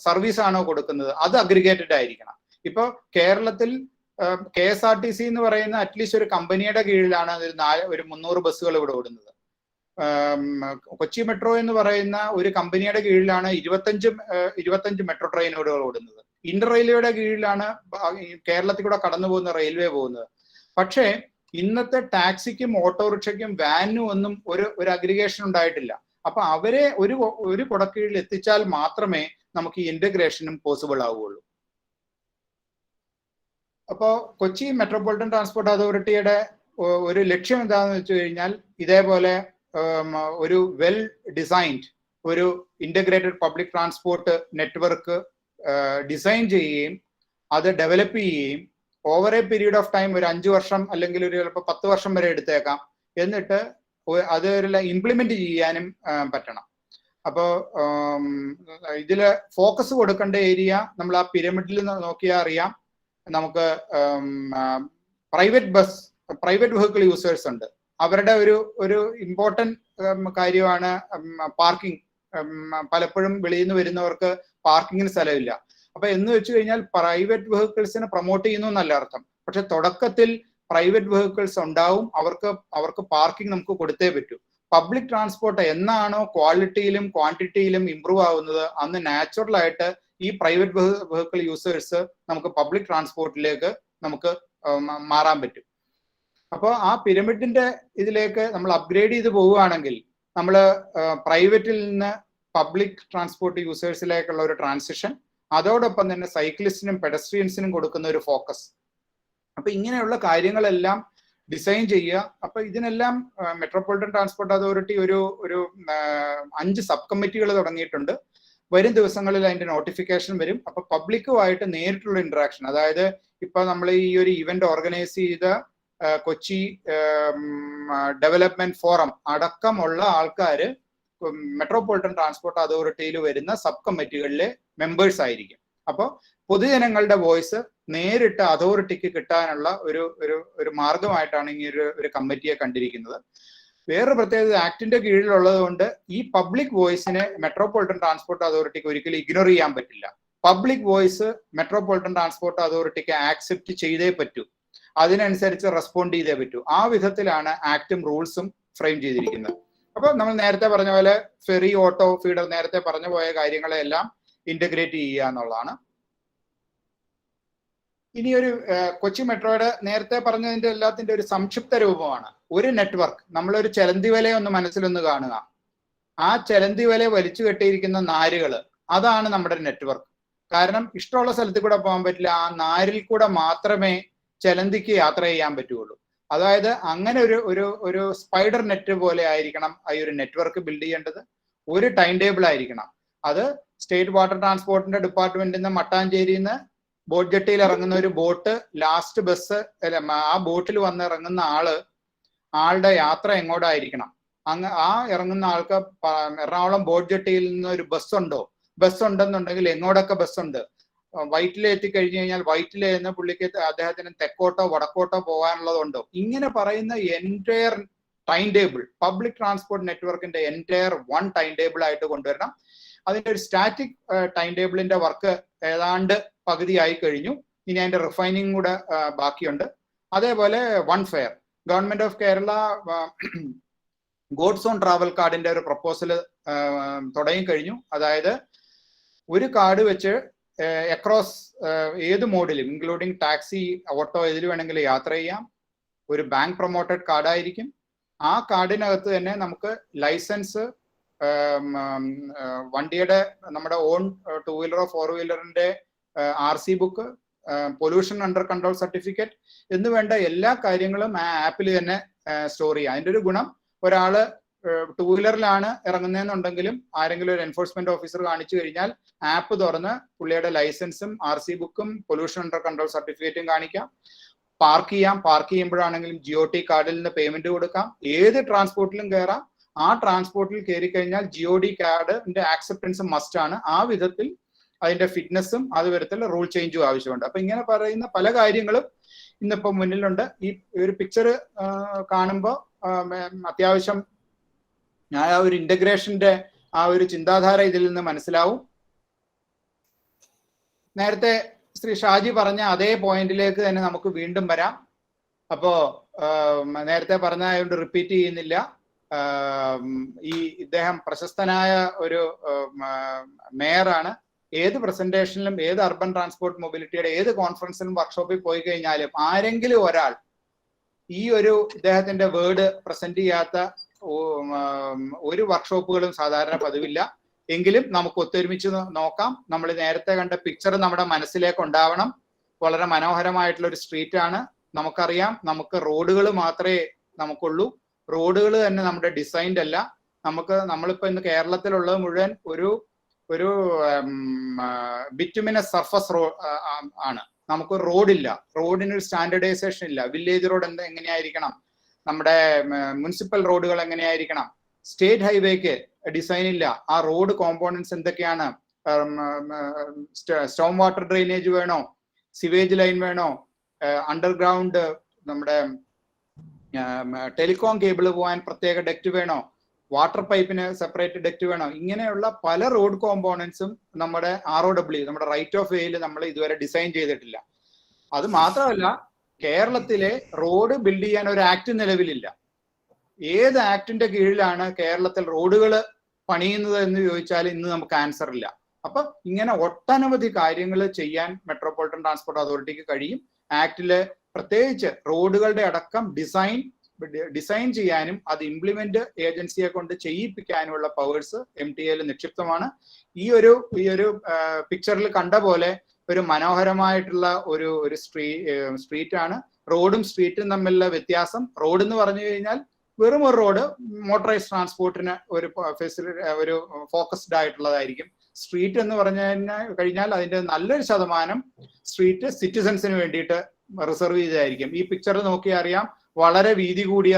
സർവീസ് ആണോ കൊടുക്കുന്നത് അത് അഗ്രിഗേറ്റഡ് ആയിരിക്കണം. ഇപ്പൊ കേരളത്തിൽ KSRTC എന്ന് പറയുന്ന അറ്റ്ലീസ്റ്റ് ഒരു കമ്പനിയുടെ കീഴിലാണ് ഒരു 300 ബസ്സുകൾ ഇവിടെ ഓടുന്നത്. കൊച്ചി മെട്രോ എന്ന് പറയുന്ന ഒരു കമ്പനിയുടെ കീഴിലാണ് 25 മെട്രോ ട്രെയിനുകൾ ഓടുന്നത്. ഇന്റർ റെയിൽവേയുടെ കീഴിലാണ് കേരളത്തിൽ കൂടെ കടന്നു പോകുന്ന റെയിൽവേ പോകുന്നത്. പക്ഷേ ഇന്നത്തെ ടാക്സിക്കും ഓട്ടോറിക്ഷയ്ക്കും വാനും ഒന്നും ഒരു അഗ്രിഗേഷൻ ഉണ്ടായിട്ടില്ല. അപ്പൊ അവരെ ഒരു കുടക്കീഴിൽ എത്തിച്ചാൽ മാത്രമേ നമുക്ക് ഈ ഇന്റഗ്രേഷനും പോസിബിൾ ആവുകയുള്ളൂ. അപ്പോൾ കൊച്ചി മെട്രോപൊളിറ്റൻ ട്രാൻസ്പോർട്ട് അതോറിറ്റിയുടെ ഒരു ലക്ഷ്യം എന്താണെന്ന് വെച്ച് കഴിഞ്ഞാൽ ഇതേപോലെ ഒരു വെൽ ഡിസൈൻഡ് ഒരു integrated public transport network design ചെയ്യുകയും അത് ഡെവലപ്പ് ചെയ്യുകയും over A period of time ഒരു 5 വർഷം അല്ലെങ്കിൽ ഒരു ചിലപ്പോൾ 10 വർഷം വരെ എടുത്തേക്കാം, എന്നിട്ട് അത് ഇംപ്ലിമെന്റ് ചെയ്യാനും പറ്റണം. അപ്പോൾ ഇതില് ഫോക്കസ് കൊടുക്കേണ്ട ഏരിയ നമ്മൾ ആ പിരമിഡിൽ നോക്കിയാൽ അറിയാം. നമുക്ക് പ്രൈവറ്റ് വെഹിക്കിൾ യൂസേഴ്സ് ഉണ്ട്. അവരുടെ ഒരു ഇമ്പോർട്ടൻറ്റ് കാര്യമാണ് പാർക്കിംഗ്. പലപ്പോഴും വെളിയിൽ നിന്ന് വരുന്നവർക്ക് പാർക്കിങ്ങിന് സ്ഥലമില്ല. അപ്പൊ എന്ന് വെച്ച് കഴിഞ്ഞാൽ പ്രൈവറ്റ് വെഹിക്കിൾസിനെ പ്രൊമോട്ട് ചെയ്യുന്നു എന്നല്ല അർത്ഥം. പക്ഷെ തുടക്കത്തിൽ പ്രൈവറ്റ് വെഹിക്കിൾസ് ഉണ്ടാവും, അവർക്ക് പാർക്കിംഗ് നമുക്ക് കൊടുത്തേ പറ്റൂ. പബ്ലിക് ട്രാൻസ്പോർട്ട് എന്നാണോ ക്വാളിറ്റിയിലും ക്വാണ്ടിറ്റിയിലും ഇമ്പ്രൂവ് ആവുന്നത് അന്ന് നാച്ചുറൽ ആയിട്ട് ഈ പ്രൈവറ്റ് വെഹിക്കിൾ യൂസേഴ്സ് നമുക്ക് പബ്ലിക് ട്രാൻസ്പോർട്ടിലേക്ക് നമുക്ക് മാറാൻ പറ്റും. അപ്പോൾ ആ പിരമിഡിന്റെ ഇതിലേക്ക് നമ്മൾ അപ്ഗ്രേഡ് ചെയ്ത് പോവുകയാണെങ്കിൽ നമ്മൾ പ്രൈവറ്റിൽ നിന്ന് പബ്ലിക് ട്രാൻസ്പോർട്ട് യൂസേഴ്സിലേക്കുള്ള ഒരു ട്രാൻസിഷൻ, അതോടൊപ്പം തന്നെ സൈക്ലിസ്റ്റിനും പെഡസ്ട്രിയൻസിനും കൊടുക്കുന്ന ഒരു ഫോക്കസ്. അപ്പൊ ഇങ്ങനെയുള്ള കാര്യങ്ങളെല്ലാം ഡിസൈൻ ചെയ്യുക. അപ്പൊ ഇതിനെല്ലാം മെട്രോപൊളിറ്റൻ ട്രാൻസ്പോർട്ട് അതോറിറ്റി ഒരു 5 സബ് കമ്മിറ്റികൾ തുടങ്ങിയിട്ടുണ്ട്. വരും ദിവസങ്ങളിൽ അതിന്റെ നോട്ടിഫിക്കേഷൻ വരും. അപ്പൊ പബ്ലിക്കുമായിട്ട് നേരിട്ടുള്ള ഇന്ററാക്ഷൻ, അതായത് ഇപ്പൊ നമ്മൾ ഈ ഒരു ഇവന്റ് ഓർഗനൈസ് ചെയ്ത കൊച്ചി ഡെവലപ്മെന്റ് ഫോറം അടക്കമുള്ള ആൾക്കാര് മെട്രോപൊളിറ്റൻ ട്രാൻസ്പോർട്ട് അതോറിറ്റിയിൽ വരുന്ന സബ് കമ്മിറ്റികളിലെ മെമ്പേഴ്സ് ആയിരിക്കും. അപ്പോൾ പൊതുജനങ്ങളുടെ വോയിസ് നേരിട്ട് അതോറിറ്റിക്ക് കിട്ടാനുള്ള ഒരു മാർഗമായിട്ടാണ് ഈ ഒരു കമ്മിറ്റിയെ കണ്ടിരിക്കുന്നത്. വേറൊരു പ്രത്യേകത ആക്ടിന്റെ കീഴിലുള്ളത് കൊണ്ട് ഈ പബ്ലിക് വോയിസിനെ മെട്രോപൊളിറ്റൻ ട്രാൻസ്പോർട്ട് അതോറിറ്റിക്ക് ഒരിക്കലും ഇഗ്നോർ ചെയ്യാൻ പറ്റില്ല. പബ്ലിക് വോയിസ് മെട്രോപൊളിറ്റൻ ട്രാൻസ്പോർട്ട് അതോറിറ്റിക്ക് ആക്സെപ്റ്റ് ചെയ്തേ പറ്റൂ, അതിനനുസരിച്ച് റെസ്പോണ്ട് ചെയ്തേ പറ്റൂ. ആ വിധത്തിലാണ് ആക്ടും റൂൾസും ഫ്രെയിം ചെയ്തിരിക്കുന്നത്. അപ്പൊ നമ്മൾ നേരത്തെ പറഞ്ഞ പോലെ ഫെറി, ഓട്ടോ, ഫീഡർ, നേരത്തെ പറഞ്ഞു പോയ കാര്യങ്ങളെല്ലാം ഇന്റഗ്രേറ്റ് ചെയ്യുക എന്നുള്ളതാണ്. ഇനിയൊരു കൊച്ചി മെട്രോയുടെ നേരത്തെ പറഞ്ഞതിന്റെ എല്ലാത്തിന്റെ ഒരു സംക്ഷിപ്ത രൂപമാണ്. ഒരു നെറ്റ്വർക്ക്, നമ്മളൊരു ചെലന്തി വലയെ ഒന്ന് മനസ്സിലൊന്ന് കാണുക. ആ ചെലന്തി വല വലിച്ചു കെട്ടിയിരിക്കുന്ന നാരുകൾ, അതാണ് നമ്മുടെ നെറ്റ്വർക്ക്. കാരണം ഇഷ്ടമുള്ള സ്ഥലത്തിൽ കൂടെ പോകാൻ പറ്റില്ല, ആ നാരിൽ കൂടെ മാത്രമേ ചെലന്തിക്ക് യാത്ര ചെയ്യാൻ പറ്റുള്ളൂ. അതായത് അങ്ങനെ ഒരു സ്പൈഡർ നെറ്റ് പോലെ ആയിരിക്കണം ഈ ഒരു നെറ്റ്വർക്ക് ബിൽഡ് ചെയ്യേണ്ടത്. ഒരു ടൈം ടേബിൾ ആയിരിക്കണം. അത് സ്റ്റേറ്റ് വാട്ടർ ട്രാൻസ്പോർട്ടിന്റെ ഡിപ്പാർട്ട്മെന്റിൽ നിന്ന് മട്ടാഞ്ചേരിയിൽ നിന്ന് ബോട്ട് ജെട്ടിയിൽ ഇറങ്ങുന്ന ഒരു ബോട്ട്, ലാസ്റ്റ് ബസ്, ആ ബോട്ടിൽ വന്ന് ഇറങ്ങുന്ന ആളുടെ യാത്ര എങ്ങോട്ടായിരിക്കണം, ആ ഇറങ്ങുന്ന ആൾക്ക് എറണാകുളം ബോട്ട് ജെട്ടിയിൽ നിന്ന് ഒരു ബസ് ഉണ്ടെന്നുണ്ടെങ്കിൽ എങ്ങോട്ടൊക്കെ ബസ്സുണ്ട്, വൈറ്റില എത്തിക്കഴിഞ്ഞു കഴിഞ്ഞാൽ വൈറ്റില എന്ന് പുള്ളിക്ക് അദ്ദേഹത്തിന് തെക്കോട്ടോ വടക്കോട്ടോ പോകാനുള്ളതുണ്ടോ, ഇങ്ങനെ പറയുന്ന entire time table public transport നെറ്റ്വർക്കിന്റെ എൻറ്റയർ വൺ ടൈം ടേബിൾ ആയിട്ട് കൊണ്ടുവരണം. അതിന്റെ ഒരു സ്റ്റാറ്റിക് ടൈം ടേബിളിന്റെ വർക്ക് ഏതാണ്ട് പകുതിയായി കഴിഞ്ഞു. ഇനി അതിന്റെ റിഫൈനിങ് കൂടെ ബാക്കിയുണ്ട്. അതേപോലെ one fare, government of Kerala God's own travel കാർഡിന്റെ ഒരു പ്രപ്പോസൽ തുടങ്ങി കഴിഞ്ഞു. അതായത് ഒരു കാർഡ് വെച്ച് അക്രോസ് ഏത് മോഡിലും ഇൻക്ലൂഡിങ് ടാക്സി, ഓട്ടോ, ഏതിൽ വേണമെങ്കിലും യാത്ര ചെയ്യാം. ഒരു ബാങ്ക് പ്രൊമോട്ടഡ് കാർഡായിരിക്കും. ആ കാർഡിനകത്ത് തന്നെ നമുക്ക് ലൈസൻസ്, വണ്ടിയുടെ നമ്മുടെ ഓൺ ടൂ വീലറോ ഫോർ വീലറിന്റെ RC book, pollution under control certificate എന്ന് വേണ്ട എല്ലാ കാര്യങ്ങളും ആ ആപ്പിൽ തന്നെ സ്റ്റോർ ചെയ്യാം. അതിന്റെ ഒരു ഗുണം, ഒരാള് ടൂ വീലറിലാണ് ഇറങ്ങുന്നതെന്നുണ്ടെങ്കിലും ആരെങ്കിലും ഒരു എൻഫോഴ്സ്മെന്റ് ഓഫീസർ കാണിച്ചു കഴിഞ്ഞാൽ ആപ്പ് തുറന്ന് പുള്ളിയുടെ ലൈസൻസും RC ബുക്കും പൊല്യൂഷൻ അണ്ടർ കൺട്രോൾ സർട്ടിഫിക്കറ്റും കാണിക്കാം. പാർക്ക് ചെയ്യുമ്പോഴാണെങ്കിലും GOT കാർഡിൽ നിന്ന് പേയ്മെന്റ് കൊടുക്കാം. ഏത് ട്രാൻസ്പോർട്ടിലും കയറാം. ആ ട്രാൻസ്പോർട്ടിൽ കയറി കഴിഞ്ഞാൽ GOD കാർഡിന്റെ ആക്സെപ്റ്റൻസും മസ്റ്റ് ആണ്. ആ വിധത്തിൽ അതിന്റെ ഫിറ്റ്നസും അത് വിധത്തിൽ റൂൾ ചേഞ്ചും ആവശ്യമുണ്ട്. അപ്പൊ ഇങ്ങനെ പറയുന്ന പല കാര്യങ്ങളും ഇന്നിപ്പോ മുന്നിലുണ്ട്. ഈ ഒരു പിക്ചർ കാണുമ്പോൾ അത്യാവശ്യം ആ ഒരു ഇന്റഗ്രേഷന്റെ ആ ഒരു ചിന്താധാര ഇതിൽ നിന്ന് മനസ്സിലാവും. നേരത്തെ ശ്രീ ഷാജി പറഞ്ഞ അതേ പോയിന്റിലേക്ക് തന്നെ നമുക്ക് വീണ്ടും വരാം. അപ്പോ നേരത്തെ പറഞ്ഞതുകൊണ്ട് റിപ്പീറ്റ് ചെയ്യുന്നില്ല. ഇദ്ദേഹം പ്രശസ്തനായ ഒരു മേയറാണ്. ഏത് പ്രസന്റേഷനിലും, ഏത് അർബൻ ട്രാൻസ്പോർട്ട് മൊബിലിറ്റിയുടെ ഏത് കോൺഫറൻസിലും വർക്ക്ഷോപ്പിൽ പോയി കഴിഞ്ഞാലും ആരെങ്കിലും ഒരാൾ ഈ ഒരു ഇദ്ദേഹത്തിന്റെ വേർഡ് പ്രസന്റ് ചെയ്യാത്ത ഒരു വർക്ക്ഷോപ്പുകളും സാധാരണ പതിവില്ല. എങ്കിലും നമുക്ക് ഒത്തൊരുമിച്ച് നോക്കാം. നമ്മൾ നേരത്തെ കണ്ട പിക്ചർ നമ്മുടെ മനസ്സിലേക്ക് ഉണ്ടാവണം. വളരെ മനോഹരമായിട്ടുള്ള ഒരു സ്ട്രീറ്റ് ആണ്. നമുക്കറിയാം, നമുക്ക് റോഡുകൾ മാത്രമേ നമുക്കുള്ളൂ. റോഡുകൾ തന്നെ നമ്മുടെ ഡിസൈൻഡ് അല്ല. നമ്മളിപ്പോ ഇന്ന് കേരളത്തിലുള്ളത് മുഴുവൻ ഒരു ബിറ്റുമിനസ് സർഫസ് ആണ്. നമുക്ക് റോഡില്ല, റോഡിനൊരു സ്റ്റാൻഡർഡൈസേഷൻ ഇല്ല. വില്ലേജ് റോഡ് എങ്ങനെയായിരിക്കണം, നമ്മുടെ മുനിസിപ്പൽ റോഡുകൾ എങ്ങനെയായിരിക്കണം, സ്റ്റേറ്റ് ഹൈവേക്ക് ഡിസൈൻ ഇല്ല. ആ റോഡ് കോമ്പോണൻസ് എന്തൊക്കെയാണ്, സ്റ്റോം വാട്ടർ ഡ്രെയിനേജ് വേണോ, സിവേജ് ലൈൻ വേണോ, അണ്ടർഗ്രൗണ്ട് നമ്മുടെ ടെലികോം കേബിൾ പോകാൻ പ്രത്യേക ഡെക്റ്റ് വേണോ, വാട്ടർ പൈപ്പിന് സെപ്പറേറ്റ് ഡെക്റ്റ് വേണോ, ഇങ്ങനെയുള്ള പല റോഡ് കോമ്പോണൻസും നമ്മുടെ ROW, നമ്മുടെ റൈറ്റ് ഓഫ് വേയിൽ നമ്മൾ ഇതുവരെ ഡിസൈൻ ചെയ്തിട്ടില്ല. അത് മാത്രമല്ല, കേരളത്തിലെ റോഡ് ബിൽഡ് ചെയ്യാൻ ഒരു ആക്ട് നിലവിലില്ല. ഏത് ആക്ടിന്റെ കീഴിലാണ് കേരളത്തിൽ റോഡുകൾ പണിയുന്നത് എന്ന് ചോദിച്ചാൽ ഇന്ന് നമുക്ക് ആൻസർ ഇല്ല. അപ്പൊ ഇങ്ങനെ ഒട്ടനവധി കാര്യങ്ങൾ ചെയ്യാൻ മെട്രോപൊളിറ്റൻ ട്രാൻസ്പോർട്ട് അതോറിറ്റിക്ക് കഴിയും. ആക്ടില് പ്രത്യേകിച്ച് റോഡുകളുടെ അടക്കം ഡിസൈൻ ചെയ്യാനും അത് ഇംപ്ലിമെന്റ് ഏജൻസിയെ കൊണ്ട് ചെയ്യിപ്പിക്കാനുമുള്ള പവേഴ്സ് MTAയിൽ നിക്ഷിപ്തമാണ്. ഈ ഒരു പിക്ചറിൽ കണ്ട പോലെ ഒരു മനോഹരമായിട്ടുള്ള ഒരു സ്ട്രീറ്റ് ആണ്. റോഡും സ്ട്രീറ്റും തമ്മിലുള്ള വ്യത്യാസം, റോഡ് എന്ന് പറഞ്ഞു കഴിഞ്ഞാൽ വെറും ഒരു റോഡ് മോട്ടറൈസ് ട്രാൻസ്പോർട്ടിന് ഒരു ഫോക്കസ്ഡ് ആയിട്ടുള്ളതായിരിക്കും. സ്ട്രീറ്റ് എന്ന് പറഞ്ഞു കഴിഞ്ഞാൽ അതിന്റെ നല്ലൊരു ശതമാനം സ്ട്രീറ്റ് സിറ്റിസൺസിന് വേണ്ടിയിട്ട് റിസർവ് ചെയ്തതായിരിക്കും. ഈ പിക്ചർ നോക്കിയാൽ അറിയാം, വളരെ വീതി കൂടിയ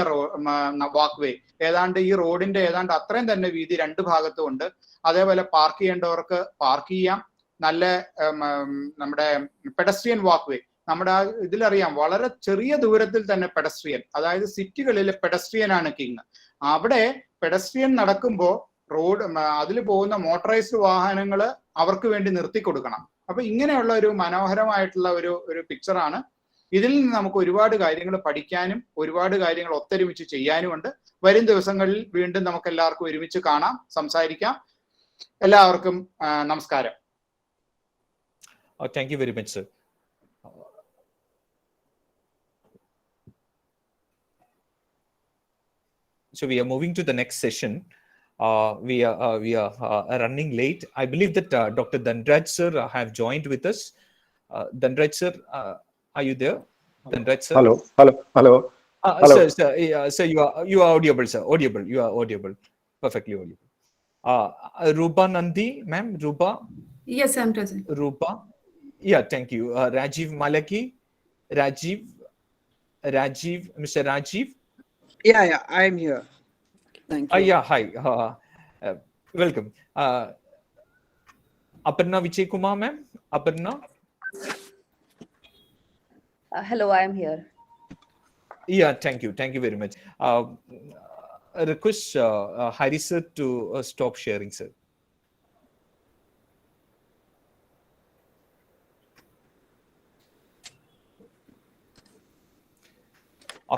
വാക്ക് വേ, ഏതാണ്ട് ഈ റോഡിന്റെ ഏതാണ്ട് അത്രയും തന്നെ വീതി രണ്ട് ഭാഗത്തും ഉണ്ട്. അതേപോലെ പാർക്ക് ചെയ്യേണ്ടവർക്ക് പാർക്ക് ചെയ്യാം. നല്ല നമ്മുടെ പെഡസ്ട്രിയൻ വാക്ക് വേ, നമ്മുടെ ഇതിലറിയാം വളരെ ചെറിയ ദൂരത്തിൽ തന്നെ പെഡസ്ട്രിയൻ, അതായത് സിറ്റികളിൽ പെഡസ്ട്രിയൻ ആണ് കിങ്. അവിടെ പെഡസ്ട്രിയൻ നടക്കുമ്പോൾ അതിൽ പോകുന്ന മോട്ടറൈസ്ഡ് വാഹനങ്ങൾ അവർക്ക് വേണ്ടി നിർത്തി കൊടുക്കണം. അപ്പൊ ഇങ്ങനെയുള്ള ഒരു മനോഹരമായിട്ടുള്ള ഒരു പിക്ചറാണ്. ഇതിൽ നിന്ന് നമുക്ക് ഒരുപാട് കാര്യങ്ങൾ പഠിക്കാനും ഒരുപാട് കാര്യങ്ങൾ ഒത്തൊരുമിച്ച് ചെയ്യാനുമുണ്ട്. വരും ദിവസങ്ങളിൽ വീണ്ടും നമുക്ക് എല്ലാവർക്കും ഒരുമിച്ച് കാണാം, സംസാരിക്കാം. എല്ലാവർക്കും നമസ്കാരം. Thank you very much, sir. So we are moving to the next session. We are running late. I believe that Dr. Dhanraj sir have joined with us. Dhanraj sir, are you there? Dhanraj sir. Hello. Hello. Sir, you are audible, sir. Audible. You are audible. Perfectly audible. Rupa Nandi, ma'am. Rupa. Yes, I'm present. Rupa. Yeah, thank you. Rajiv Malaki. Rajiv. Mr. Rajiv. Yeah, I'm here. Thank you. Yeah, hi. Welcome. Aparna Vijay Kumar, ma'am. Aparna. Hello, I am here. Yeah, thank you. Thank you very much. I request Hari sir to stop sharing, sir.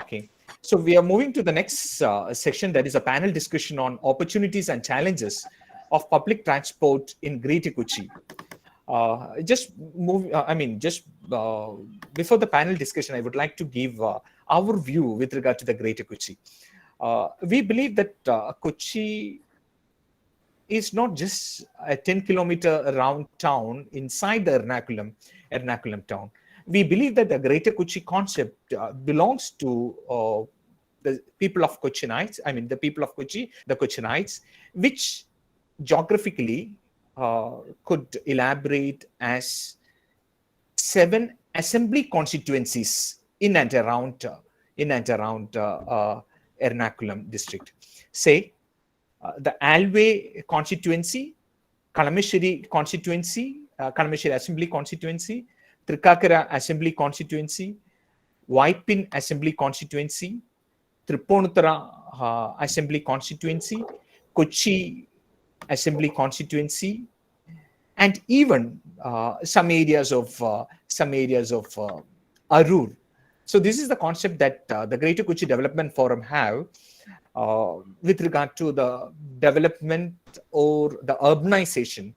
Okay. So we are moving to the next section, that is a panel discussion on opportunities and challenges of public transport in Greater Kochi. Before the panel discussion, I would like to give our view with regard to the Greater Kochi. We believe that Kochi is not just a 10-kilometer round town inside the Ernakulam town. We believe that the Greater Kochi concept belongs to the people of Kochinites, the people of Kochi, the Kochinites, which geographically could elaborate as 7 assembly constituencies in and around Ernakulam district. Say, the Alway constituency, Kalamesheri constituency, Kalamesheri assembly constituency, Trikakara assembly constituency, Waipin assembly constituency, Tripunithura assembly constituency, Kochi assembly constituency, and even some areas of Arur. So this is the concept that the Greater Kochi Development Forum have with regard to the development or the urbanization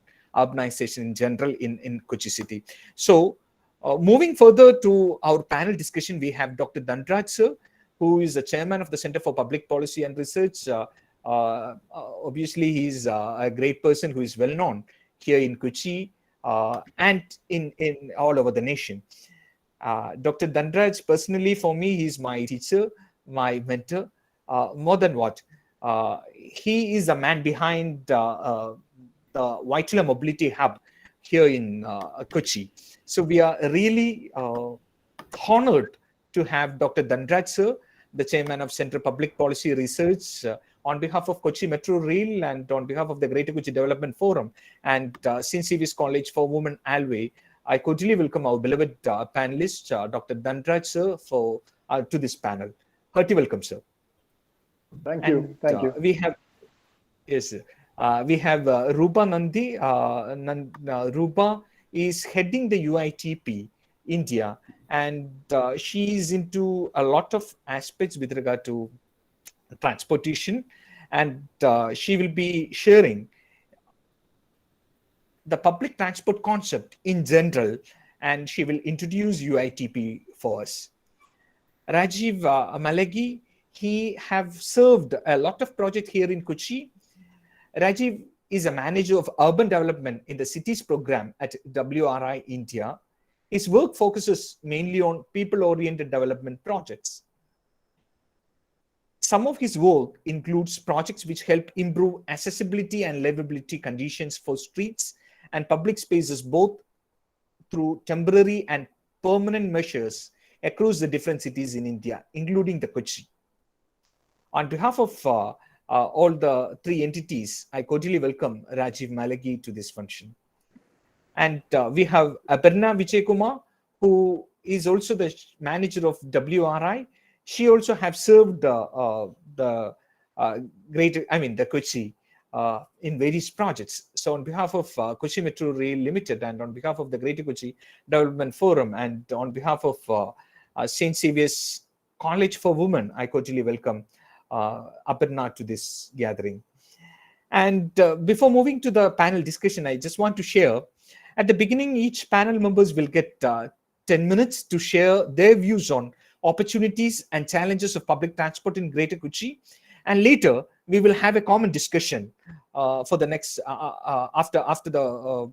in general in Kochi city. So moving further to our panel discussion, we have Dr. Dhanraj sir, who is the chairman of the Center for Public Policy and Research. Obviously, he's a great person who is well known here in Kochi and in all over the nation. Dr. Dhanraj, personally, for me, he's my teacher, my mentor. More than what, he is a man behind the Whiteler Mobility Hub here in Kochi. So we are really honored to have Dr. Dhanraj sir, the chairman of Center Public Policy Research, on behalf of Kochi Metro Rail and on behalf of the Greater Kochi Development Forum and St. Stephen's College for Women Alway. I cordially welcome our beloved panelist, Dr. Dhanraj sir, to this panel. Hearty welcome, sir. Thank you. We have, yes, sir. We have Rupa Nandi. Rupa is heading the UITP India, and she is into a lot of aspects with regard to transportation, and she will be sharing the public transport concept in general, and she will introduce UITP for us. Rajiv Malagi, he have served a lot of projects here in Kochi. Rajiv is a manager of urban development in the cities program at WRI India. His work focuses mainly on people-oriented development projects. Some of his work includes projects which help improve accessibility and livability conditions for streets and public spaces, both through temporary and permanent measures across the different cities in India, including the Kochi. On behalf of all the 3 entities, I cordially welcome Rajiv Malagi to this function. And we have Aparna Vijay Kumar, who is also the manager of WRI. She also have served the Kochi in various projects. So on behalf of Kochi Metro Rail Limited and on behalf of the Greater Kochi Development Forum and on behalf of St. Xavier's College for Women, I cordially welcome Aparna to this gathering. And before moving to the panel discussion, I just want to share, at the beginning, each panel members will get 10 minutes to share their views on opportunities and challenges of public transport in Greater Kochi. And later, we will have a common discussion for the next, after the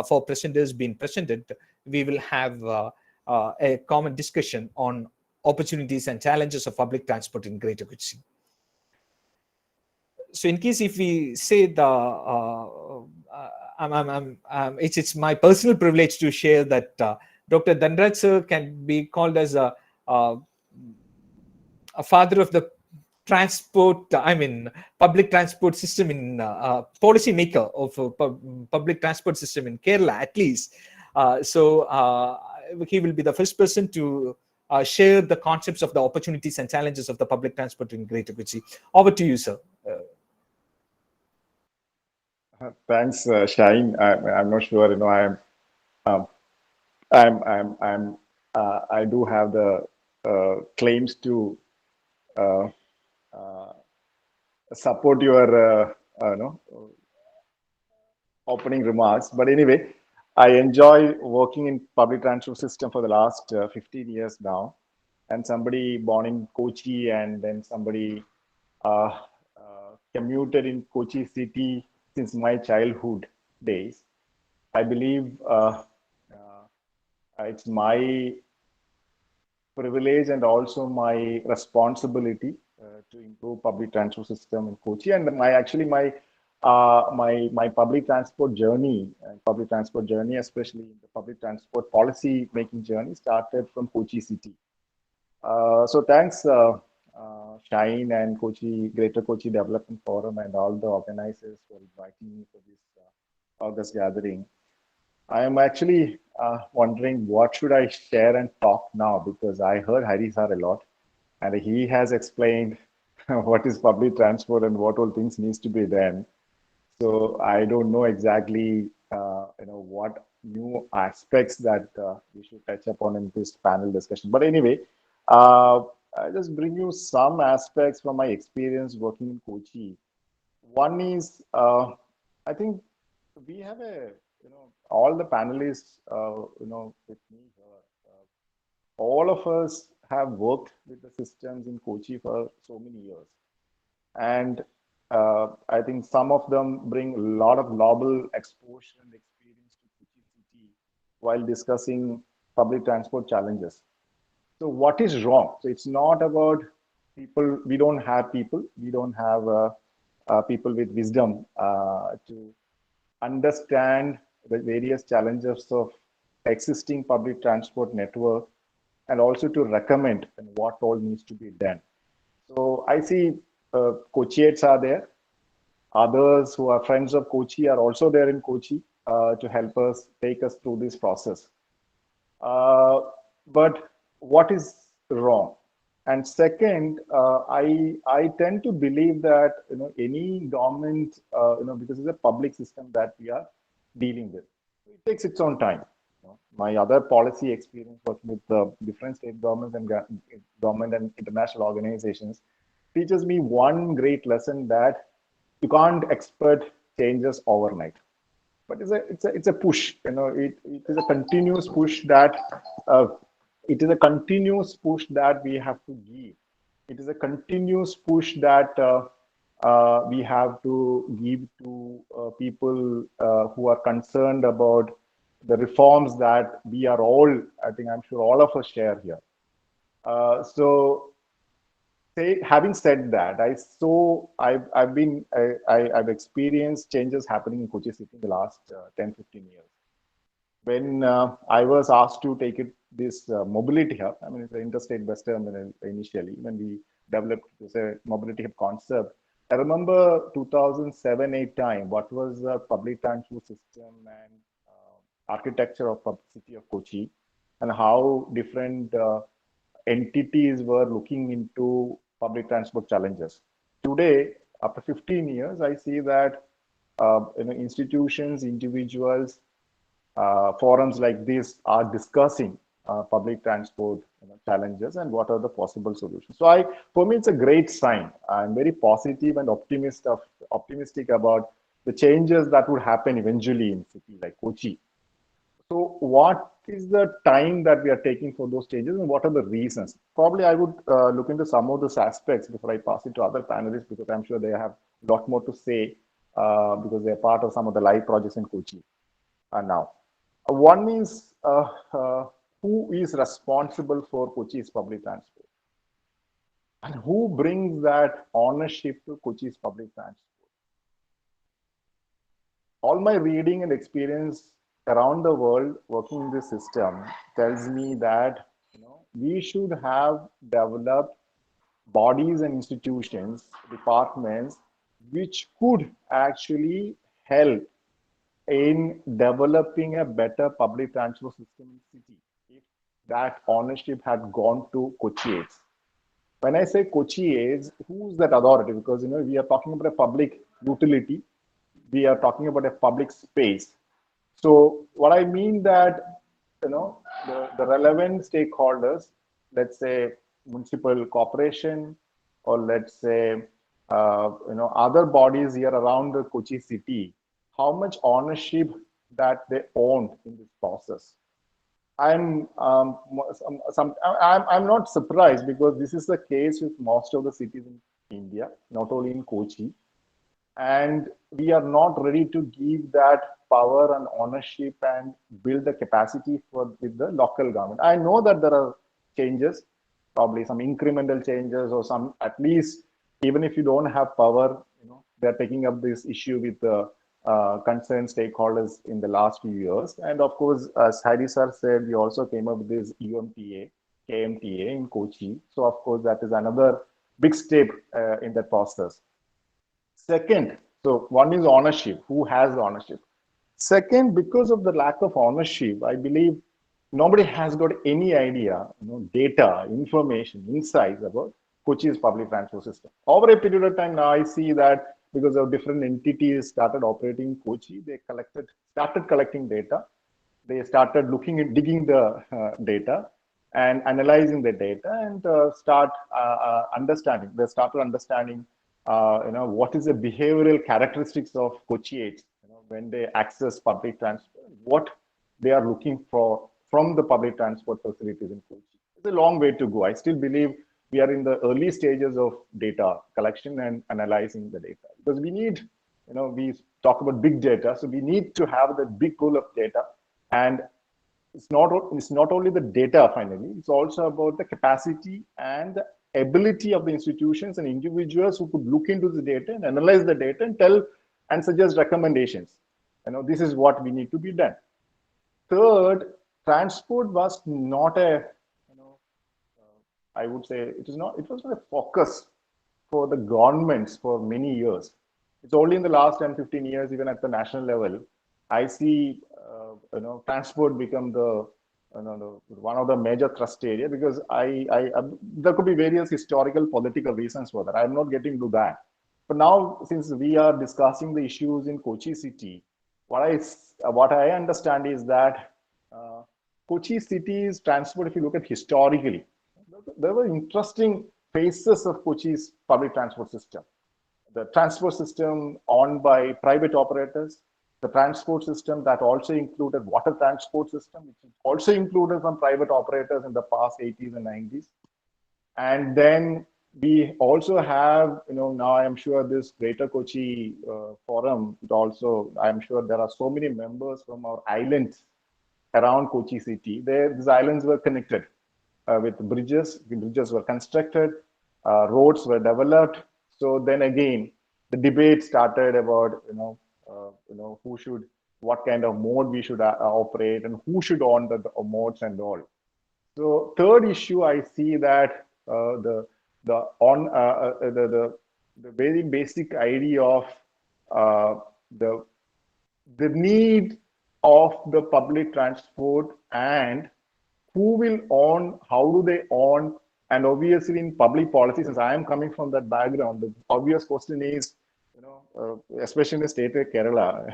four presenters being presented, we will have a common discussion on opportunities and challenges of public transport in Greater Kochi. So in case if we say it's my personal privilege to share that Dr. Dhanraj sir can be called as a father of the public transport system in policy maker of public transport system in Kerala, at least. He will be the first person to share the concepts of the opportunities and challenges of the public transport in Greater Kochi. Over to you, sir. Thanks, Shine. I'm not sure. I do have the claims to support your opening remarks. But anyway, I enjoy working in public transport system for the last 15 years now. And somebody born in Kochi and then somebody commuted in Kochi city since my childhood days. I believe it's my privilege and also my responsibility to improve public transport system in Kochi. And my public transport journey, especially the public transport policy making journey, started from Kochi city. So thanks, Shine and Greater Kochi Development Forum and all the organizers for inviting me for this August gathering. I am actually wondering what should I share and talk now, because I heard Hari sir a lot and he has explained what is public transport and what all things needs to be done. So I don't know exactly what new aspects that we should touch upon in this panel discussion. But anyway, I just bring you some aspects from my experience working in Kochi. One is, I think we have all the panelists, with me here, all of us have worked with the systems in Kochi for so many years. And I think some of them bring a lot of global exposure and experience to Kochi city while discussing public transport challenges. So what is wrong? So it's not about people. We don't have people. We don't have people with wisdom to understand the various challenges of existing public transport network and also to recommend what all needs to be done. So I see Kochiites are there. Others who are friends of Kochi are also there in Kochi to help us, take us through this process. But what is wrong? And second, I tend to believe that any government, because it's a public system that we are dealing with, it takes its own time. My other policy experience working with different state governments and government and international organizations teaches me one great lesson, that you can't expect changes overnight. But it's a push. It is a continuous push that we have to give. It is a continuous push that we have to give to people who are concerned about the reforms that we are all, I'm sure all of us share here. Having said that, I've experienced changes happening in Kochi city in the last 10-15 years. When I was asked to take this mobility hub, it's an interstate bus terminal initially, when we developed this mobility hub concept. I remember 2007-8 time, what was the public transport system and architecture of the city of Kochi, and how different entities were looking into public transport challenges. Today, after 15 years, I see that institutions, individuals, forums like this are discussing public transport challenges and what are the possible solutions. So for me, it's a great sign. I'm very positive and optimistic about the changes that would happen eventually in city like Kochi. So what is the time that we are taking for those changes and what are the reasons? Probably I would look into some of those aspects before I pass it to other panelists, because I'm sure they have a lot more to say because they're part of some of the live projects in Kochi now. One is who is responsible for Kochi's public transport and who brings that ownership to Kochi's public transport. All my reading and experience around the world working in this system tells me that we should have developed bodies and institutions, departments, which could actually help in developing a better public transport system in the city if that ownership had gone to Kochi Aids. When I say Kochi Aids, who's that authority? Because we are talking about a public utility, we are talking about a public space. So what I mean that the relevant stakeholders, let's say municipal corporation, or let's say other bodies here around the Kochi city, how much ownership that they own in this process. I'm not surprised, because this is the case with most of the cities in India, not only in Kochi, and we are not ready to give that power and ownership and build the capacity with the local government. I know that there are changes, probably some incremental changes, or some, at least even if you don't have power, they're taking up this issue with the concerned stakeholders in the last few years. And of course, as Heidi sir said, we also came up with this UMTA, KMTA in Kochi. So of course, that is another big step in that process. Second, so one is ownership. Who has ownership? Second, because of the lack of ownership, I believe nobody has got any idea, data, information, insights about Kochi's public transport system. Over a period of time now, I see that because of different entities started operating in Kochi, they started collecting data. They started digging the data and analyzing the data, and understanding. They started understanding, what is the behavioral characteristics of Kochiites, when they access public transport, what they are looking for from the public transport facilities in Kochi. It's a long way to go. I still believe we are in the early stages of data collection and analyzing the data, because we need, we talk about big data, so we need to have the big pool of data. And it's not only the data finally, it's also about the capacity and the ability of the institutions and individuals who could look into the data and analyze the data and tell and suggest recommendations. This is what we need to be done. Third, transport was not a, I would say it was not a focus for the governments for many years. It's only in the last 10, 15 years, even at the national level, I see transport become the one of the major thrust area, because there could be various historical political reasons for that. I'm not getting to that. But now, since we are discussing the issues in Kochi city, what I understand is that Kochi city's transport, if you look at historically, there were interesting phases of Kochi's public transport system. The transport system owned by private operators, the transport system that also included water transport system, which also included some private operators in the past 80s and 90s. And then we also have, now I'm sure this Greater Kochi forum, it also, I'm sure there are so many members from our islands around Kochi city. These islands were connected with bridges. The bridges were constructed, roads were developed. So then again, the debate started about, what kind of mode we should operate and who should own the modes and all. So third issue, I see that the very basic idea of the need of the public transport and who will own, how do they own, And obviously in public policy, since I am coming from that background, the obvious question is, especially in the state of Kerala,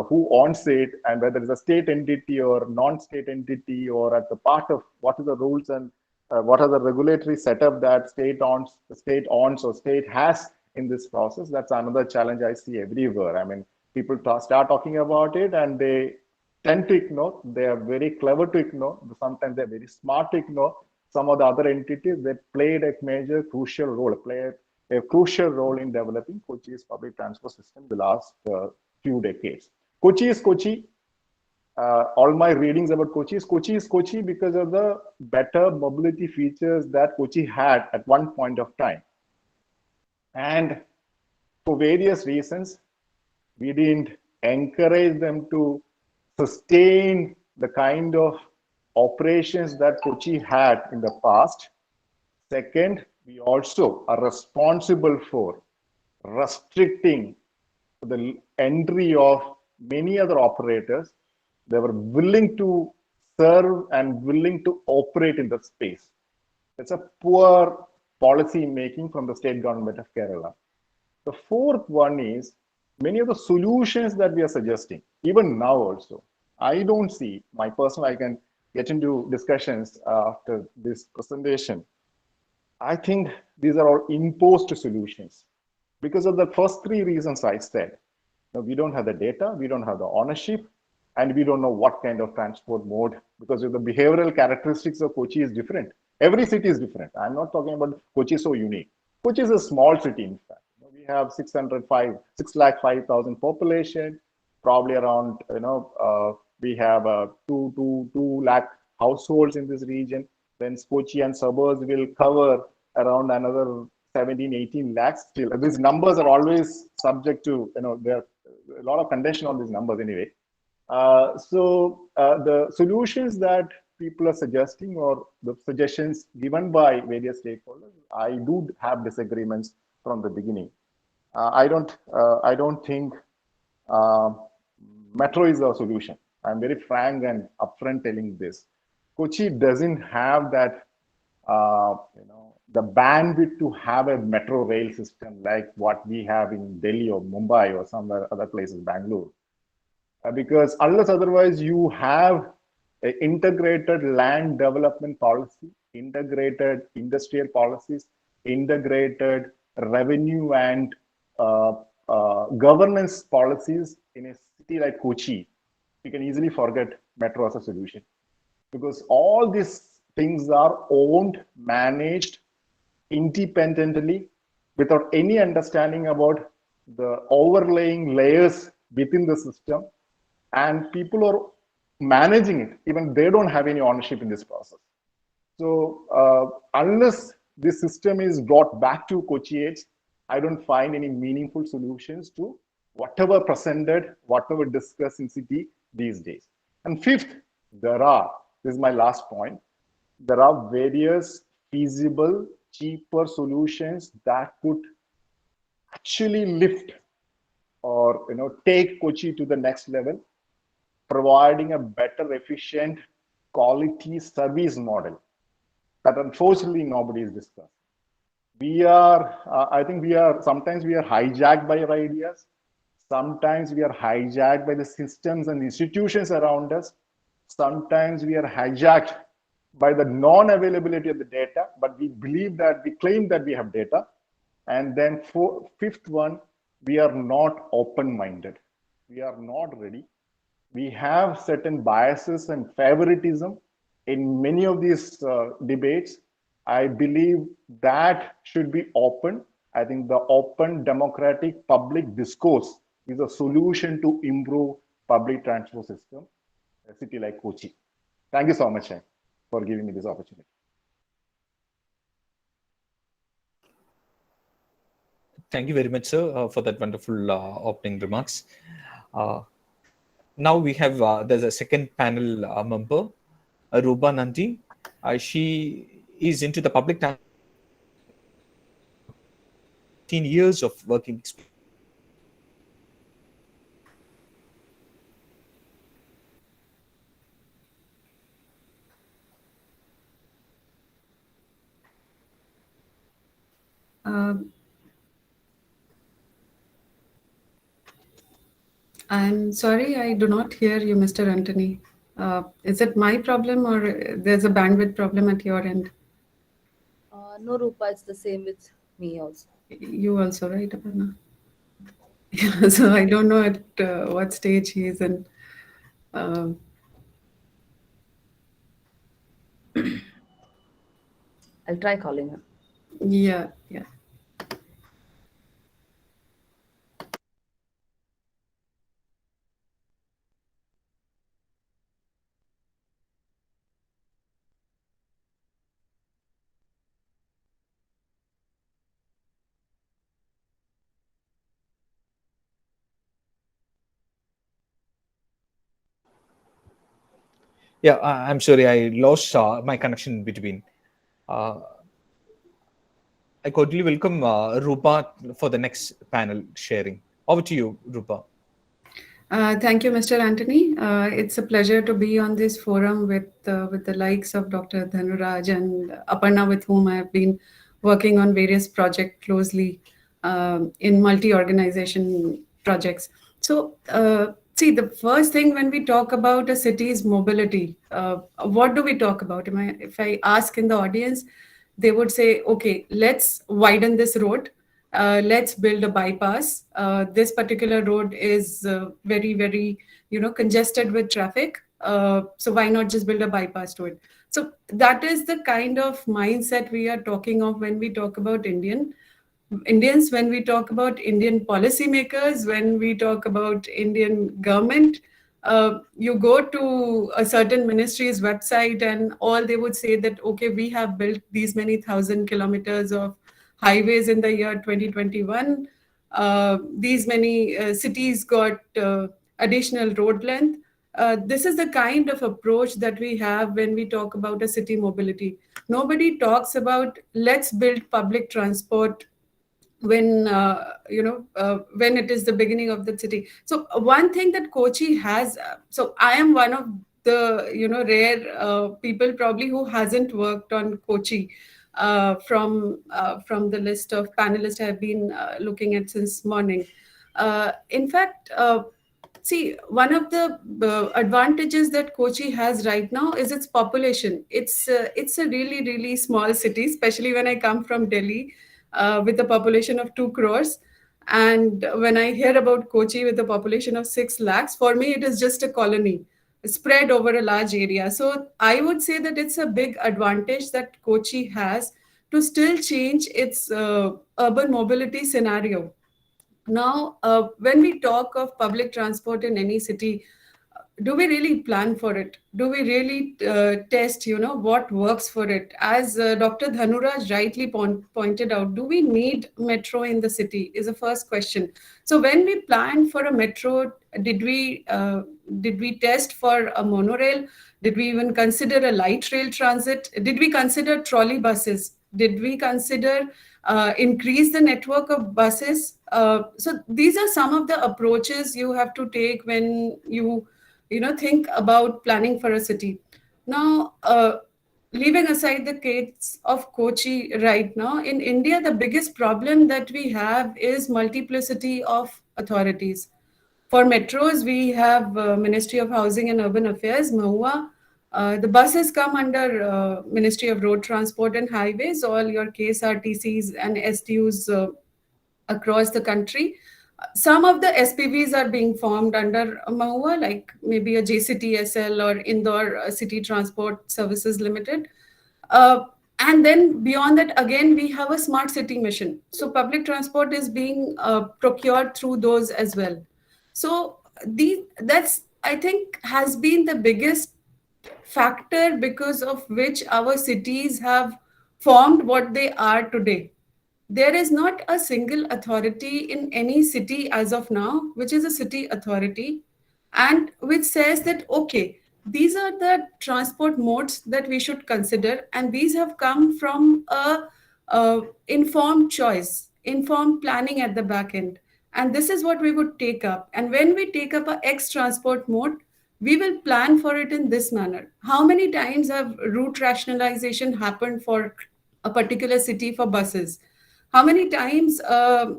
who owns it, and whether it's a state entity or non-state entity, or at the part of what are the rules and what are the regulatory setup that state owns or state has in this process. That's another challenge I see everywhere. I mean, people start talking about it and they tend to ignore. They are very clever to ignore. Sometimes they're very smart to ignore some of the other entities that played a major crucial role, in developing Kochi's public transport system the last few decades. Kochi is Kochi. All my readings about Kochi is Kochi because of the better mobility features that Kochi had at one point of time. And for various reasons, we didn't encourage them to sustain the kind of operations that Kochi had in the past. Second, we also are responsible for restricting the entry of many other operators. They were willing to serve and willing to operate in the space. It's a poor policy making from the state government of Kerala. The fourth one is many of the solutions that we are suggesting, even now also, I don't see, I can get into discussions after this presentation. I think these are all imposed solutions because of the first three reasons I said. We don't have the data, we don't have the ownership, and we don't know what kind of transport mode, because of the behavioral characteristics of Kochi is different. Every city is different. I'm not talking about Kochi so unique. Kochi is a small city, in fact. We have 605,000 population, probably around, we have 2 lakh households in this region. Then Kochi and suburbs will cover around another 17, 18 lakhs. Still, these numbers are always subject to, there are a lot of contention on these numbers anyway. The solutions that people are suggesting, or the suggestions given by various stakeholders, I do have disagreements from the beginning. I don't think metro is a solution. I'm very frank and upfront telling this. Kochi doesn't have that, the bandwidth to have a metro rail system like what we have in Delhi or Mumbai or some other places, Bangalore. Because unless otherwise you have an integrated land development policy, integrated industrial policies, integrated revenue and governance policies in a city like Kochi, you can easily forget metro as a solution. Because all these things are owned, managed independently without any understanding about the overlaying layers within the system, and people are managing it. Even they don't have any ownership in this process. So unless this system is brought back to Kochi Edge, I don't find any meaningful solutions to whatever presented, whatever discussed in city these days. And fifth, this is my last point, there are various feasible, cheaper solutions that could actually lift or take Kochi to the next level, providing a better, efficient, quality service model that unfortunately nobody is discussing. Sometimes we are hijacked by our ideas. Sometimes we are hijacked by the systems and institutions around us. Sometimes we are hijacked by the non-availability of the data, but we claim that we have data. And then fifth one, we are not open-minded. We are not ready. We have certain biases and favoritism in many of these debates. I believe that should be open. I think the open, democratic, public discourse is a solution to improve public transport system in a city like Kochi. Thank you so much for giving me this opportunity. Thank you very much, sir, for that wonderful opening remarks. Now we have, there's a second panel member, Ruba Nandi. She is into the public transport, 15 years of working experience. I'm sorry, I do not hear you, Mr. Anthony. Is it my problem or there's a bandwidth problem at your end? No, Rupa, it's the same with me also. You also, right, Aparna? Yeah, so I don't know at what stage he is in. I'll try calling him. Yeah. Yeah, I'm sorry, I lost my connection in between. I cordially welcome Rupa for the next panel sharing. Over to you, Rupa. Thank you, Mr. Anthony. It's a pleasure to be on this forum with the likes of Dr. Dhanuraj and Aparna, with whom I have been working on various projects closely in multi-organization projects. So, see, the first thing when we talk about a city's mobility, what do we talk about? If I ask in the audience, they would say, okay, let's widen this road. Let's build a bypass. This particular road is very, very, congested with traffic. So why not just build a bypass to it? So that is the kind of mindset we are talking of when we talk about Indians, when we talk about Indian policymakers, when we talk about Indian government. You go to a certain ministry's website and all they would say that, okay, we have built these many 1,000 kilometers of highways in the year 2021. These many cities got additional road length. This is the kind of approach that we have when we talk about a city mobility. Nobody talks about let's build public transport when when it is the beginning of the city. So one thing that Kochi has, so I am one of the rare people probably who hasn't worked on Kochi from the list of panelists I have been looking at since morning. In fact, see, one of the advantages that Kochi has right now is its population. It's a really, really small city, especially when I come from Delhi with a population of 2 crores. And when I hear about Kochi with a population of 6 lakhs, for me, it is just a colony spread over a large area. So I would say that it's a big advantage that Kochi has to still change its urban mobility scenario. Now, when we talk of public transport in any city, do we really plan for it? Do we really test, what works for it? As Dr. Dhanuraj rightly pointed out, do we need metro in the city is the first question. So when we planned for a metro, did we test for a monorail? Did we even consider a light rail transit? Did we consider trolley buses? Did we consider increase the network of buses? So these are some of the approaches you have to take when you think about planning for a city. Now, leaving aside the case of Kochi right now, in India, the biggest problem that we have is multiplicity of authorities. For metros, we have Ministry of Housing and Urban Affairs, MoHUA. The buses come under Ministry of Road Transport and Highways, all your KSRTCs and STUs across the country. Some of the SPVs are being formed under MoHUA, like maybe a JCTSL or Indore City Transport Services Limited. And then beyond that, again, we have a smart city mission. So public transport is being procured through those as well. So that's, I think, has been the biggest factor because of which our cities have formed what they are today. There is not a single authority in any city as of now, which is a city authority, and which says that, okay, these are the transport modes that we should consider, and these have come from a informed choice, informed planning at the back end. And this is what we would take up. And when we take up a X transport mode, we will plan for it in this manner. How many times have route rationalization happened for a particular city for buses? How many times a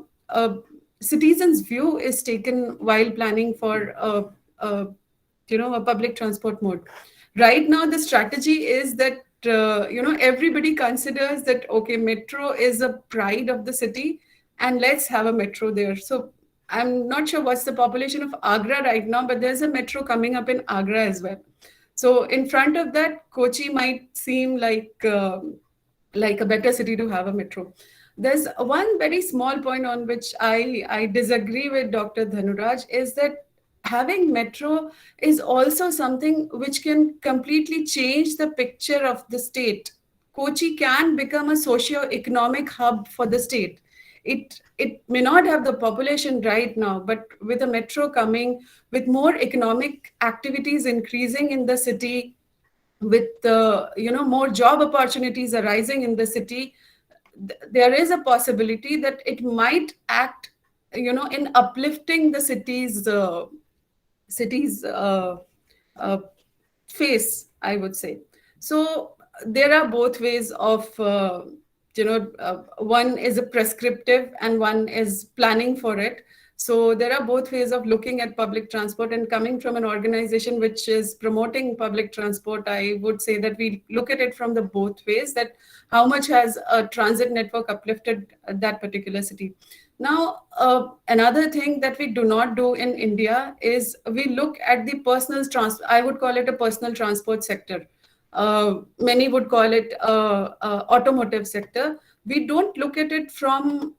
citizen's view is taken while planning for a public transport mode? Right now, the strategy is that everybody considers that, okay, metro is a pride of the city, and let's have a metro there. So I'm not sure what's the population of Agra right now, but there's a metro coming up in Agra as well. So in front of that, Kochi might seem like a better city to have a metro. There's one very small point on which I disagree with Dr. Dhanuraj, is that having metro is also something which can completely change the picture of the state. Kochi can become a socio-economic hub for the state. It may not have the population right now, but with a metro coming, with more economic activities increasing in the city, with more job opportunities arising in the city, there is a possibility that it might act in uplifting the city's face, I would say. So there are both ways of one is a prescriptive and one is planning for it. So there are both ways of looking at public transport, and coming from an organization which is promoting public transport, I would say that we look at it from the both ways, that how much has a transit network uplifted that particular city. Now, another thing that we do not do in India is we look at the personal transport. I would call it a personal transport sector. Many would call it automotive sector. We don't look at it from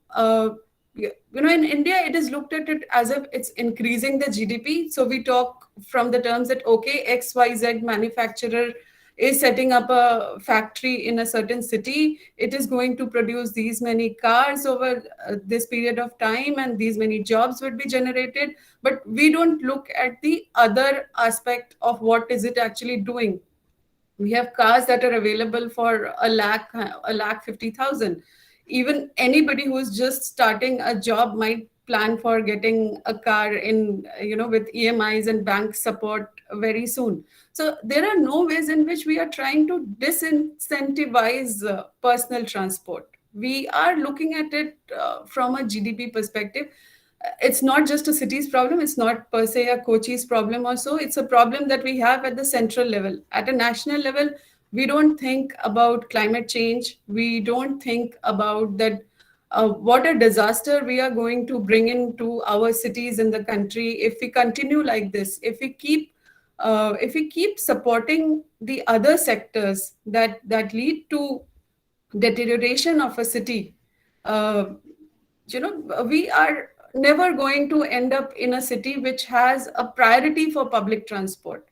in India, it is looked at it as if it's increasing the GDP. So we talk from the terms that, okay, XYZ manufacturer is setting up a factory in a certain city. It is going to produce these many cars over this period of time, and these many jobs would be generated. But we don't look at the other aspect of what is it actually doing. We have cars that are available for a lakh 50,000. Even anybody who's just starting a job might plan for getting a car in, with EMIs and bank support very soon. So there are no ways in which we are trying to disincentivize personal transport. We are looking at it from a GDP perspective. It's not just a city's problem. It's not per se a Kochi's problem or so. It's a problem that we have at the central level. At a national level, we don't think about climate change. We don't think about that what a disaster we are going to bring into our cities in the country if we continue like this. If we keep supporting the other sectors that lead to deterioration of a city, we are never going to end up in a city which has a priority for public transport.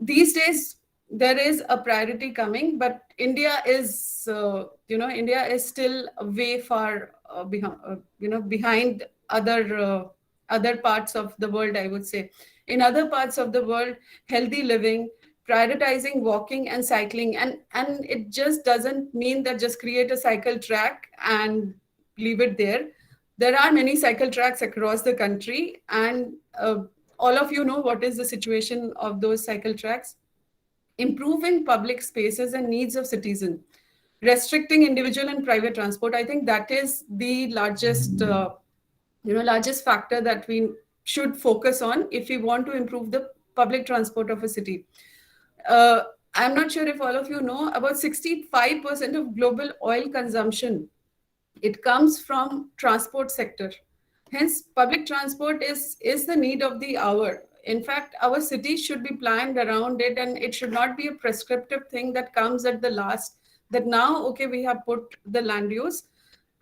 These days, there is a priority coming, but India is still way far behind other parts of the world, I would say. In other parts of the world, healthy living, prioritizing walking and cycling, and it just doesn't mean that just create a cycle track and leave it there. There are many cycle tracks across the country, and all of you know what is the situation of those cycle tracks. Improving public spaces and needs of citizens, restricting individual and private transport. I think that is the largest factor that we should focus on if we want to improve the public transport of a city. I'm not sure if all of you know, about 65% of global oil consumption, it comes from transport sector. Hence, public transport is the need of the hour. In fact, our cities should be planned around it, and it should not be a prescriptive thing that comes at the last, that now, okay, we have put the land use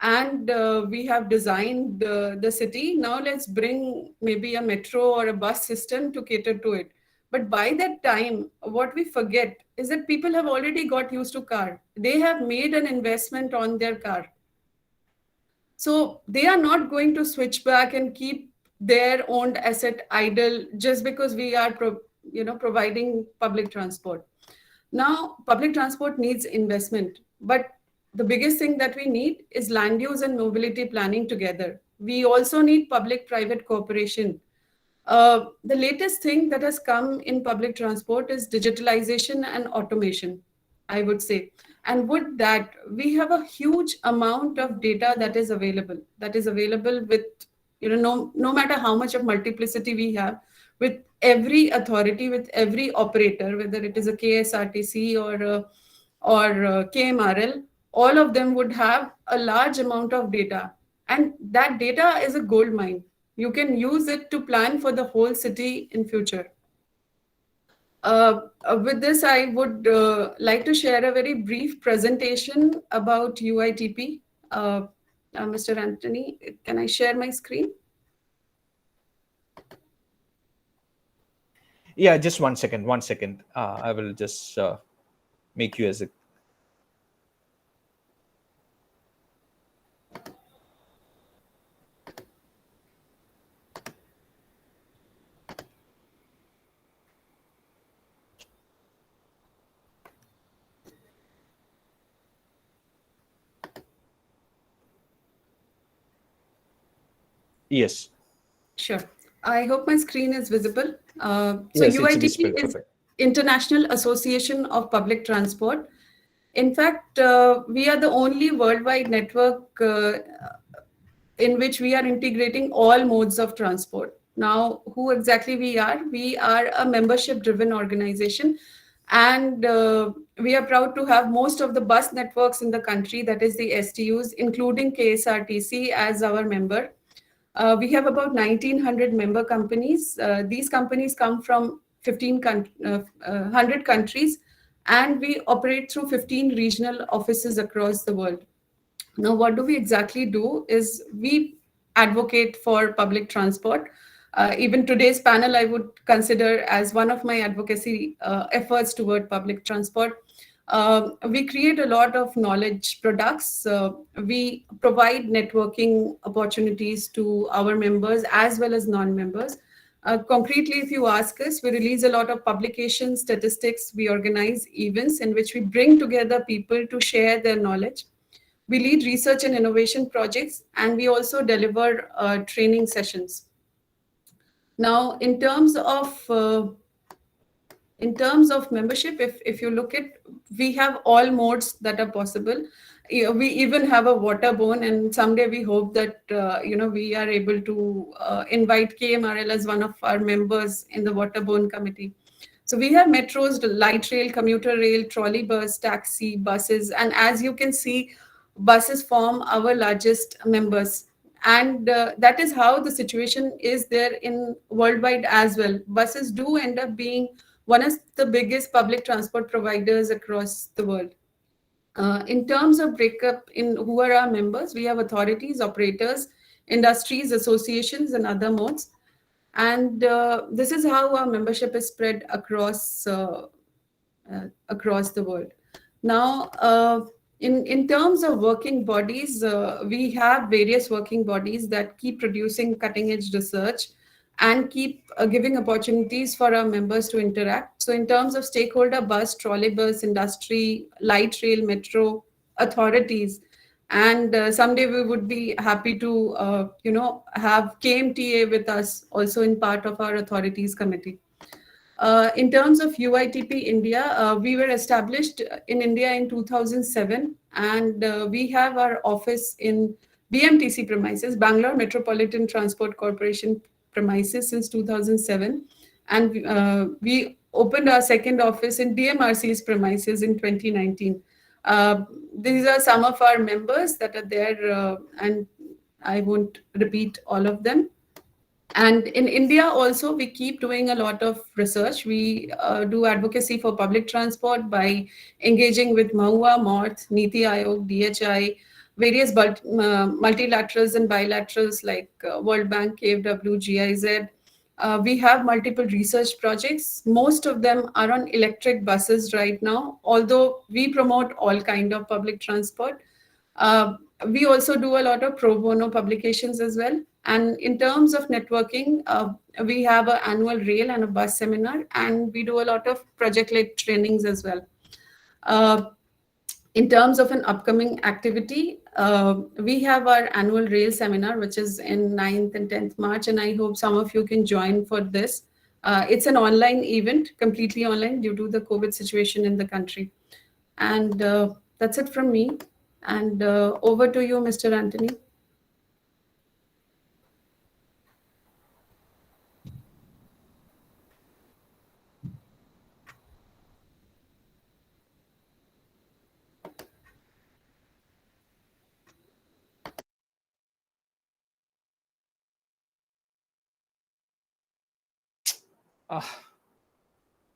and we have designed the city. Now let's bring maybe a metro or a bus system to cater to it. But by that time, what we forget is that people have already got used to car. They have made an investment on their car. So they are not going to switch back and keep their owned asset idle just because we are providing public transport. Now, public transport needs investment, but the biggest thing that we need is land use and mobility planning together. We also need public-private cooperation. The latest thing that has come in public transport is digitalization and automation, I would say. And with that, we have a huge amount of data that is available with, no matter how much of multiplicity we have, with every authority, with every operator, whether it is a KSRTC or KMRL, all of them would have a large amount of data. And that data is a gold mine. You can use it to plan for the whole city in future. With this, I would like to share a very brief presentation about UITP. Mr. Anthony, can I share my screen? Yeah, just 1 second. 1 second. I will just make you as a. Yes. Sure. I hope my screen is visible. So yes, UITP visible. is Perfect. International Association of Public Transport. In fact, we are the only worldwide network in which we are integrating all modes of transport. Now, who exactly we are? We are a membership-driven organization, and we are proud to have most of the bus networks in the country, that is the STUs, including KSRTC as our member. We have about 1,900 member companies. These companies come from 100 countries, and we operate through 15 regional offices across the world. Now, what do we exactly do is we advocate for public transport. Even today's panel, I would consider as one of my advocacy efforts toward public transport. We create a lot of knowledge products. We provide networking opportunities to our members as well as non-members. Concretely, if you ask us, we release a lot of publications, statistics, we organize events in which we bring together people to share their knowledge. We lead research and innovation projects, and we also deliver training sessions. Now, in terms of membership, if you look at, we have all modes that are possible. We even have a waterborne, and someday we hope that we are able to invite KMRL as one of our members in the waterborne committee. So we have metros, light rail, commuter rail, trolley bus, taxi, buses, and as you can see, buses form our largest members. And that is how the situation is there in worldwide as well. Buses do end up being one of the biggest public transport providers across the world. In terms of breakup in who are our members, we have authorities, operators, industries, associations, and other modes. And this is how our membership is spread across the world. Now, in terms of working bodies, we have various working bodies that keep producing cutting-edge research and keep giving opportunities for our members to interact. So in terms of stakeholder, bus, trolleybus, industry, light rail, metro, authorities, and someday we would be happy to have KMTA with us also in part of our authorities committee. In terms of UITP India, we were established in India in 2007, and we have our office in BMTC premises, Bangalore Metropolitan Transport Corporation premises, since 2007. And we opened our second office in DMRC's premises in 2019. These are some of our members that are there, and I won't repeat all of them. And in India also, we keep doing a lot of research. We do advocacy for public transport by engaging with MAUA, MORTH, NITI Aayog, DHI, various multilaterals and bilaterals like World Bank, KFW, GIZ. We have multiple research projects. Most of them are on electric buses right now, although we promote all kind of public transport. We also do a lot of pro bono publications as well. And in terms of networking, we have an annual rail and a bus seminar, and we do a lot of project-led trainings as well. In terms of an upcoming activity, we have our annual rail seminar, which is in 9th and 10th March, and I hope some of you can join for this. It's an online event, completely online due to the COVID situation in the country. And That's it from me. And over to you, Mr. Anthony.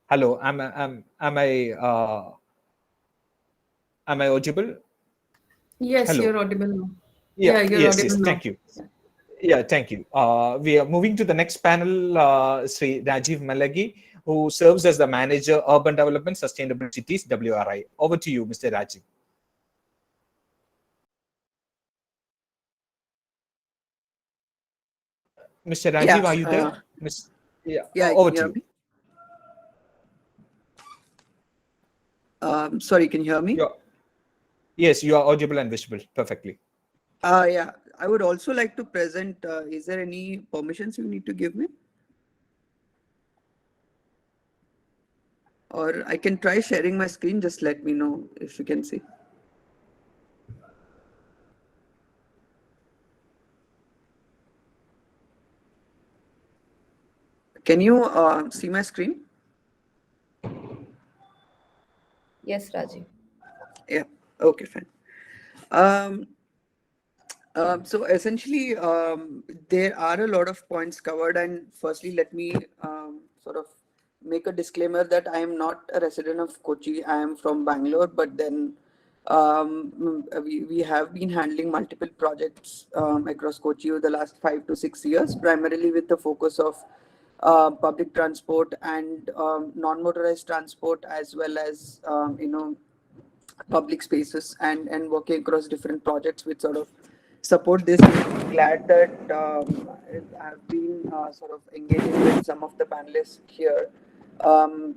Hello, am I audible? Yes, Hello. you're audible now. Yeah, You're yes, audible now. thank you. Yeah, thank you. We are moving to the next panel, Sri Rajiv Malagi, who serves as the Manager, Urban Development, Sustainable Cities, WRI. Over to you, Mr. Rajiv. Mr. Rajiv, are you there? Over to you. Sorry, can you hear me? Yes, you are audible and visible perfectly. Yeah, I would also like to present. Is there any permissions you need to give me? Or I can try sharing my screen. Just let me know if you can see. Can you see my screen? Yes, Rajiv. Yeah. Okay, fine. So essentially, there are a lot of points covered. And firstly, let me sort of make a disclaimer that I am not a resident of Kochi. I am from Bangalore, but then we have been handling multiple projects across Kochi over the last 5 to 6 years, primarily with the focus of public transport and non-motorized transport, as well as public spaces, and working across different projects which sort of support this. I'm glad that I've been sort of engaging with some of the panelists here.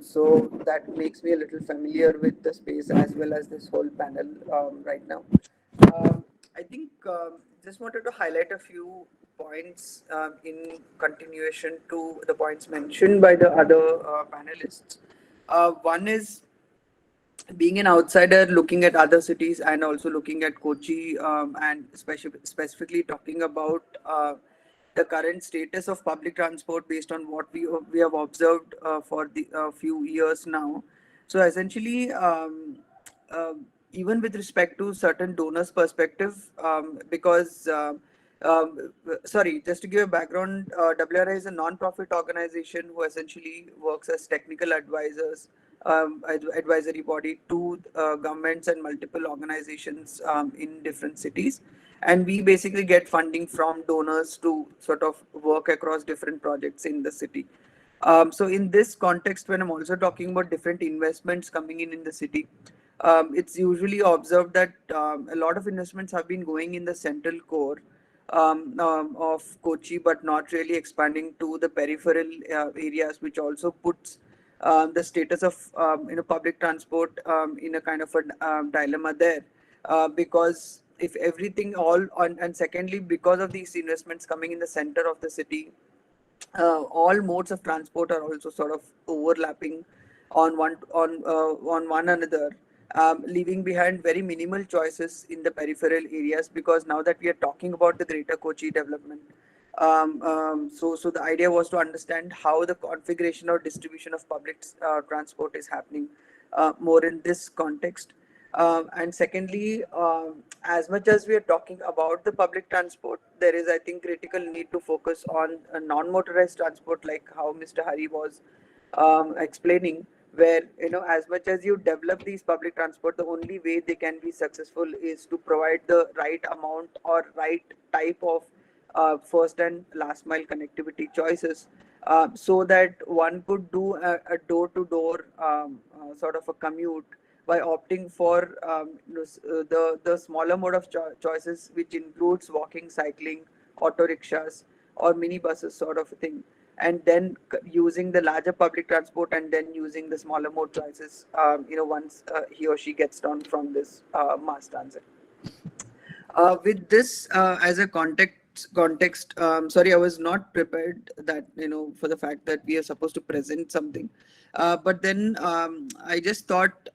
So that makes me a little familiar with the space as well as this whole panel right now. I think just wanted to highlight a few points in continuation to the points mentioned by the other panelists. One is being an outsider, looking at other cities and also looking at Kochi, and specifically talking about the current status of public transport based on what we have observed for the few years now. So essentially, uh, even with respect to certain donors' perspective, because sorry, just to give a background, WRI is a non-profit organization who essentially works as technical advisors, advisory body to governments and multiple organizations in different cities. And we basically get funding from donors to sort of work across different projects in the city. So in this context, when I'm also talking about different investments coming in the city, it's usually observed that a lot of investments have been going in the central core of Kochi, but not really expanding to the peripheral areas, which also puts the status of public transport in a kind of a dilemma there, because if everything all on, and secondly, because of these investments coming in the center of the city, all modes of transport are also sort of overlapping on one another, leaving behind very minimal choices in the peripheral areas. Because now that we are talking about the greater Kochi development, so the idea was to understand how the configuration or distribution of public transport is happening more in this context. And secondly, as much as we are talking about the public transport, there is, I think, critical need to focus on non-motorized transport, like how Mr. Hari was explaining, where, as much as you develop these public transport, the only way they can be successful is to provide the right amount or right type of first and last mile connectivity choices, so that one could do a door-to-door sort of a commute by opting for the smaller mode of choices, which includes walking, cycling, auto rickshaws, or mini buses sort of a thing, and then using the larger public transport, and then using the smaller mode choices, once he or she gets down from this mass transit. With this as a context, sorry, I was not prepared that, for the fact that we are supposed to present something. But then I just thought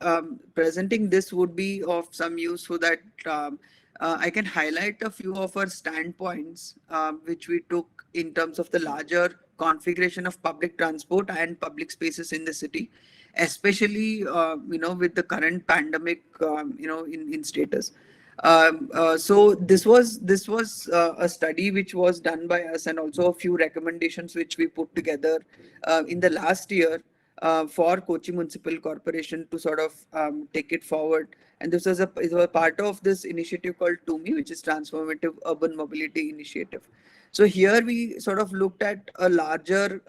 presenting this would be of some use so that I can highlight a few of our standpoints which we took in terms of the larger configuration of public transport and public spaces in the city, especially with the current pandemic in status. So this was a study which was done by us, and also a few recommendations which we put together in the last year for Kochi Municipal Corporation to sort of take it forward. And this was a part of this initiative called TUMI, which is Transformative Urban Mobility Initiative. So here we sort of looked at a larger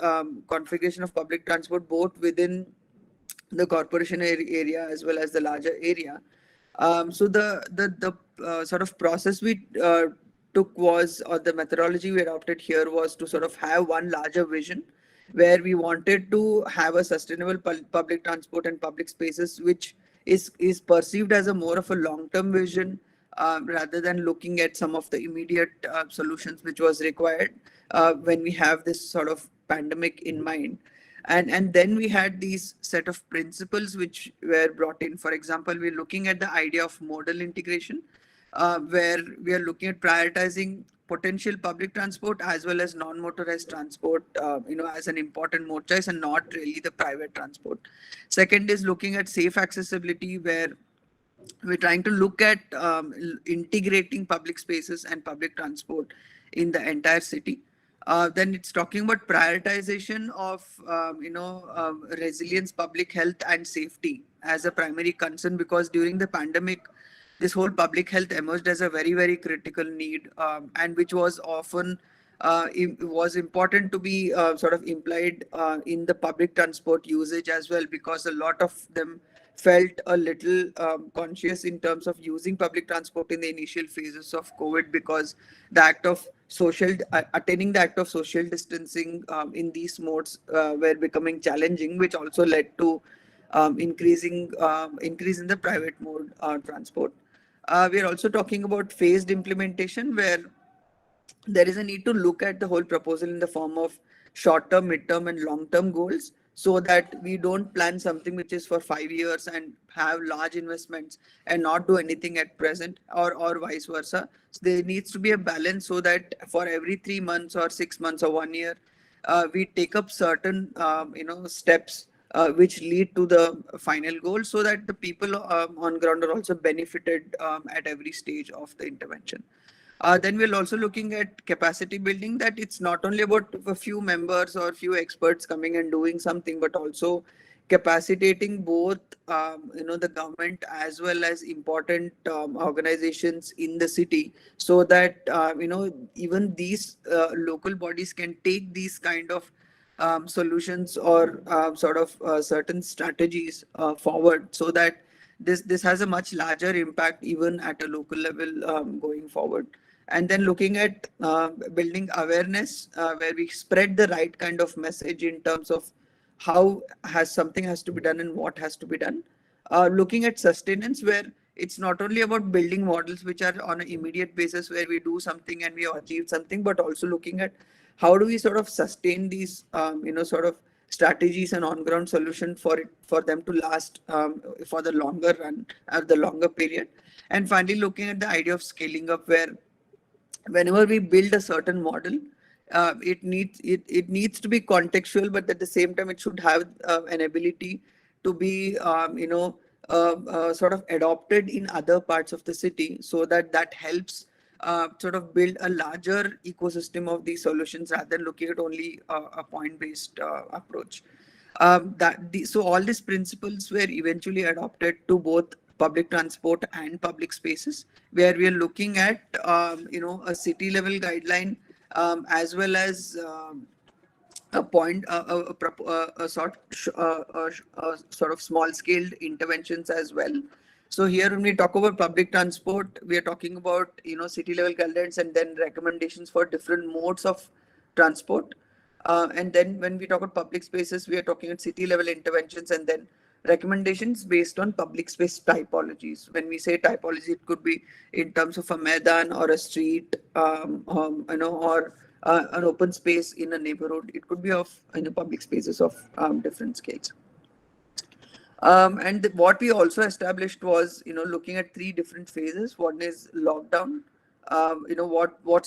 configuration of public transport, both within the corporation area as well as the larger area. So the sort of process we took was, or the methodology we adopted here was to sort of have one larger vision, where we wanted to have a sustainable public transport and public spaces, which is perceived as a more of a long-term vision, rather than looking at some of the immediate solutions which was required when we have this sort of pandemic in mind. And then we had these set of principles which were brought in. For example, we're looking at the idea of modal integration, where we are looking at prioritizing potential public transport as well as non-motorized transport, as an important mode choice, and not really the private transport. Second is looking at safe accessibility, where we're trying to look at integrating public spaces and public transport in the entire city. Then it's talking about prioritization of resilience, public health and safety as a primary concern, because during the pandemic this whole public health emerged as a very, very critical need, and which was often was important to be sort of implied in the public transport usage as well, because a lot of them felt a little conscious in terms of using public transport in the initial phases of COVID, because the act of attaining the act of social distancing in these modes were becoming challenging, which also led to increase in the private mode transport. We are also talking about phased implementation, where there is a need to look at the whole proposal in the form of short-term, mid-term and long-term goals, so that we don't plan something which is for 5 years and have large investments and not do anything at present, or vice versa. So there needs to be a balance, so that for every 3 months or 6 months or 1 year, we take up certain steps which lead to the final goal, so that the people on ground are also benefited at every stage of the intervention. Then we're also looking at capacity building, that it's not only about a few members or a few experts coming and doing something, but also capacitating both the government as well as important organizations in the city, so that even these local bodies can take these kind of solutions or sort of certain strategies forward, so that this has a much larger impact even at a local level going forward. And then looking at building awareness, where we spread the right kind of message in terms of how something has to be done and what has to be done. Looking at sustenance, where it's not only about building models which are on an immediate basis where we do something and we achieve something, but also looking at how do we sort of sustain these sort of strategies and on-ground solution for them to last for the longer run, the longer period. And finally, looking at the idea of scaling up, where whenever we build a certain model, it needs to be contextual, but at the same time it should have an ability to be sort of adopted in other parts of the city, so that helps sort of build a larger ecosystem of these solutions, rather than looking at only a point-based approach. So all these principles were eventually adopted to both public transport and public spaces, where we are looking at a city level guideline as well as a sort of small scaled interventions as well. So here when we talk about public transport, we are talking about city level guidelines and then recommendations for different modes of transport. And then when we talk about public spaces, we are talking about city level interventions and then recommendations based on public space typologies. When we say typology, it could be in terms of a maidan or a street, or an open space in a neighborhood. It could be of public spaces of different scales. And what we also established was, looking at 3 different phases. One is lockdown. What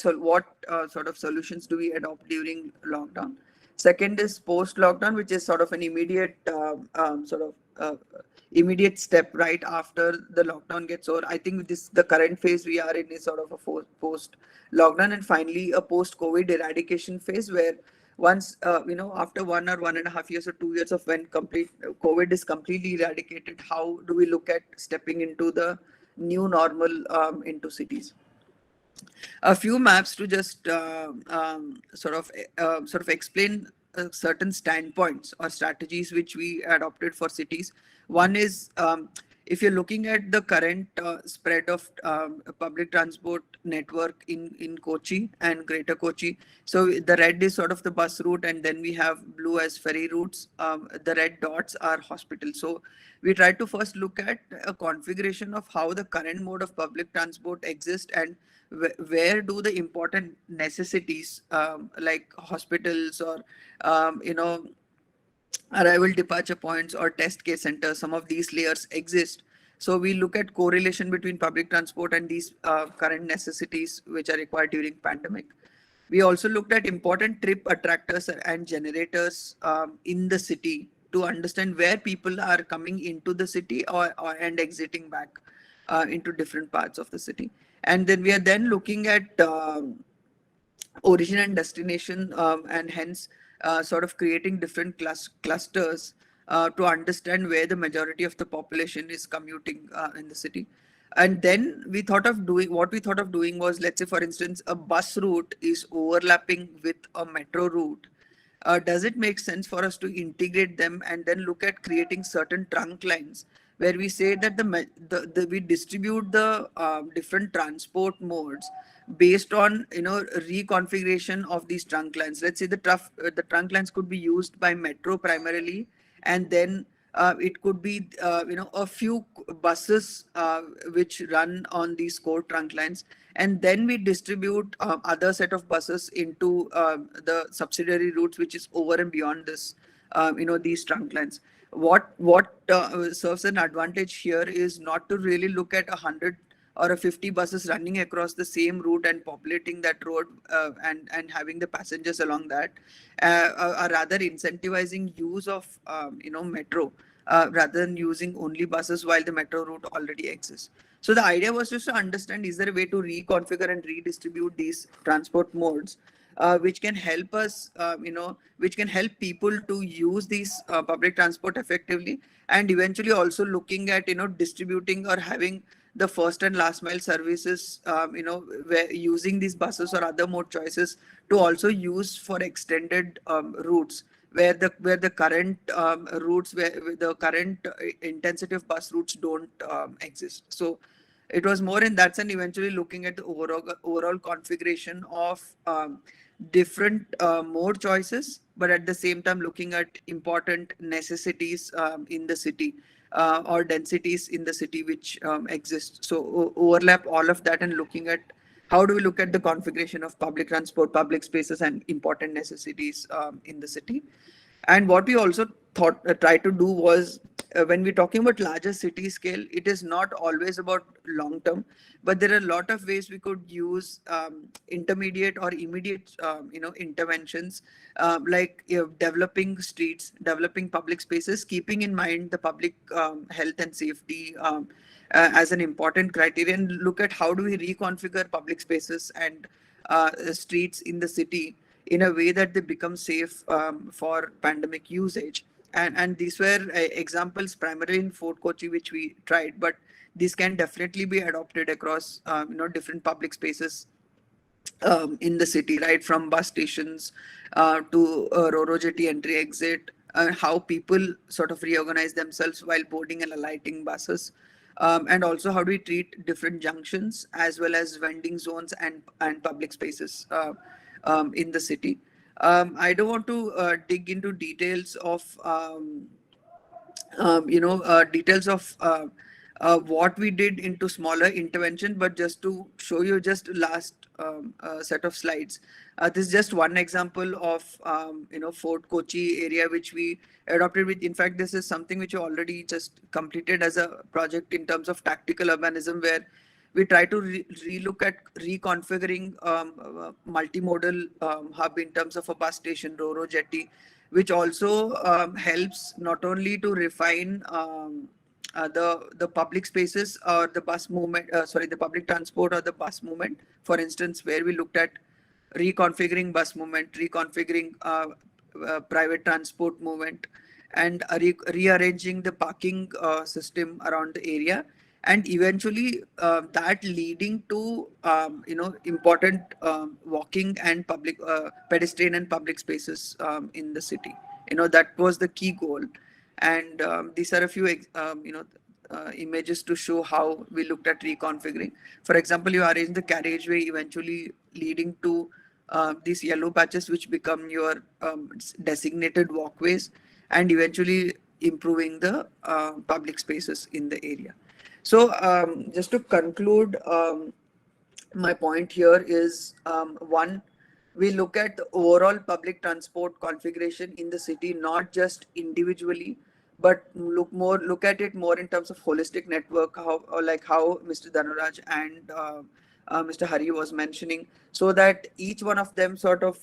sort of solutions do we adopt during lockdown? Second is post lockdown, which is sort of an immediate immediate step right after the lockdown gets over. I think the current phase we are in is sort of a post lockdown, and finally a post COVID eradication phase, where once after 1.5 years or 2 years of when complete COVID is completely eradicated, how do we look at stepping into the new normal into cities? A few maps to just sort of explain certain standpoints or strategies which we adopted for cities. One is, if you're looking at the current spread of public transport network in Kochi and Greater Kochi, so the red is sort of the bus route, and then we have blue as ferry routes. The red dots are hospitals. So we try to first look at a configuration of how the current mode of public transport exists, and where do the important necessities like hospitals or arrival departure points or test case centers, some of these layers exist. So we look at correlation between public transport and these current necessities which are required during pandemic. We also looked at important trip attractors and generators in the city to understand where people are coming into the city and exiting back into different parts of the city. And then we are then looking at origin and destination, and hence sort of creating different clusters to understand where the majority of the population is commuting in the city. And then we thought of doing was, let's say, for instance, a bus route is overlapping with a metro route. Does it make sense for us to integrate them and then look at creating certain trunk lines where we say that we distribute the different transport modes based on reconfiguration of these trunk lines? Let's say the trunk lines could be used by metro primarily, and then it could be a few buses which run on these core trunk lines, and then we distribute other set of buses into the subsidiary routes which is over and beyond this these trunk lines. What serves an advantage here is not to really look at 100 or 50 buses running across the same route and populating that road and having the passengers along that, or rather incentivizing use of metro rather than using only buses while the metro route already exists. So the idea was just to understand, is there a way to reconfigure and redistribute these transport modes which can help us, which can help people to use these public transport effectively, and eventually also looking at distributing or having the first and last mile services, where using these buses or other mode choices to also use for extended routes where the current routes, where the current intensity of bus routes don't exist. So it was more in that sense, eventually looking at the overall configuration of different mode choices, but at the same time looking at important necessities in the city or densities in the city which exist. So overlap all of that and looking at how do we look at the configuration of public transport, public spaces, and important necessities in the city. And what we also try to do was, when we're talking about larger city scale, it is not always about long term, but there are a lot of ways we could use intermediate or immediate interventions, like developing streets, developing public spaces, keeping in mind the public health and safety as an important criterion. Look at how do we reconfigure public spaces and streets in the city in a way that they become safe for pandemic usage. And these were examples primarily in Fort Kochi which we tried, but these can definitely be adopted across different public spaces in the city, right from bus stations to Roro Jetty entry exit, how people sort of reorganize themselves while boarding and alighting buses, and also how do we treat different junctions as well as vending zones and public spaces in the city. I don't want to dig into details of details of what we did into smaller intervention, but just to show you just last set of slides. This is just one example of Fort Kochi area which we adopted with. In fact, this is something which we already just completed as a project in terms of tactical urbanism, where we try to relook at reconfiguring multimodal hub in terms of a bus station, Ro-Ro jetty, which also helps not only to refine the public spaces or the bus movement, the public transport or the bus movement. For instance, where we looked at reconfiguring bus movement, reconfiguring private transport movement, and rearranging the parking system around the area, and eventually that leading to important walking and public pedestrian and public spaces in the city. That was the key goal. And these are a few images to show how we looked at reconfiguring. For example, you arrange the carriageway eventually leading to these yellow patches which become your designated walkways, and eventually improving the public spaces in the area. So just to conclude, my point here is, one, we look at the overall public transport configuration in the city, not just individually, but look at it more in terms of holistic network, how Mr. Dhanuraj and Mr. Hari was mentioning, so that each one of them sort of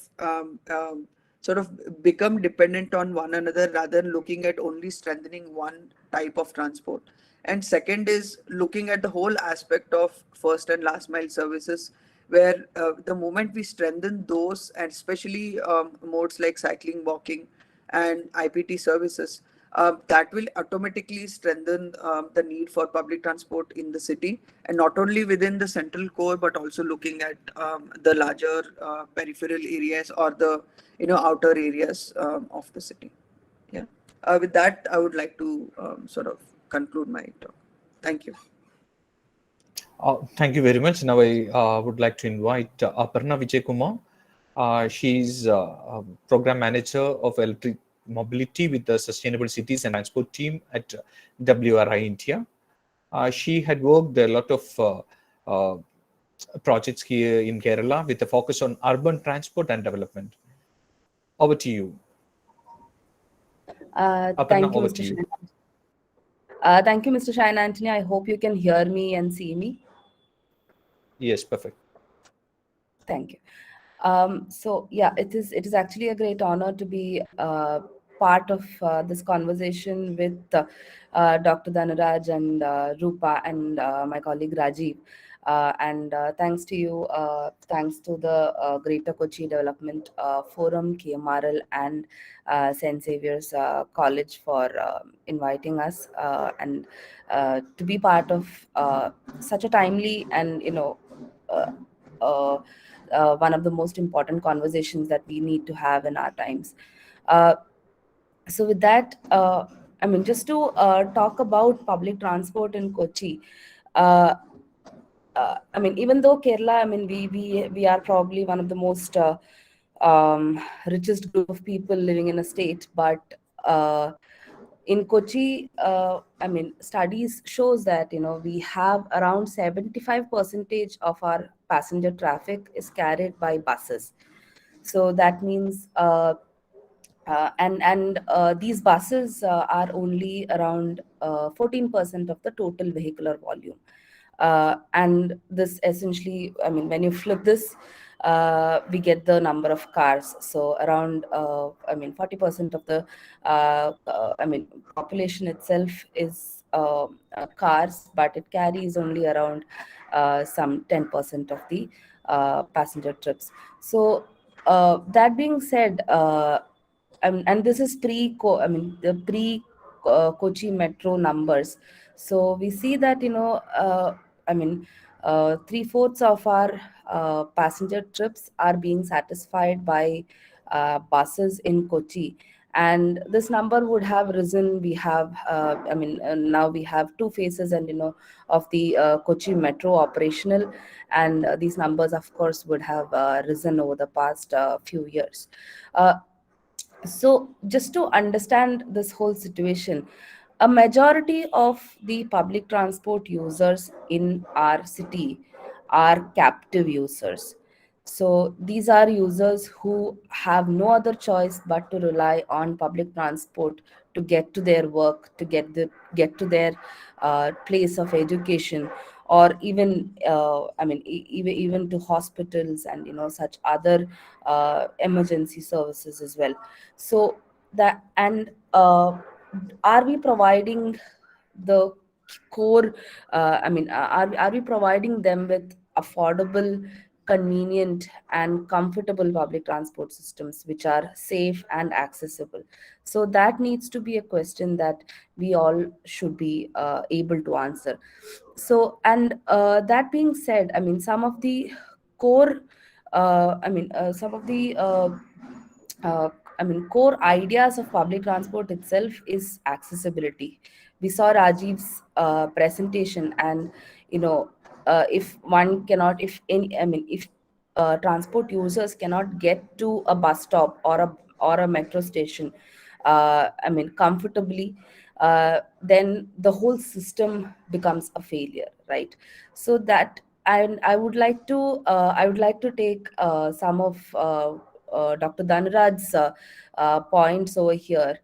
become dependent on one another, rather than looking at only strengthening one type of transport. And second is looking at the whole aspect of first and last mile services, where the moment we strengthen those, and especially modes like cycling, walking, and IPT services, that will automatically strengthen the need for public transport in the city, and not only within the central core, but also looking at the larger peripheral areas or the outer areas of the city. Yeah. With that, I would like to conclude my talk. Thank you. Thank you very much. Now I would like to invite Aparna Vijaykumar. She's Program Manager of Electric Mobility with the Sustainable Cities and Transport team at WRI India. She had worked a lot of projects here in Kerala with a focus on urban transport and development. Over to you. Aparna, Thank you, over Mr. to you. Thank you, Mr. Shine Anthony. I hope you can hear me and see me. Yes, perfect. Thank you. So yeah, it is actually a great honor to be part of this conversation with Dr. Dhanuraj and Rupa and my colleague Rajiv. And thanks to you, thanks to the Greater Kochi Development Forum, KMRL, and St. Xavier's College for inviting us and to be part of such a timely and one of the most important conversations that we need to have in our times. So with that, just to talk about public transport in Kochi. Even though Kerala, we are probably one of the most richest group of people living in a state, but in Kochi, studies shows that we have around 75% of our passenger traffic is carried by buses. So that means these buses are only around 14% of the total vehicular volume. And this essentially, when you flip this, we get the number of cars. So around 40% of the population itself is cars, but it carries only around some 10% of the passenger trips. So that being said, and this is pre Kochi metro numbers. So we see that 3/4 of our passenger trips are being satisfied by buses in Kochi, and this number would have risen. We have now we have two phases and of the Kochi metro operational, and these numbers of course would have risen over the past few years. So just to understand this whole situation, a majority of the public transport users in our city are captive users. So these are users who have no other choice but to rely on public transport to get to their work, to get to their place of education, or even even to hospitals and such other emergency services as well. So that and are we providing the core are we providing them with affordable, convenient and comfortable public transport systems which are safe and accessible? So that needs to be a question that we all should be able to answer. So, and that being said, some of the core some of the uh, core ideas of public transport itself is accessibility. We saw Rajiv's presentation, and if one cannot, if any, if transport users cannot get to a bus stop or a metro station, comfortably, then the whole system becomes a failure, right? So that, and I would like to take some of Dr. Dhanaraj's points over here.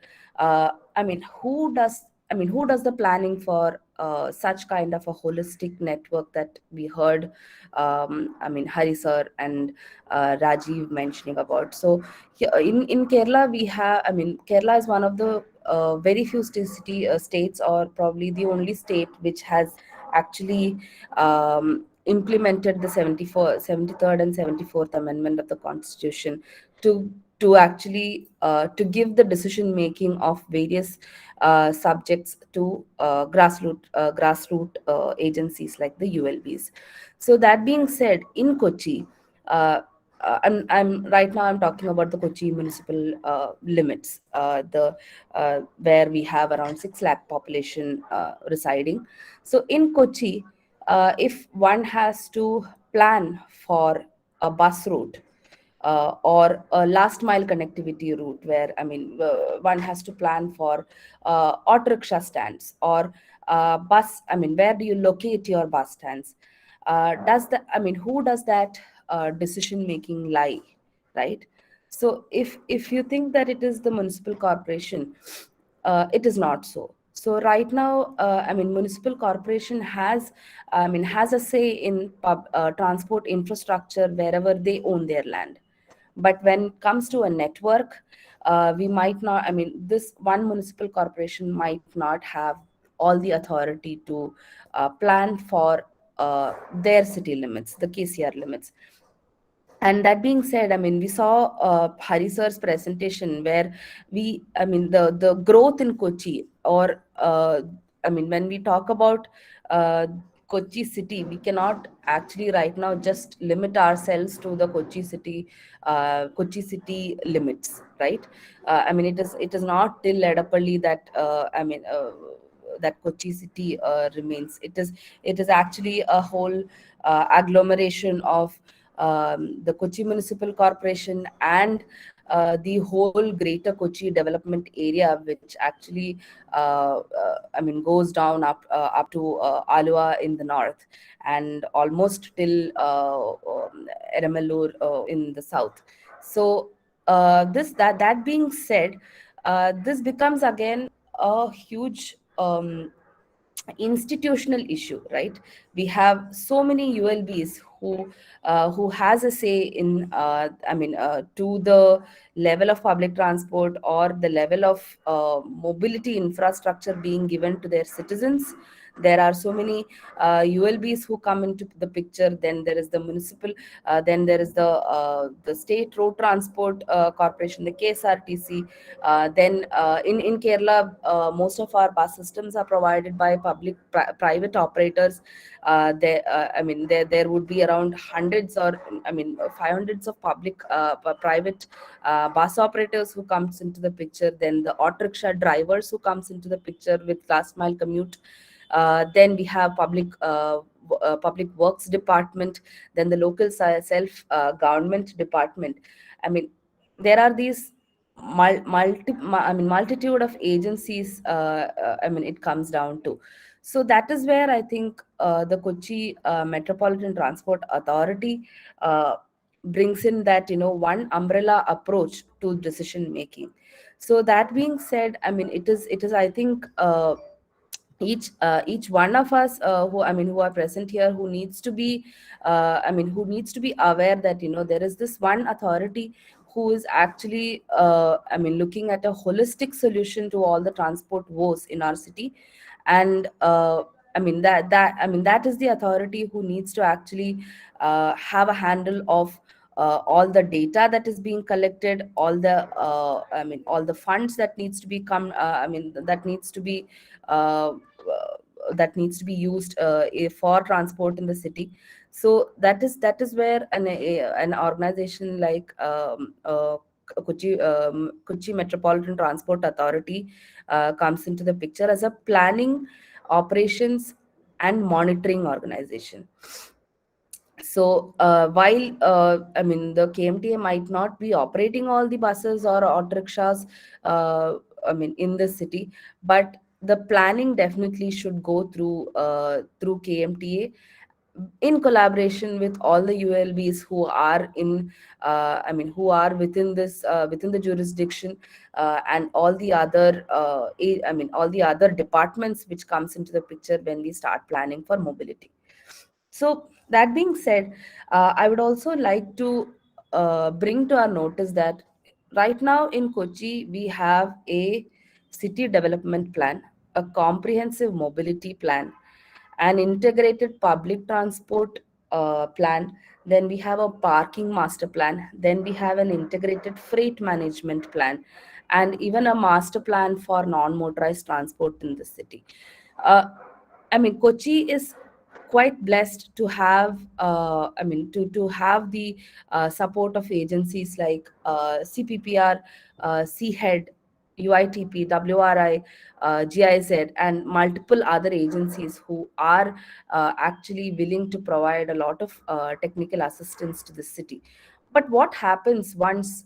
Who does the planning for such kind of a holistic network that we heard, Hari sir and Rajiv mentioning about? So in Kerala, we have, Kerala is one of the very few states, or probably the only state which has actually implemented the 73rd and 74th Amendment of the Constitution to actually to give the decision making of various subjects to grassroots agencies like the ULBs. So that being said, in Kochi, I'm right now I'm talking about the Kochi municipal limits, the where we have around 6 lakh population residing. So in Kochi, if one has to plan for a bus route, or a last mile connectivity route, where one has to plan for auto rickshaw stands, or bus, where do you locate your bus stands? Does the Who does that decision making lie, right? So if you think that it is the municipal corporation, it is not so. So right now, municipal corporation has a say in transport infrastructure wherever they own their land. But when it comes to a network, we might not, this one municipal corporation might not have all the authority to plan for their city limits, the KCR limits. And that being said, we saw Hari sir's presentation, where the growth in Kochi, or when we talk about Kochi city, we cannot actually right now just limit ourselves to the Kochi city limits, right? It is not till Edapalli that that Kochi city remains. It is actually a whole agglomeration of the Kochi Municipal Corporation and the whole Greater Kochi Development Area, which actually goes down up to Alua in the north, and almost till Eramallur in the south. So that being said, this becomes again a huge institutional issue, right? We have so many ULBs who has a say in to the level of public transport, or the level of mobility infrastructure being given to their citizens. There are so many ULBs who come into the picture. Then there is the municipal, then there is the state road transport corporation, the KSRTC. Then in Kerala, most of our bus systems are provided by private operators. There would be around hundreds, or 500s of public private bus operators who comes into the picture. Then the auto rickshaw drivers who comes into the picture with last mile commute. Then we have public works department, then the local self government department. There are these multitude of agencies. It comes down to. So that is where I think the Kochi Metropolitan Transport Authority brings in that one umbrella approach to decision making. So that being said, it is I think each one of us who are present here, who needs to be aware that there is this one authority who is actually looking at a holistic solution to all the transport woes in our city. And that is the authority who needs to actually have a handle of all the data that is being collected, all the funds that needs to be uh, that needs to be used for transport in the city. So that is where an organization like Kochi Metropolitan Transport Authority comes into the picture as a planning, operations, and monitoring organization. So while the KMTA might not be operating all the buses or auto rickshaws in the city, but the planning definitely should go through KMTA in collaboration with all the ULBs who are within the jurisdiction, and all the other all the other departments which comes into the picture when we start planning for mobility. So that being said, I would also like to bring to our notice that right now in Kochi, we have a city development plan, a comprehensive mobility plan, an integrated public transport plan. Then we have a parking master plan. Then we have an integrated freight management plan, and even a master plan for non-motorized transport in the city. Uh, Kochi is quite blessed to have to have the support of agencies like CPPR, CHED, UITP, WRI, GIZ, and multiple other agencies who are actually willing to provide a lot of technical assistance to the city. But what happens once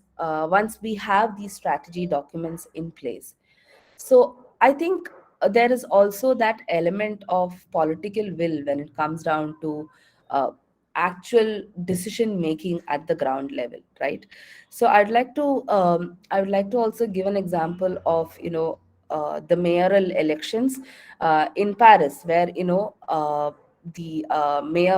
we have these strategy documents in place? So I think there is also that element of political will when it comes down to actual decision making at the ground level, right? So I would like to also give an example of the mayoral elections in Paris, where the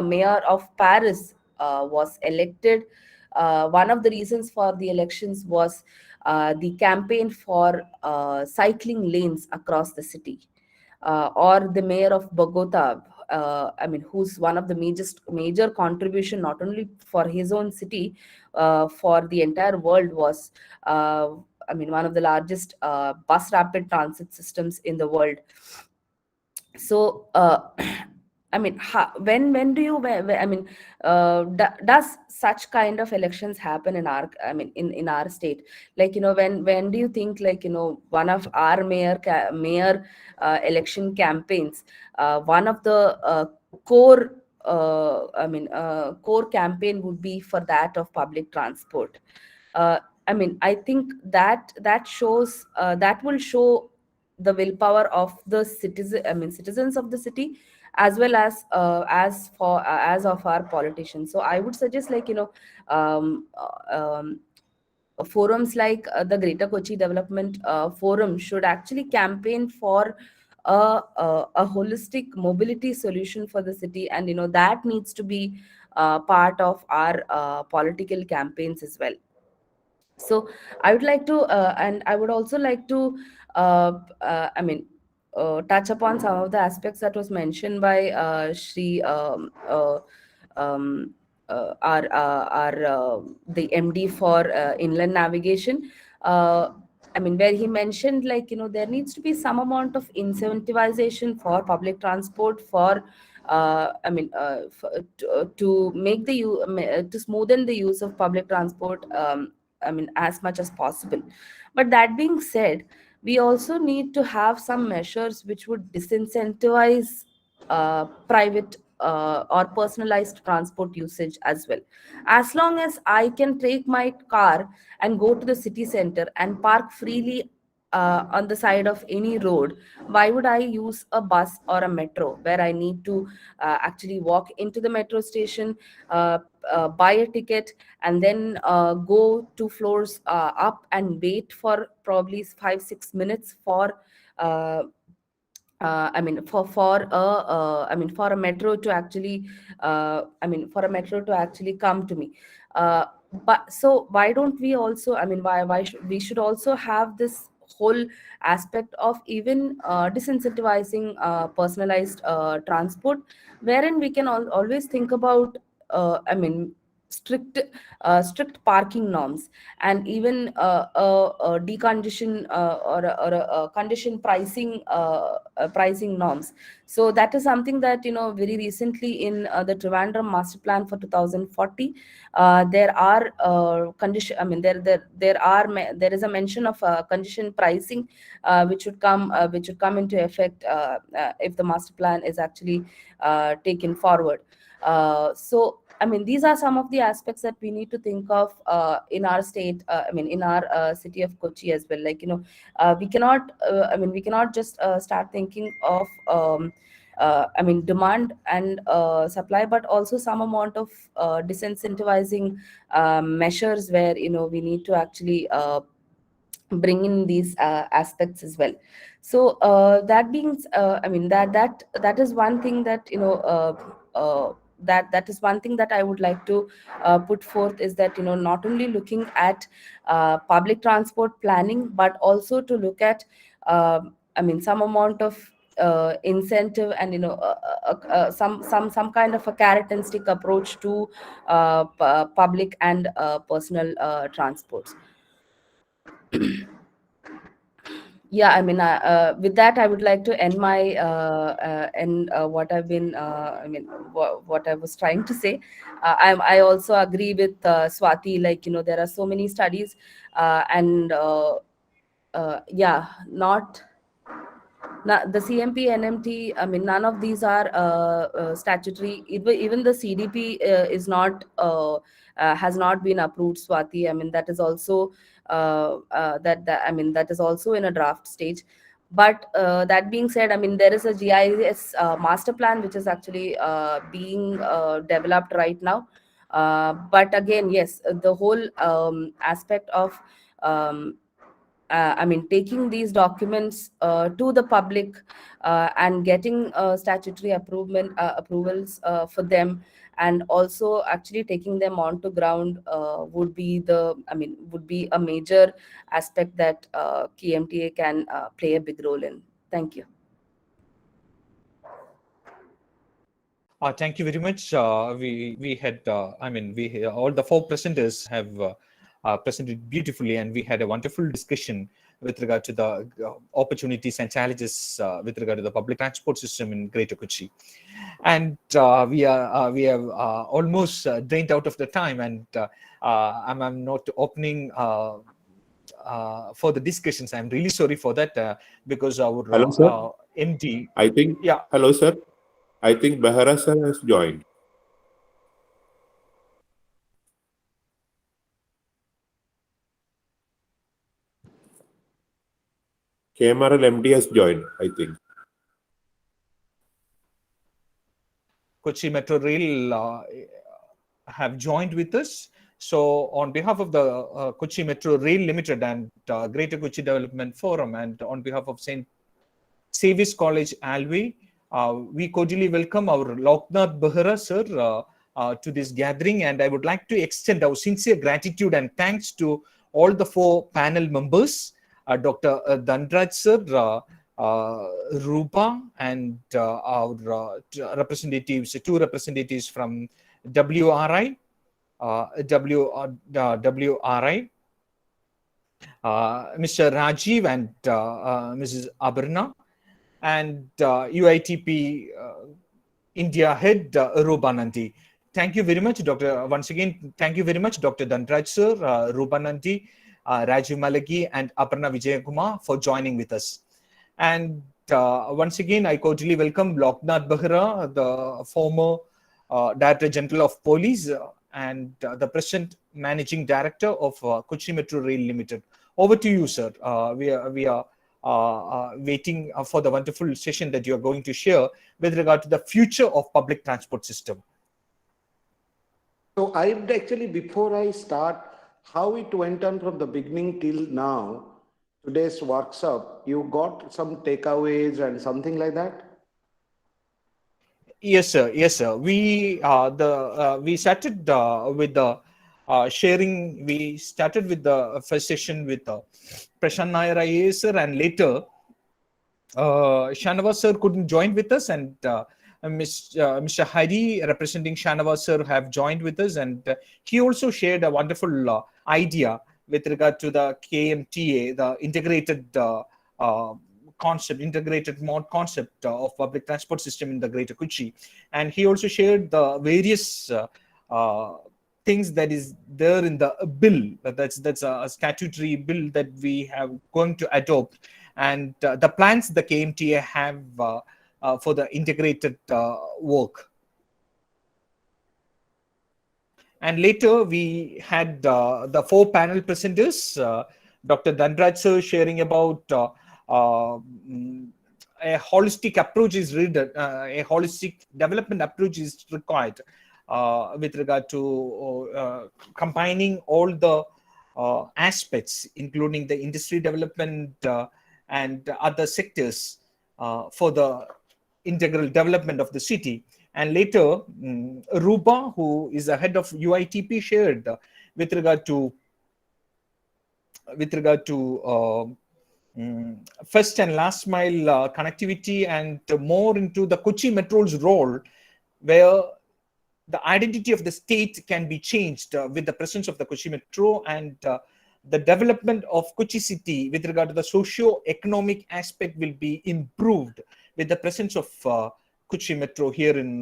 mayor of Paris was elected. One of the reasons for the elections was the campaign for cycling lanes across the city. Or the mayor of Bogota, who's one of the major contribution not only for his own city, for the entire world, was one of the largest bus rapid transit systems in the world. So when do you does such kind of elections happen in our in our state? Like when do you think, like one of our mayor election campaigns, one of the core core campaign would be for that of public transport? uh, I think that shows that will show the willpower of the citizens of the city, as well as of our politicians. So I would suggest, like um, uh, um, forums like the Greater Kochi Development Forum should actually campaign for a holistic mobility solution for the city, and that needs to be part of our political campaigns as well. So I would like to and I would also like to uh, touch upon some of the aspects that was mentioned by Shri um, our the MD for inland navigation. Where he mentioned, like there needs to be some amount of incentivization for public transport, for to make to smoothen the use of public transport, as much as possible. But that being said, we also need to have some measures which would disincentivize private or personalized transport usage as well. As long as I can take my car and go to the city center and park freely on the side of any road, why would I use a bus or a metro where I need to actually walk into the metro station, buy a ticket, and then go 2 floors up and wait for probably 5-6 minutes for for a metro to actually come to me. But so why don't we also, we should also have this whole aspect of even disincentivizing personalized transport, wherein we can always think about strict strict parking norms, and even decongestion or condition pricing norms. So that is something that, very recently in the Trivandrum Master Plan for 2040, there are condition. There is a mention of condition pricing, which should come into effect if the master plan is actually taken forward. So these are some of the aspects that we need to think of in our state. In our city of Kochi as well. We cannot just start thinking of demand and supply, but also some amount of disincentivizing measures where we need to actually bring in these aspects as well. So that being that is one thing that that is one thing that I would like to put forth, is that not only looking at public transport planning, but also to look at some amount of incentive, and some kind of a carrot and stick approach to public and personal transports. Yeah, with that, I would like to end my what I've been what I was trying to say. I also agree with Swati, there are so many studies, and yeah, not the CMP, NMT, none of these are statutory. Even the CDP is not has not been approved, Swati. That is also that is also in a draft stage. But that being said, there is a GIS master plan which is actually being developed right now. But again, yes, the whole aspect of taking these documents to the public and getting statutory approvals for them, and also actually taking them onto ground would be a major aspect that KMTA can play a big role in. Thank you. Thank you very much. We had, all the four presenters have presented beautifully, and we had a wonderful discussion with regard to the opportunities and challenges with regard to the public transport system in Greater Kochi. And we have almost drained out of the time, and I'm not opening for the discussions. I'm really sorry for that, because our Hello, sir. MD. I think. Yeah. Hello, sir. I think Behara sir has joined. KMRL MD has joined, I think. Kochi Metro Rail have joined with us. So on behalf of the Kochi Metro Rail Limited and Greater Kochi Development Forum, and on behalf of St. Saviour's College, Alway, we cordially welcome our Loknath Behra sir to this gathering, and I would like to extend our sincere gratitude and thanks to all the four panel members, Dr. Dhanraj sir, Rupa, and our representatives, two representatives from WRI, WRI, Mr. Rajiv and Mrs. Abarna, and UITP India head Rubanandi. Thank you very much, Dr. Once again, thank you very much, Dr. Dhanraj sir, Rubanandi, Rajiv Malagi, and Aparna Vijayakumar for joining with us. And once again, I cordially welcome Loknath Behra, the former Director General of Police and the present Managing Director of Kochi Metro Rail Limited. Over to you, sir. We are waiting for the wonderful session that you are going to share with regard to the future of public transport system. So I would actually, before I start, how it went on from the beginning till now, today's workshop, you got some takeaways and something like that? Yes, sir. Yes, sir. We started with the sharing. We started with the first session with Prashant Nair IAS sir, and later Shanavas sir couldn't join with us, and Mr. Hari representing Shanavas sir have joined with us, and he also shared a wonderful idea with regard to the KMTA, the integrated integrated mode concept of public transport system in the Greater Kochi, and he also shared the various things that is there in the bill. That's a statutory bill that we have going to adopt, and the plans the KMTA have for the integrated work. And later we had the 4 panel presenters, Dr. Dhanraj sir sharing about a holistic approach is needed, a holistic development approach is required with regard to combining all the aspects, including the industry development and other sectors for the integral development of the city. And later, Rupa, who is the head of UITP, shared with regard to first and last mile connectivity, and more into the Kochi Metro's role, where the identity of the state can be changed with the presence of the Kochi Metro, and the development of Kochi city with regard to the socio-economic aspect will be improved with the presence of Kochi Metro here in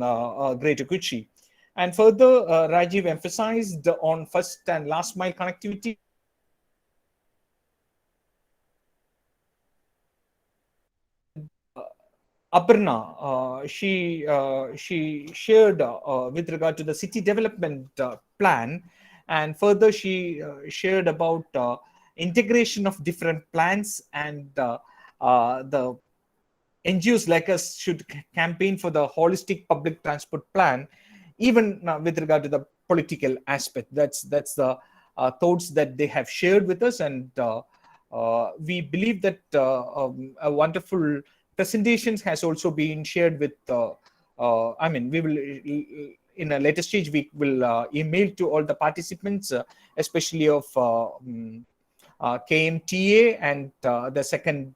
Greater Kochi. And further, Rajiv emphasized on first and last mile connectivity. Aparna, she shared with regard to the city development plan, and further she shared about integration of different plans, and the NGOs like us should campaign for the holistic public transport plan, even with regard to the political aspect. That's the thoughts that they have shared with us, and we believe that a wonderful presentations has also been shared with I mean, we will in a later stage we will email to all the participants, especially of KMTA and the second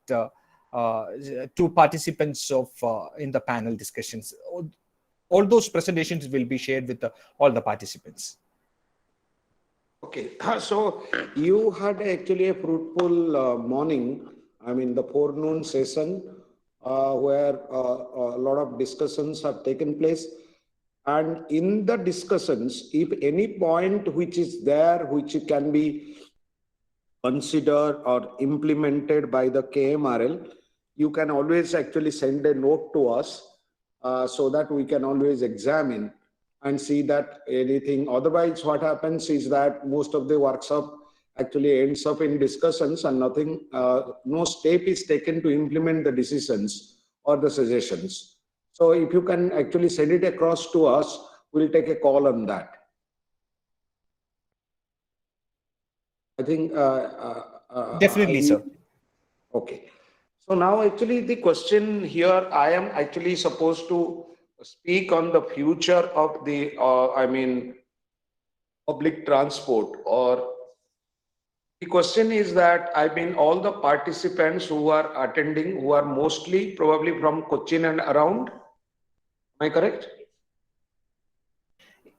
2 participants of in the panel discussions. All those presentations will be shared with all the participants. Okay, so you had actually a fruitful morning, I mean the forenoon session, where a lot of discussions have taken place. And in the discussions, if any point which is there, which can be considered or implemented by the KMRL, you can always actually send a note to us so that we can always examine and see that anything. Otherwise, what happens is that most of the workshop actually ends up in discussions and nothing, no step is taken to implement the decisions or the suggestions. So if you can actually send it across to us, we'll take a call on that. I think definitely, sir. Okay. So now actually the question here, I am actually supposed to speak on the future of the, I mean, public transport. Or the question is that, I mean, all the participants who are attending, who are mostly probably from Cochin and around, am I correct?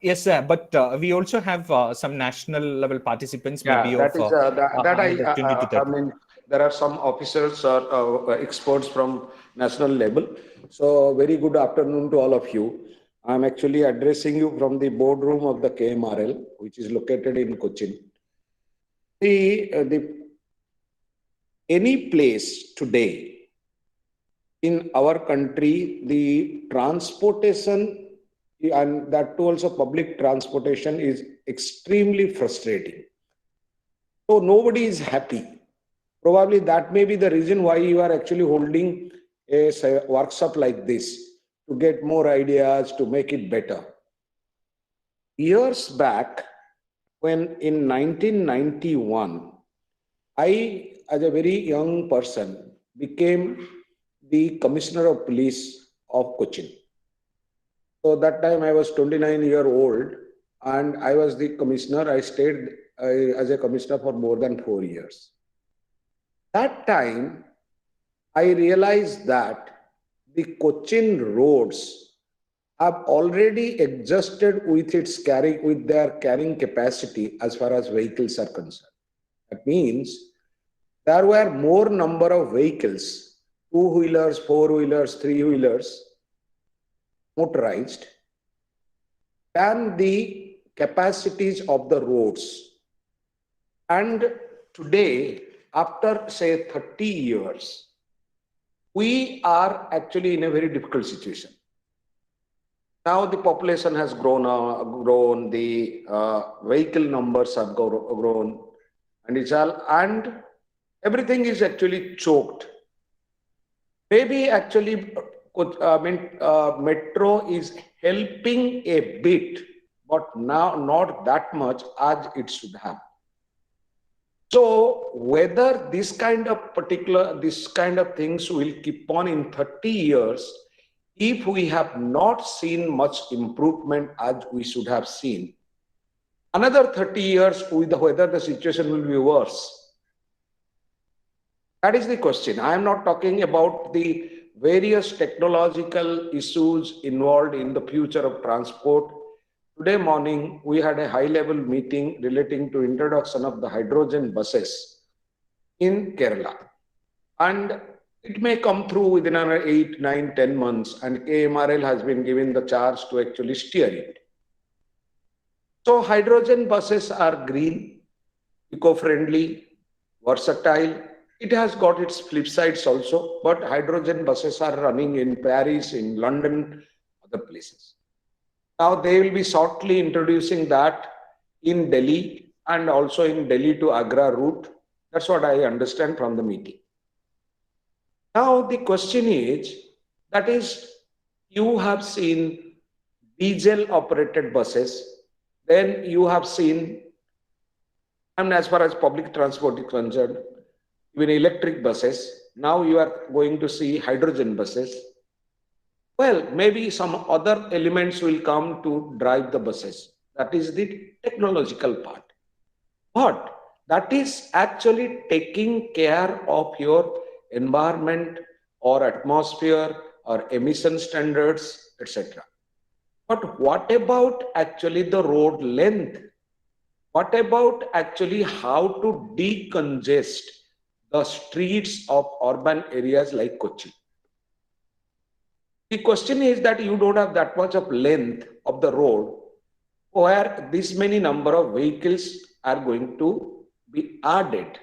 Yes, sir. But we also have some national level participants, maybe that of is I mean, there are some officers or experts from national level. So very good afternoon to all of you. I'm actually addressing you from the boardroom of the KMRL, which is located in Cochin. Any place today in our country, the transportation, and that too also public transportation, is extremely frustrating. So nobody is happy. Probably that may be the reason why you are actually holding a workshop like this, to get more ideas, to make it better. Years back, when in 1991, I, as a very young person, became the Commissioner of Police of Kochi. So that time I was 29-year-old and I was the commissioner. I stayed as a commissioner for more than 4 years. That time, I realized that the Cochin roads have already adjusted with their carrying capacity as far as vehicles are concerned. That means there were more number of vehicles, two-wheelers, four-wheelers, three-wheelers, motorized, than the capacities of the roads. And today, after say 30 years, we are actually in a very difficult situation. Now the population has grown, the vehicle numbers have grown, and everything is actually choked. Maybe actually, metro is helping a bit, but now not that much as it should have. So whether this kind of things will keep on in 30 years, if we have not seen much improvement as we should have seen, another 30 years, whether the situation will be worse. That is the question. I am not talking about the various technological issues involved in the future of transport. Today morning, we had a high-level meeting relating to introduction of the hydrogen buses in Kerala. And it may come through within another 8, 9, 10 months, and KMRL has been given the charge to actually steer it. So hydrogen buses are green, eco-friendly, versatile. It has got its flip sides also, but hydrogen buses are running in Paris, in London, other places. Now they will be shortly introducing that in Delhi and also in Delhi to Agra route. That's what I understand from the meeting. Now the question is, that is, you have seen diesel operated buses, then you have seen, and as far as public transport is concerned, even electric buses. Now you are going to see hydrogen buses. Well, maybe some other elements will come to drive the buses. That is the technological part. But that is actually taking care of your environment or atmosphere or emission standards, etc. But what about actually the road length? What about actually how to decongest the streets of urban areas like Kochi? The question is that you don't have that much of length of the road where this many number of vehicles are going to be added.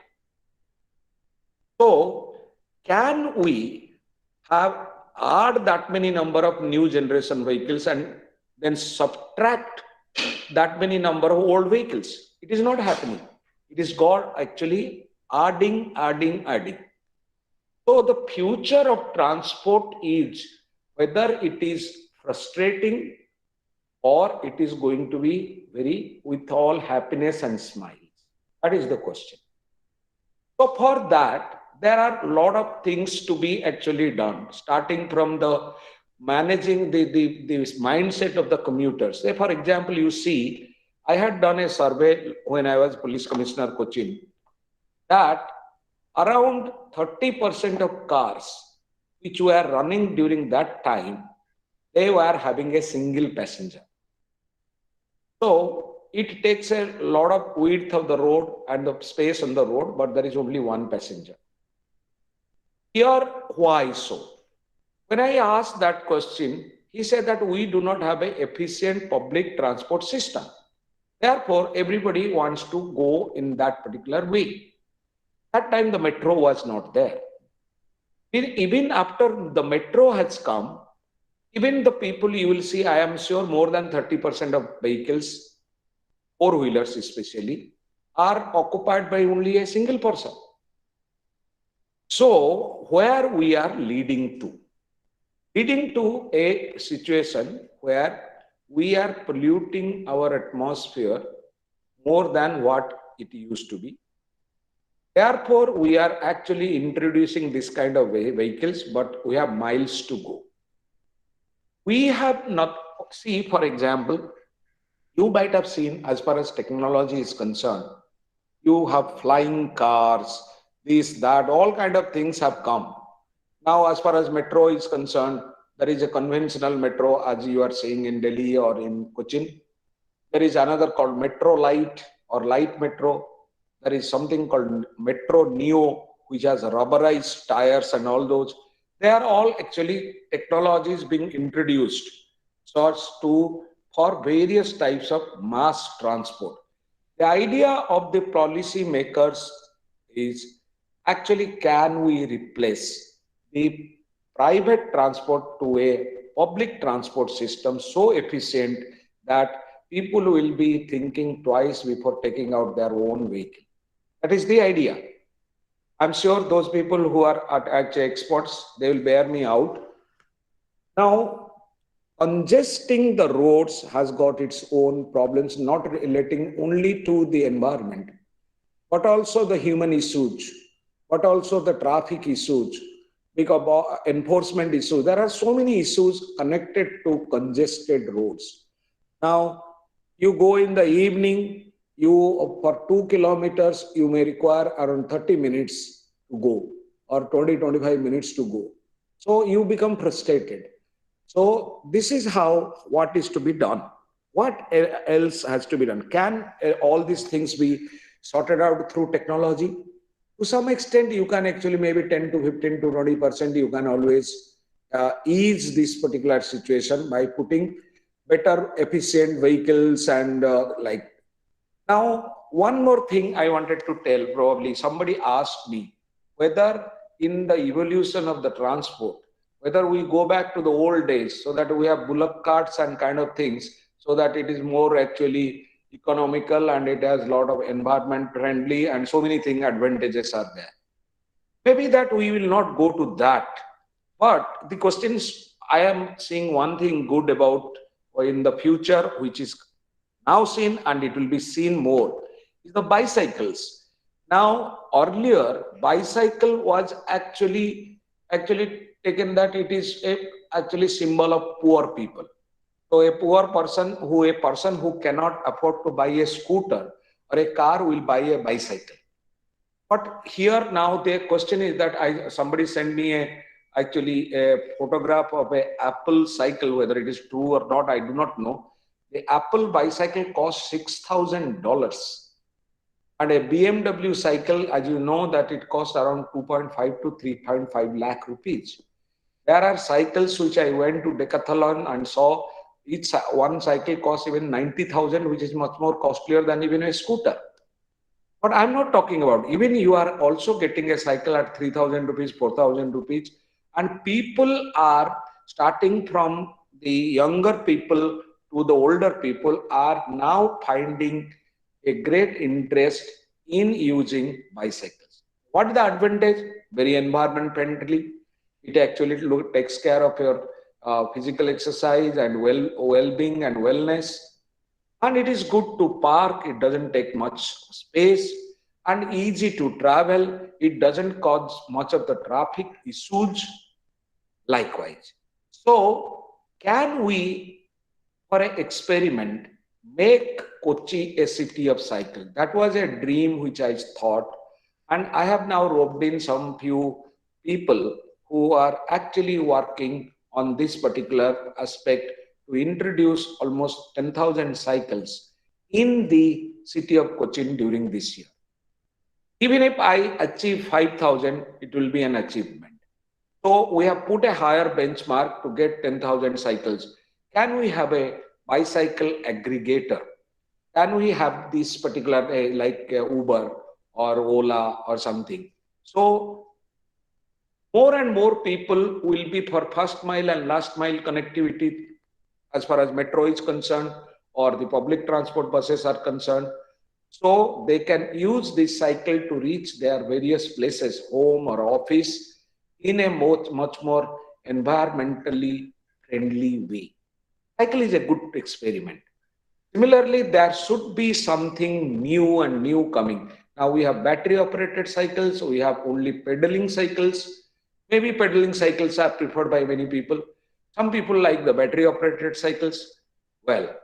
So can we add that many number of new generation vehicles and then subtract that many number of old vehicles? It is not happening. It is God actually adding. So the future of transport is whether it is frustrating or it is going to be very with all happiness and smiles. That is the question. So for that, there are a lot of things to be actually done, starting from the managing the mindset of the commuters. Say, for example, you see, I had done a survey when I was Police Commissioner Cochin, that around 30% of cars which were running during that time, they were having a single passenger. So it takes a lot of width of the road and the space on the road, but there is only one passenger. Here, why so? When I asked that question, he said that we do not have an efficient public transport system. Therefore, everybody wants to go in that particular way. That time the metro was not there. Even after the metro has come, even the people you will see, I am sure more than 30% of vehicles, four-wheelers especially, are occupied by only a single person. So where we are leading to? Leading to a situation where we are polluting our atmosphere more than what it used to be. Therefore, we are actually introducing this kind of vehicles, but we have miles to go. We have not, see, for example, you might have seen, as far as technology is concerned, you have flying cars, this, that, all kind of things have come. Now, as far as metro is concerned, there is a conventional metro, as you are seeing in Delhi or in Kochi. There is another called Metro Light or Light Metro. There is something called Metro Neo, which has rubberized tires and all those. They are all actually technologies being introduced so as to for various types of mass transport. The idea of the policy makers is actually, can we replace the private transport to a public transport system so efficient that people will be thinking twice before taking out their own vehicle? That is the idea. I'm sure those people who are at experts, they will bear me out. Now, congesting the roads has got its own problems, not relating only to the environment, but also the human issues, but also the traffic issues, because enforcement issues. There are so many issues connected to congested roads. Now, you go in the evening, you for 2 kilometers, you may require around 30 minutes to go or 20-25 minutes to go. So you become frustrated. So this is what is to be done. What else has to be done? Can all these things be sorted out through technology? To some extent, you can actually maybe 10 to 15 to 20%, you can always ease this particular situation by putting better efficient vehicles and like. Now, one more thing I wanted to tell, probably somebody asked me whether in the evolution of the transport, whether we go back to the old days so that we have bullock carts and kind of things so that it is more actually economical and it has a lot of environment friendly and so many things advantages are there. Maybe that we will not go to that. But the question is, I am seeing one thing good about in the future, which is now seen and it will be seen more, is the bicycles. Now, earlier, bicycle was actually taken that it is actually symbol of poor people. So a poor person who cannot afford to buy a scooter or a car will buy a bicycle. But here now the question is that somebody sent me actually a photograph of a Apple cycle, whether it is true or not, I do not know. The Apple bicycle costs $6,000. And a BMW cycle, as you know, that it costs around 2.5 to 3.5 lakh rupees. There are cycles which I went to Decathlon and saw each one cycle costs even 90,000, which is much more costlier than even a scooter. But I'm not talking about, even you are also getting a cycle at 3,000 rupees, 4,000 rupees. And people are starting from the younger people to the older people are now finding a great interest in using bicycles. What is the advantage? Very environment friendly. It actually takes care of your physical exercise and well-being and wellness. And it is good to park. It doesn't take much space and easy to travel. It doesn't cause much of the traffic issues likewise. So can we, for an experiment, make Kochi a city of cycle? That was a dream which I thought. And I have now roped in some few people who are actually working on this particular aspect to introduce almost 10,000 cycles in the city of Cochin during this year. Even if I achieve 5,000, it will be an achievement. So we have put a higher benchmark to get 10,000 cycles. Can we have a bicycle aggregator? Can we have this particular like Uber or Ola or something? So more and more people will be for first mile and last mile connectivity as far as metro is concerned or the public transport buses are concerned. So they can use this cycle to reach their various places, home or office, in a much more environmentally friendly way. Cycle is a good experiment. Similarly, there should be something new coming. Now we have battery operated cycles, we have only pedaling cycles. Maybe pedaling cycles are preferred by many people. Some people like the battery operated cycles. Well,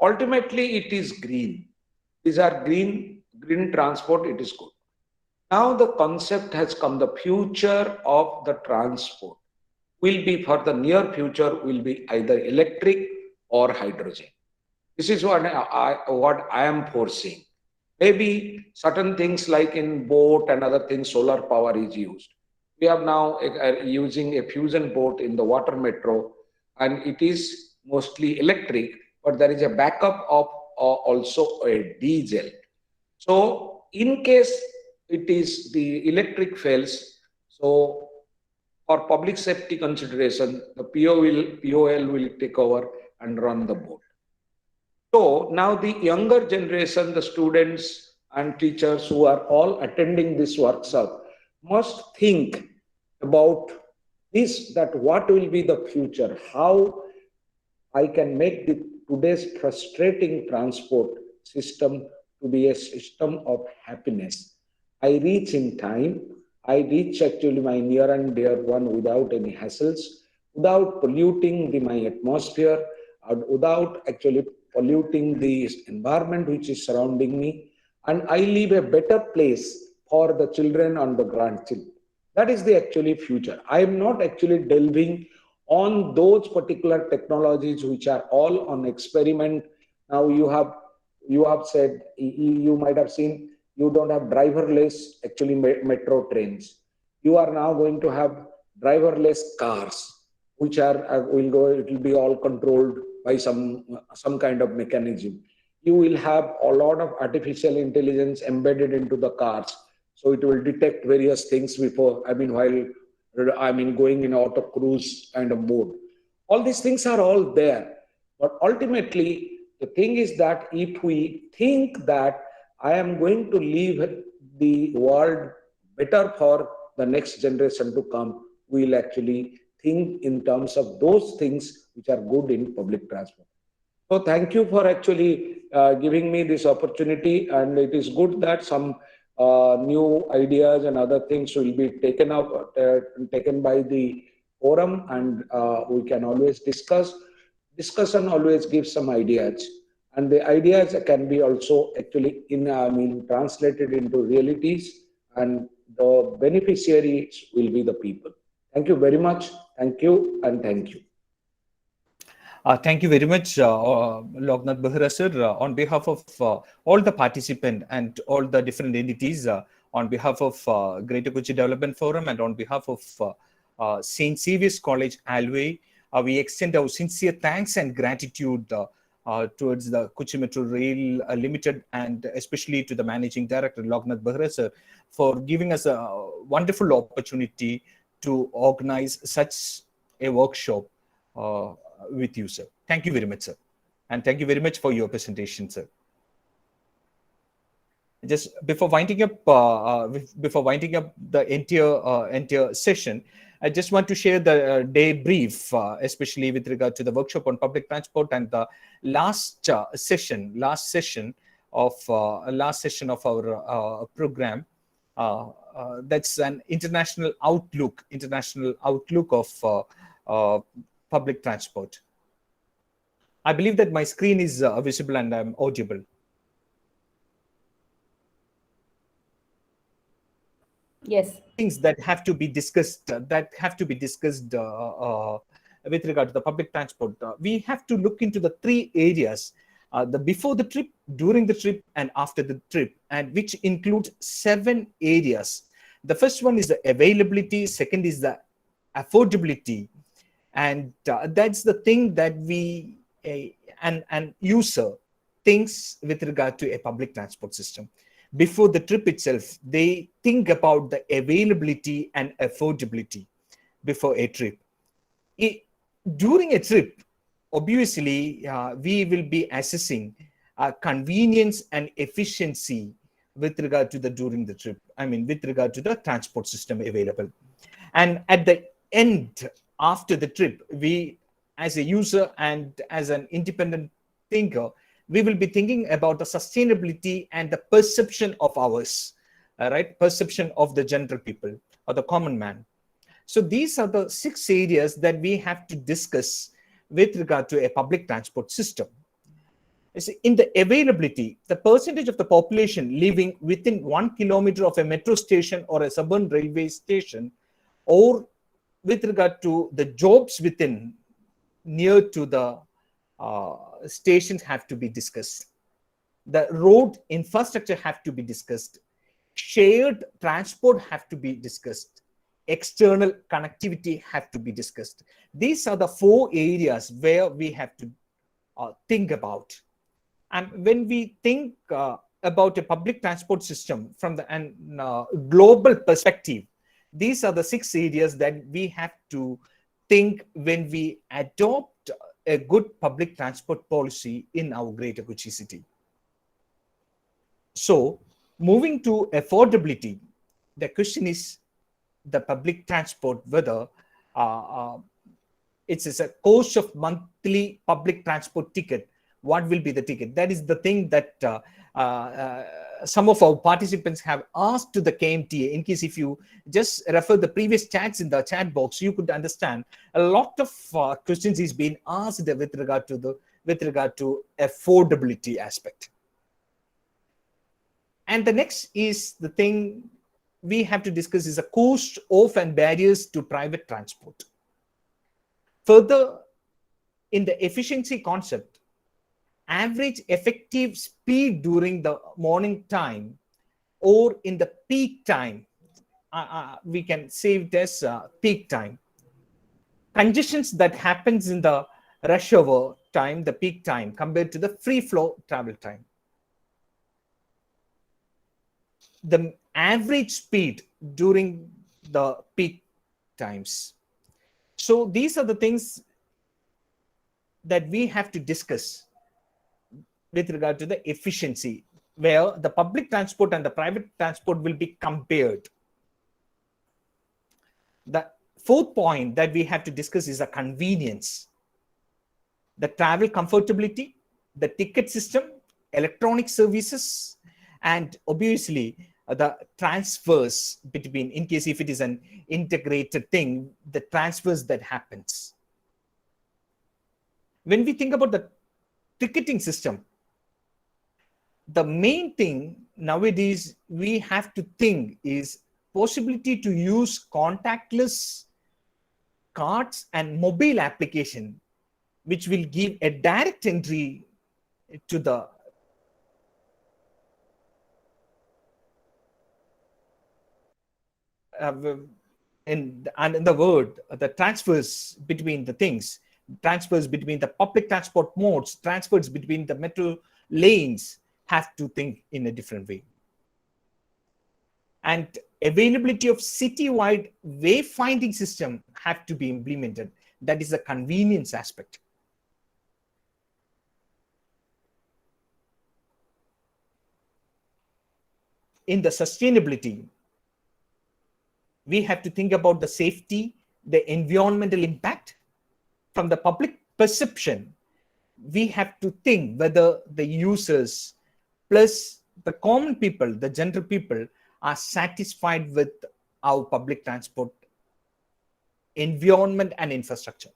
ultimately it is green. These are green transport, it is good. Now the concept has come, the future of the transport will be, for the near future, will be either electric or hydrogen. This is what I am foreseeing. Maybe certain things like in boat and other things, solar power is used. We are now using a fusion boat in the water metro, and it is mostly electric, but there is a backup of also a diesel. So in case it is the electric fails, so for public safety consideration, the POL will take over and run the boat. So now the younger generation, the students and teachers who are all attending this workshop must think about this, that what will be the future, how I can make today's frustrating transport system to be a system of happiness. I reach in time, I reach actually my near and dear one without any hassles, without polluting my atmosphere, without actually polluting the environment which is surrounding me, and I leave a better place for the children and the grandchildren. That is the actually future. I am not actually delving on those particular technologies which are all on experiment. Now you have said, you might have seen, you don't have driverless actually metro trains. You are now going to have driverless cars, which it will be all controlled by some kind of mechanism. You will have a lot of artificial intelligence embedded into the cars. So it will detect various things before, while going in auto cruise kind of mode. All these things are all there. But ultimately, the thing is that if we think that I am going to leave the world better for the next generation to come, we'll actually think in terms of those things which are good in public transport. So thank you for actually giving me this opportunity, and it is good that some new ideas and other things will be taken by the forum, and we can always discuss. Discussion always gives some ideas, and the ideas can be also actually translated into realities, and the beneficiaries will be the people. Thank you very much. Thank you, and thank you. Thank you very much, Loknath Behra sir, on behalf of all the participants and all the different entities, on behalf of Greater Kochi Development Forum and on behalf of St. Xavier's College, Alway, we extend our sincere thanks and gratitude towards the Kochi Metro Rail Limited, and especially to the Managing Director, Loknath Behra sir, for giving us a wonderful opportunity to organize such a workshop with you, sir. Thank you very much, sir. And thank you very much for your presentation, sir. Just before winding up the entire session, I just want to share the day brief, especially with regard to the workshop on public transport and the last session of our program. That's an international outlook of public transport. I believe that my screen is visible and I'm audible. Yes. Things that have to be discussed, with regard to the public transport. We have to look into the three areas, the before the trip, during the trip, and after the trip, and which includes 7 areas. The first one is the availability, second is the affordability, and that's the thing that an user thinks with regard to a public transport system. Before the trip itself, they think about the availability and affordability. before a trip. During a trip, obviously, we will be assessing convenience and efficiency with regard to the during the trip. I mean, with regard to the transport system available. And at the end, after the trip, we, as a user and as an independent thinker, we will be thinking about the sustainability and the perception of ours, right? Perception of the general people or the common man. So these are the 6 areas that we have to discuss with regard to a public transport system. In the availability, the percentage of the population living within 1 kilometer of a metro station or a suburban railway station, or with regard to the jobs within near to the stations have to be discussed. The road infrastructure have to be discussed. Shared transport have to be discussed. External connectivity have to be discussed. These are the 4 areas where we have to think about. And when we think about a public transport system from the global perspective, these are the 6 areas that we have to think when we adopt a good public transport policy in our greater Kochi city. So, moving to affordability, the question is the public transport, whether it's a cost of monthly public transport ticket. What will be the ticket? That is the thing that some of our participants have asked to the KMTA. In case if you just refer the previous chats in the chat box, you could understand a lot of questions is being asked with regard to affordability aspect. And the next is the thing we have to discuss is the cost of and barriers to private transport. Further, in the efficiency concept, average effective speed during the morning time or in the peak time, we can say it as peak time. Congestions that happens in the rush hour time, the peak time, compared to the free flow travel time. The average speed during the peak times. So these are the things that we have to discuss with regard to the efficiency, where the public transport and the private transport will be compared. The 4th point that we have to discuss is the convenience, the travel comfortability, the ticket system, electronic services, and obviously the transfers between, in case if it is an integrated thing, the transfers that happens. When we think about the ticketing system, the main thing nowadays we have to think is possibility to use contactless cards and mobile application, which will give a direct entry to the in the word, the transfers between the things, transfers between the public transport modes, transfers between the metro lanes, have to think in a different way. And availability of city-wide wayfinding system have to be implemented. That is the convenience aspect. In the sustainability, we have to think about the safety, the environmental impact. From the public perception, we have to think whether the users plus the common people, the general people, are satisfied with our public transport environment and infrastructure.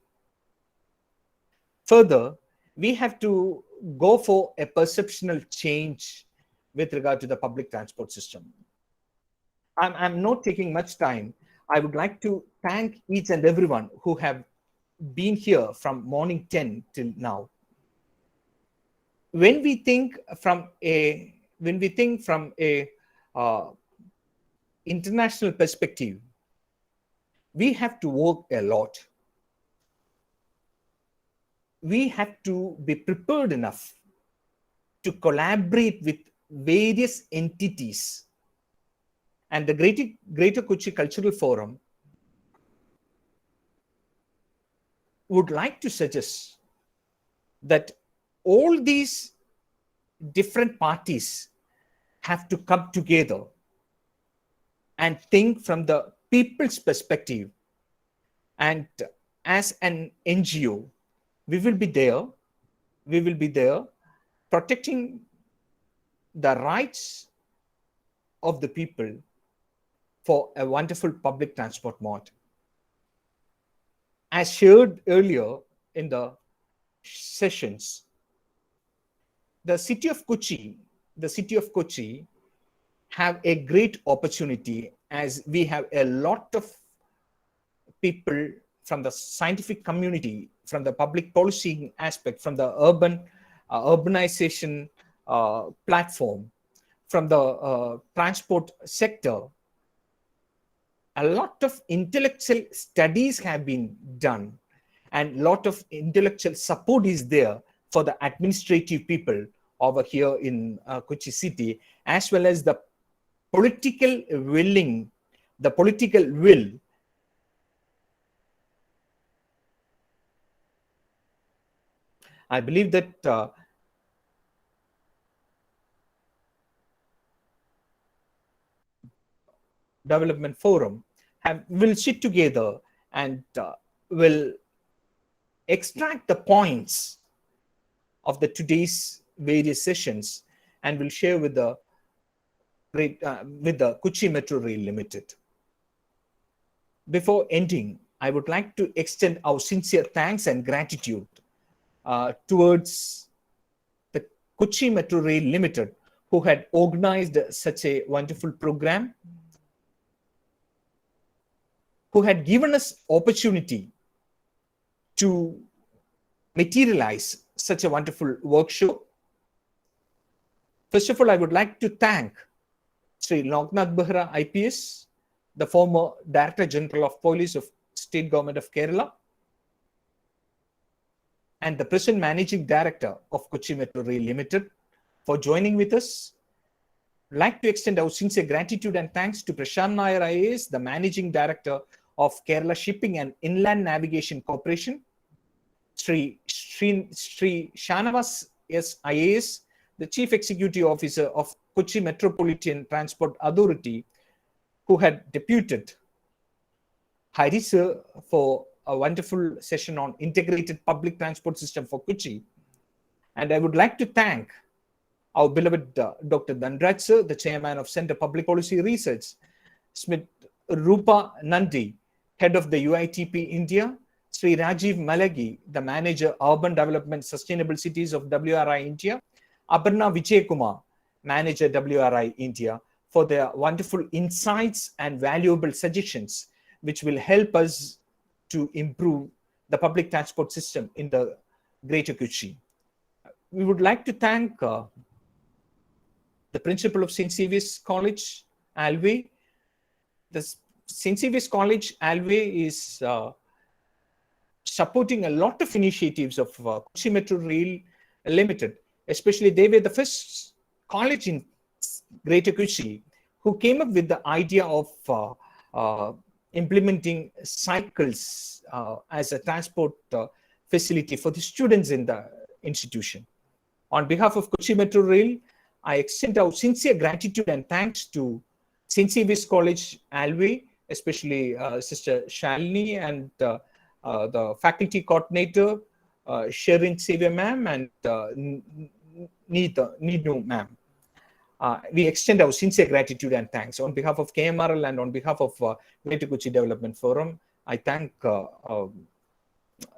Further, we have to go for a perceptional change with regard to the public transport system. I'm not taking much time. I would like to thank each and everyone who have been here from morning 10 till now. When we think from a international perspective, we have to work a lot. We have to be prepared enough to collaborate with various entities. And the Greater Kochi Cultural Forum would like to suggest that all these different parties have to come together and think from the people's perspective. And as an NGO, we will be there protecting the rights of the people for a wonderful public transport mode. As shared earlier in the sessions, the city of Kochi have a great opportunity, as we have a lot of people from the scientific community, from the public policy aspect, from the urbanization platform, from the transport sector. A lot of intellectual studies have been done, and a lot of intellectual support is there for the administrative people over here in Kochi city, as well as the political will. I believe that Development Forum will sit together and will extract the points of the today's various sessions and will share with the Kochi Metro Rail Limited. Before ending, I would like to extend our sincere thanks and gratitude towards the Kochi Metro Rail Limited, who had organized such a wonderful program, who had given us opportunity to materialize such a wonderful workshop. First of all, I would like to thank Sri Loknath Behra IPS, the former Director General of Police of State Government of Kerala, and the present Managing Director of Kochi Metro Rail Limited, for joining with us. I'd like to extend our sincere gratitude and thanks to Prashant Nair IAS, the Managing Director of Kerala Shipping and Inland Navigation Corporation, Sri Shanavas S. IAS, the Chief Executive Officer of Kochi Metropolitan Transport Authority, who had deputed Hari Sir for a wonderful session on integrated public transport system for Kochi. And I would like to thank our beloved Dr. Dhanraj Sir, the Chairman of Center Public Policy Research, Smith Rupa Nandi, Head of the UITP India, Sri Rajiv Malagi, the Manager Urban Development Sustainable Cities of WRI India, Aparna Vijay Kumar, Manager WRI India, for their wonderful insights and valuable suggestions, which will help us to improve the public transport system in the Greater Kochi. We would like to thank the Principal of St. Xavier's College, Alway. The St. Xavier's College, Alway, is supporting a lot of initiatives of Kochi Metro Rail Limited. Especially, they were the first college in Greater Kochi who came up with the idea of implementing cycles as a transport facility for the students in the institution. On behalf of Kochi Metro Rail, I extend our sincere gratitude and thanks to St. Xavier's College, Alway, especially Sister Shalini and the faculty coordinator, Sherin Xavier ma'am, and Neenu ma'am. We extend our sincere gratitude and thanks. On behalf of KMRL and on behalf of Greater Kochi Development Forum, I thank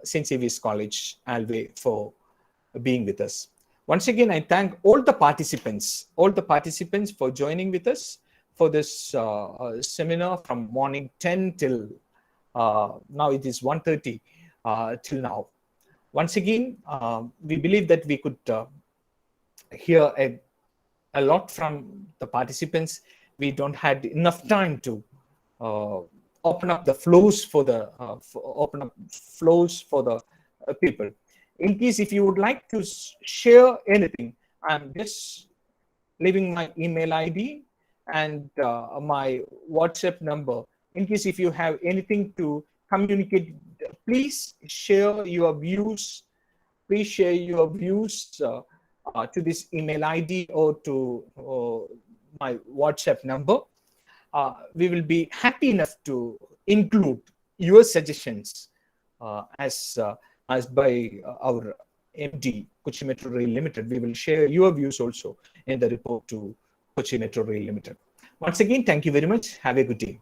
St. Xavier's College, Alway, for being with us. Once again, I thank all the participants for joining with us for this seminar from morning 10 till now it is 1:30 till now. Once again, we believe that we could hear a lot from the participants. We don't had enough time to open up the flows for the people. In case if you would like to share anything, I'm just leaving my email ID and my WhatsApp number. In case if you have anything to communicate please share your views. Please share your views to this email ID or to my WhatsApp number. We will be happy enough to include your suggestions as by our MD, Kochi Metro Rail Limited. We will share your views also in the report to Kochi Metro Rail Limited. Once again, thank you very much. Have a good day.